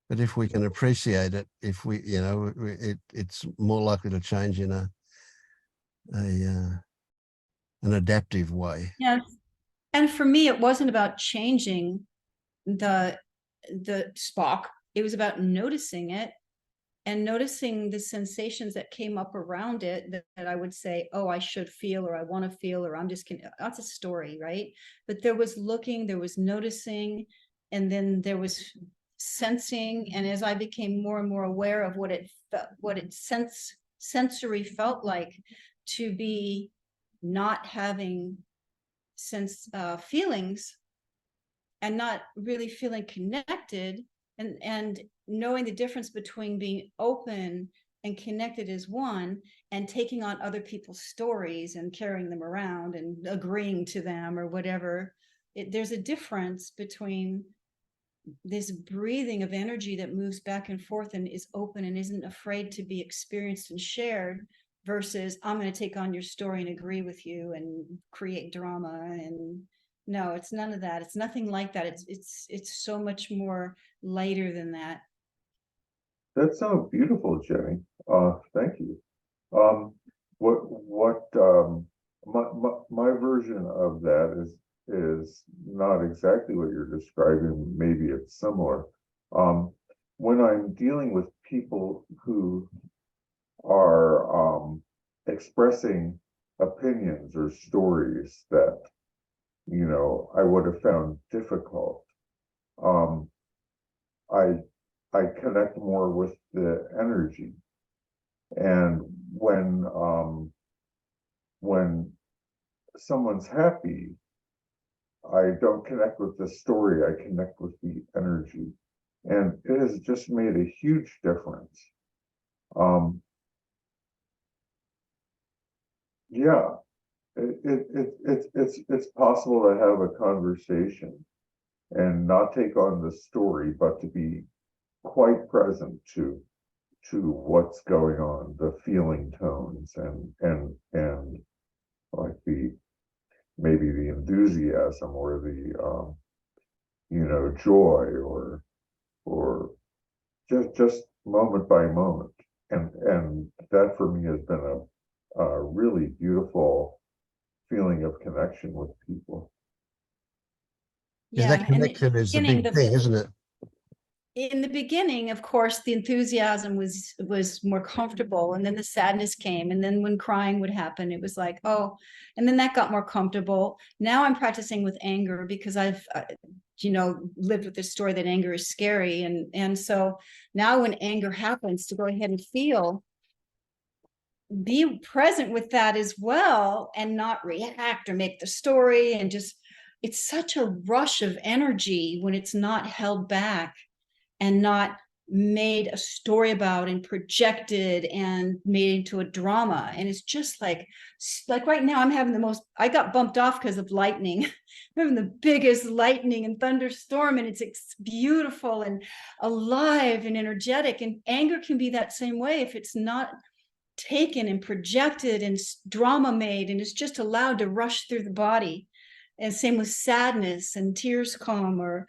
But if we can appreciate it, if we, it's more likely to change in an adaptive way. Yes. And for me, it wasn't about changing the Spock. It was about noticing it and noticing the sensations that came up around it that I would say, oh, I should feel, or I want to feel, or I'm just kidding. That's a story, right? But there was looking, there was noticing, and then there was sensing. And as I became more and more aware of what it sensory felt like to be not having feelings and not really feeling connected, and knowing the difference between being open and connected as one, and taking on other people's stories and carrying them around and agreeing to them or whatever. There's a difference between this breathing of energy that moves back and forth and is open and isn't afraid to be experienced and shared, versus I'm going to take on your story and agree with you and create drama and No, it's none of that. It's nothing like that. It's so much more lighter than that. That sounds beautiful, Jenny. Thank you. My version of that is not exactly what you're describing. Maybe it's similar. When I'm dealing with people who are expressing opinions or stories that, you know, I would have found difficult, I connect more with the energy. And when someone's happy, I don't connect with the story, I connect with the energy. And it has just made a huge difference. Yeah, it's possible to have a conversation and not take on the story, but to be quite present to what's going on, the feeling tones and like maybe the enthusiasm or the you know, joy or just moment by moment. And that for me has been a really beautiful feeling of connection with people. Yeah, that in the connection is the beginning, big thing, isn't it? in the beginning, of course, the enthusiasm was more comfortable, and then the sadness came, and then when crying would happen, it was like, oh, and then that got more comfortable. Now I'm practicing with anger because I've you know, lived with this story that anger is scary, and so now when anger happens, to go ahead and feel, be present with that as well, and not react or make the story, and just, it's such a rush of energy when it's not held back and not made a story about and projected and made into a drama. And it's just like right now I'm having the most, I got bumped off because of lightning. I'm having the biggest lightning and thunderstorm, and it's beautiful and alive and energetic. And anger can be that same way if it's not taken and projected and drama made, and it's just allowed to rush through the body. And same with sadness, and tears come, or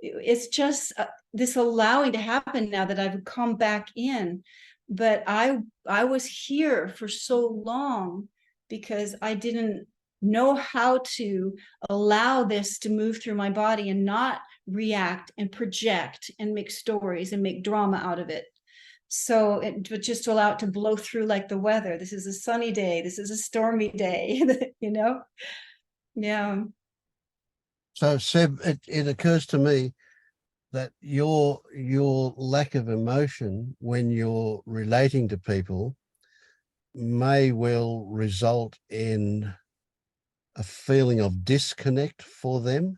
it's just this allowing to happen now that I've come back in. But I was here for so long because I didn't know how to allow this to move through my body and not react and project and make stories and make drama out of it. So but just to allow it to blow through like the weather. This is a sunny day, this is a stormy day, you know? Yeah. So Seb, it occurs to me that your lack of emotion when you're relating to people may well result in a feeling of disconnect for them.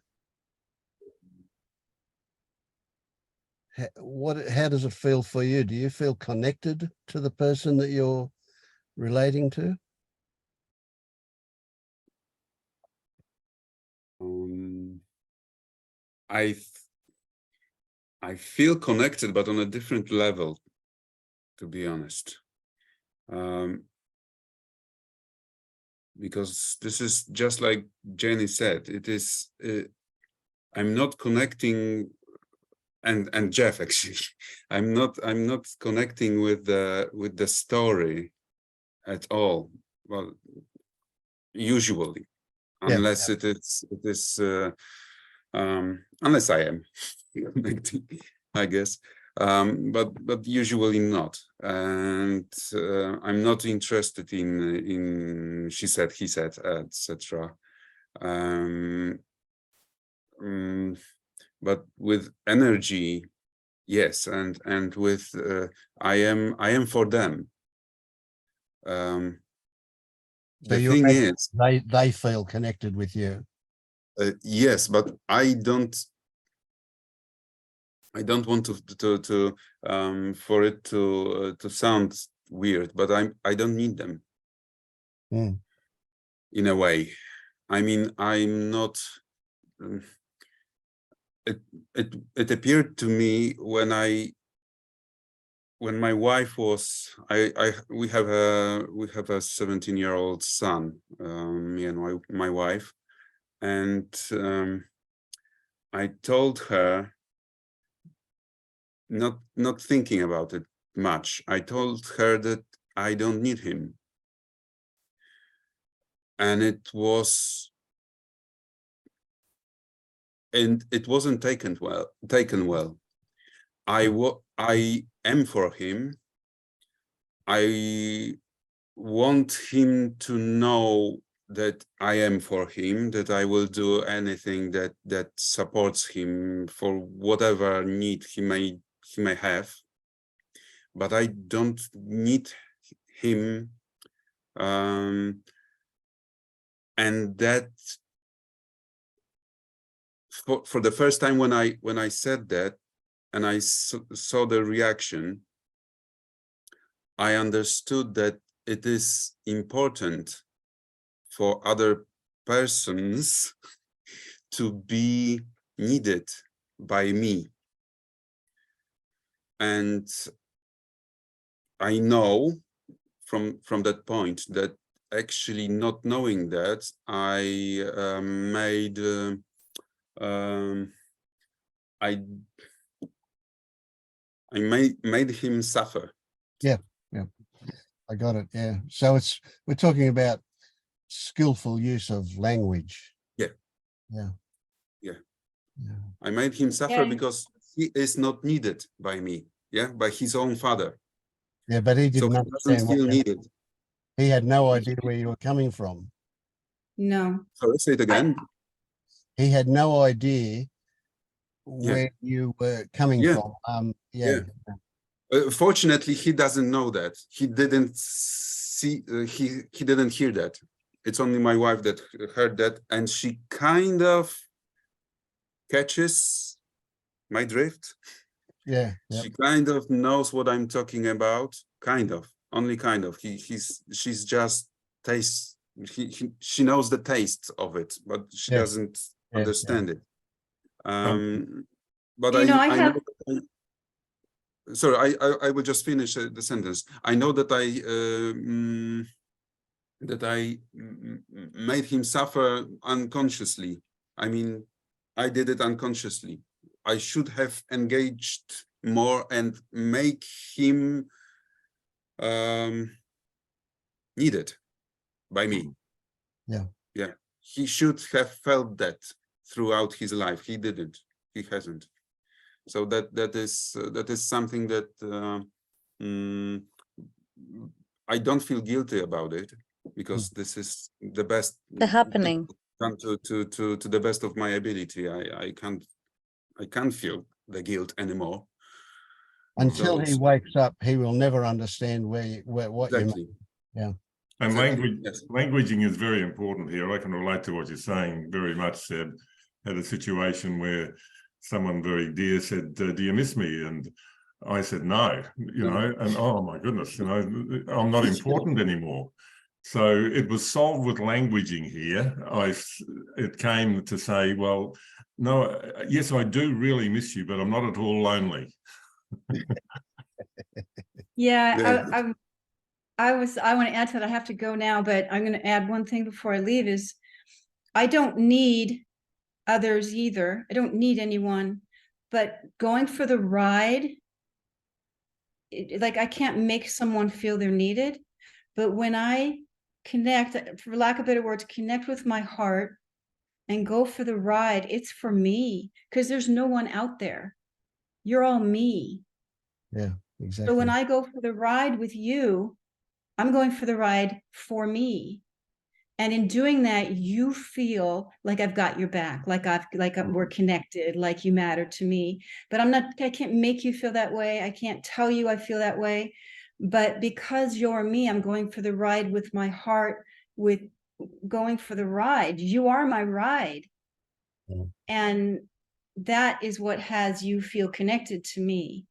How does it feel for you? Do you feel connected to the person that you're relating to? I feel connected, but on a different level, to be honest. Because this is just like Jenny said, it is, I'm not connecting, and Jeff actually, I'm not connecting with the story at all. Well, usually, unless it is unless I am connecting, I guess. But usually not, and I'm not interested in she said, he said, etc. But with energy, yes, and with I am for them. The thing is, they feel connected with you. Yes, but I don't want to for it to sound weird, but I don't need them. In a way. I mean, I'm not. It appeared to me when my wife was, we have a 17-year-old son, me and my wife, And I told her, not thinking about it much, I told her that I don't need him. And it wasn't taken well. I am for him. I want him to know that I am for him, that I will do anything that supports him for whatever need he may have. But I don't need him, and that for the first time when I said that, and I saw the reaction, I understood that it is important for other persons to be needed by me. And I know from that point that actually, not knowing that, I made him suffer. Yeah, I got it. Yeah. So we're talking about skillful use of language. Yeah. I made him suffer Okay. because he is not needed by me. Yeah, by his own father. Yeah, but he So didn't he understand doesn't feel needed. He had no idea where you were coming from. No. So let's say it again. He had no idea where you were coming from. Fortunately, he doesn't know that. He didn't see. He didn't hear that. It's only my wife that heard that, and she kind of catches my drift. Yeah. She kind of knows what I'm talking about. Kind of, only kind of. She's just taste. She knows the taste of it, but she doesn't understand it. But You know, I have. Sorry, I will just finish the sentence. I know that I made him suffer unconsciously. I mean, I did it unconsciously. I should have engaged more and make him needed by me. Yeah. He should have felt that throughout his life. He didn't. He hasn't. So that is something that I don't feel guilty about it, because this is the best happening done to the best of my ability. I can't feel the guilt anymore. Until he wakes up, he will never understand what exactly. you mean. And Exactly. languaging is very important here. I can relate to what you're saying very much, Seb. Had a situation where someone very dear said, do you miss me? And I said, no, and oh my goodness, I'm not important anymore. So it was solved with languaging here. It came to say, well, no, yes, I do really miss you, but I'm not at all lonely. Yeah, I want to add to that. I have to go now, but I'm going to add one thing before I leave is I don't need others either. I don't need anyone, but going for the ride, like I can't make someone feel they're needed, but when I connect, for lack of better words, connect with my heart and go for the ride, it's for me, because there's no one out there. You're all me. Yeah, exactly. So when I go for the ride with you, I'm going for the ride for me. And in doing that, you feel like I've got your back, like we're connected, like you matter to me. But I can't make you feel that way. I can't tell you I feel that way. But because you're me, I'm going for the ride with my heart, with going for the ride. You are my ride. And that is what has you feel connected to me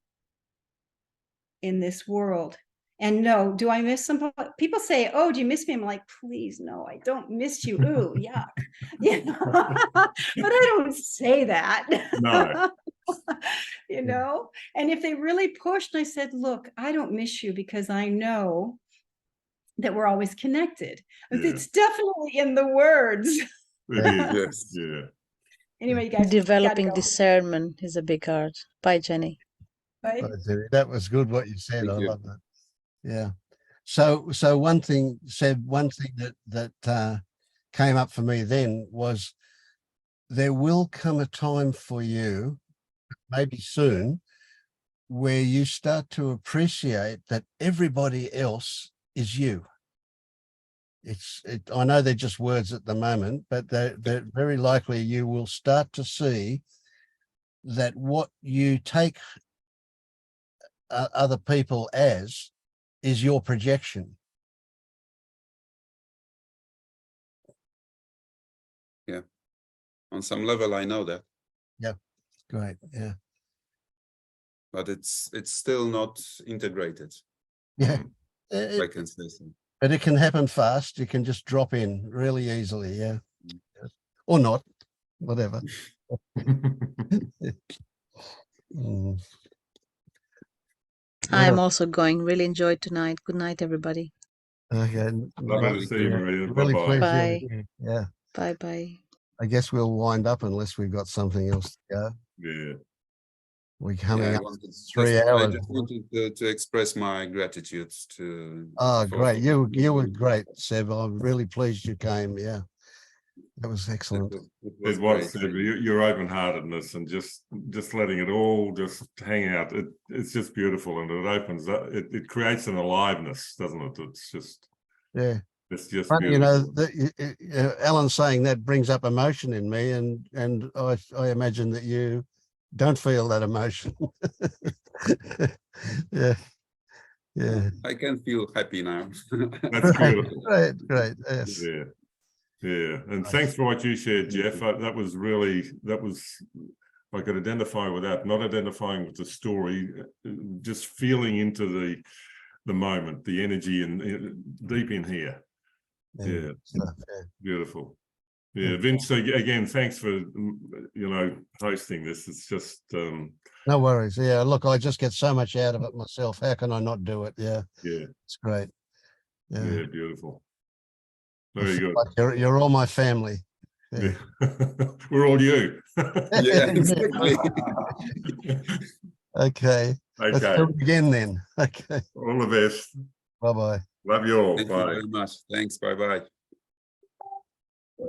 in this world. And no, do I miss some people say, oh, do you miss me? I'm like, please, no, I don't miss you. Ooh, yuck. Yeah. But I don't say that. No. And if they really pushed, I said, look, I don't miss you because I know that we're always connected. Yeah. It's definitely in the words. It is. Yes. Yeah. Anyway, you guys. gotta Developing go. discernment is a big art. Bye, Jenny. Bye. Right, Terry, that was good what you said. Thank I you. love that. Yeah. So one thing that came up for me then was there will come a time for you, maybe soon, where you start to appreciate that everybody else is you. I know they're just words at the moment, but they're very likely you will start to see that what you take other people as is your projection. On some level, I know that, Great. Yeah. but it's still not integrated. Yeah. I can say so. But it can happen fast. You can just drop in really easily. Yeah. Or not, whatever. Mm. I'm Well, also going. Really enjoyed tonight. Good night, everybody. okay. Lovely to see you, Maria. Really Bye-bye. pleased you're Bye. here. Yeah. Bye bye. I guess we'll wind up unless we've got something else to go. Yeah. We're coming I up wanted 3 I hours. just wanted to express my gratitude to. Oh, for- great. You were great, Seb. I'm really pleased you came. Yeah. That was It excellent. was It was, great. Seb, your open-heartedness and just letting it all just hang out. It's just beautiful, and it opens up. It creates an aliveness, doesn't it? It's just Funny, you know, beautiful. Alan saying that brings up emotion in me, and I imagine that you don't feel that emotion. Yeah. Yeah. I can feel happy now. That's beautiful. Great. Yes. Yeah. Yeah. And Nice. thanks for what you shared, Thank Jeff. That was I could identify with that, not identifying with the story, just feeling into the moment, the energy and deep in here. Yeah. Stuff, Beautiful. Yeah, Vince, again, thanks for, hosting this. It's just, No worries. Yeah, look, I just get so much out of it myself. How can I not do it? Yeah, yeah, it's great. Yeah, beautiful. I Very feel good. like you're all my family. Yeah. We're all you. Yeah, exactly. Okay. Let's do Okay. it again then. Okay. All the best. Bye-bye. Love you all. Thank you Bye. very much. Thanks. Bye bye.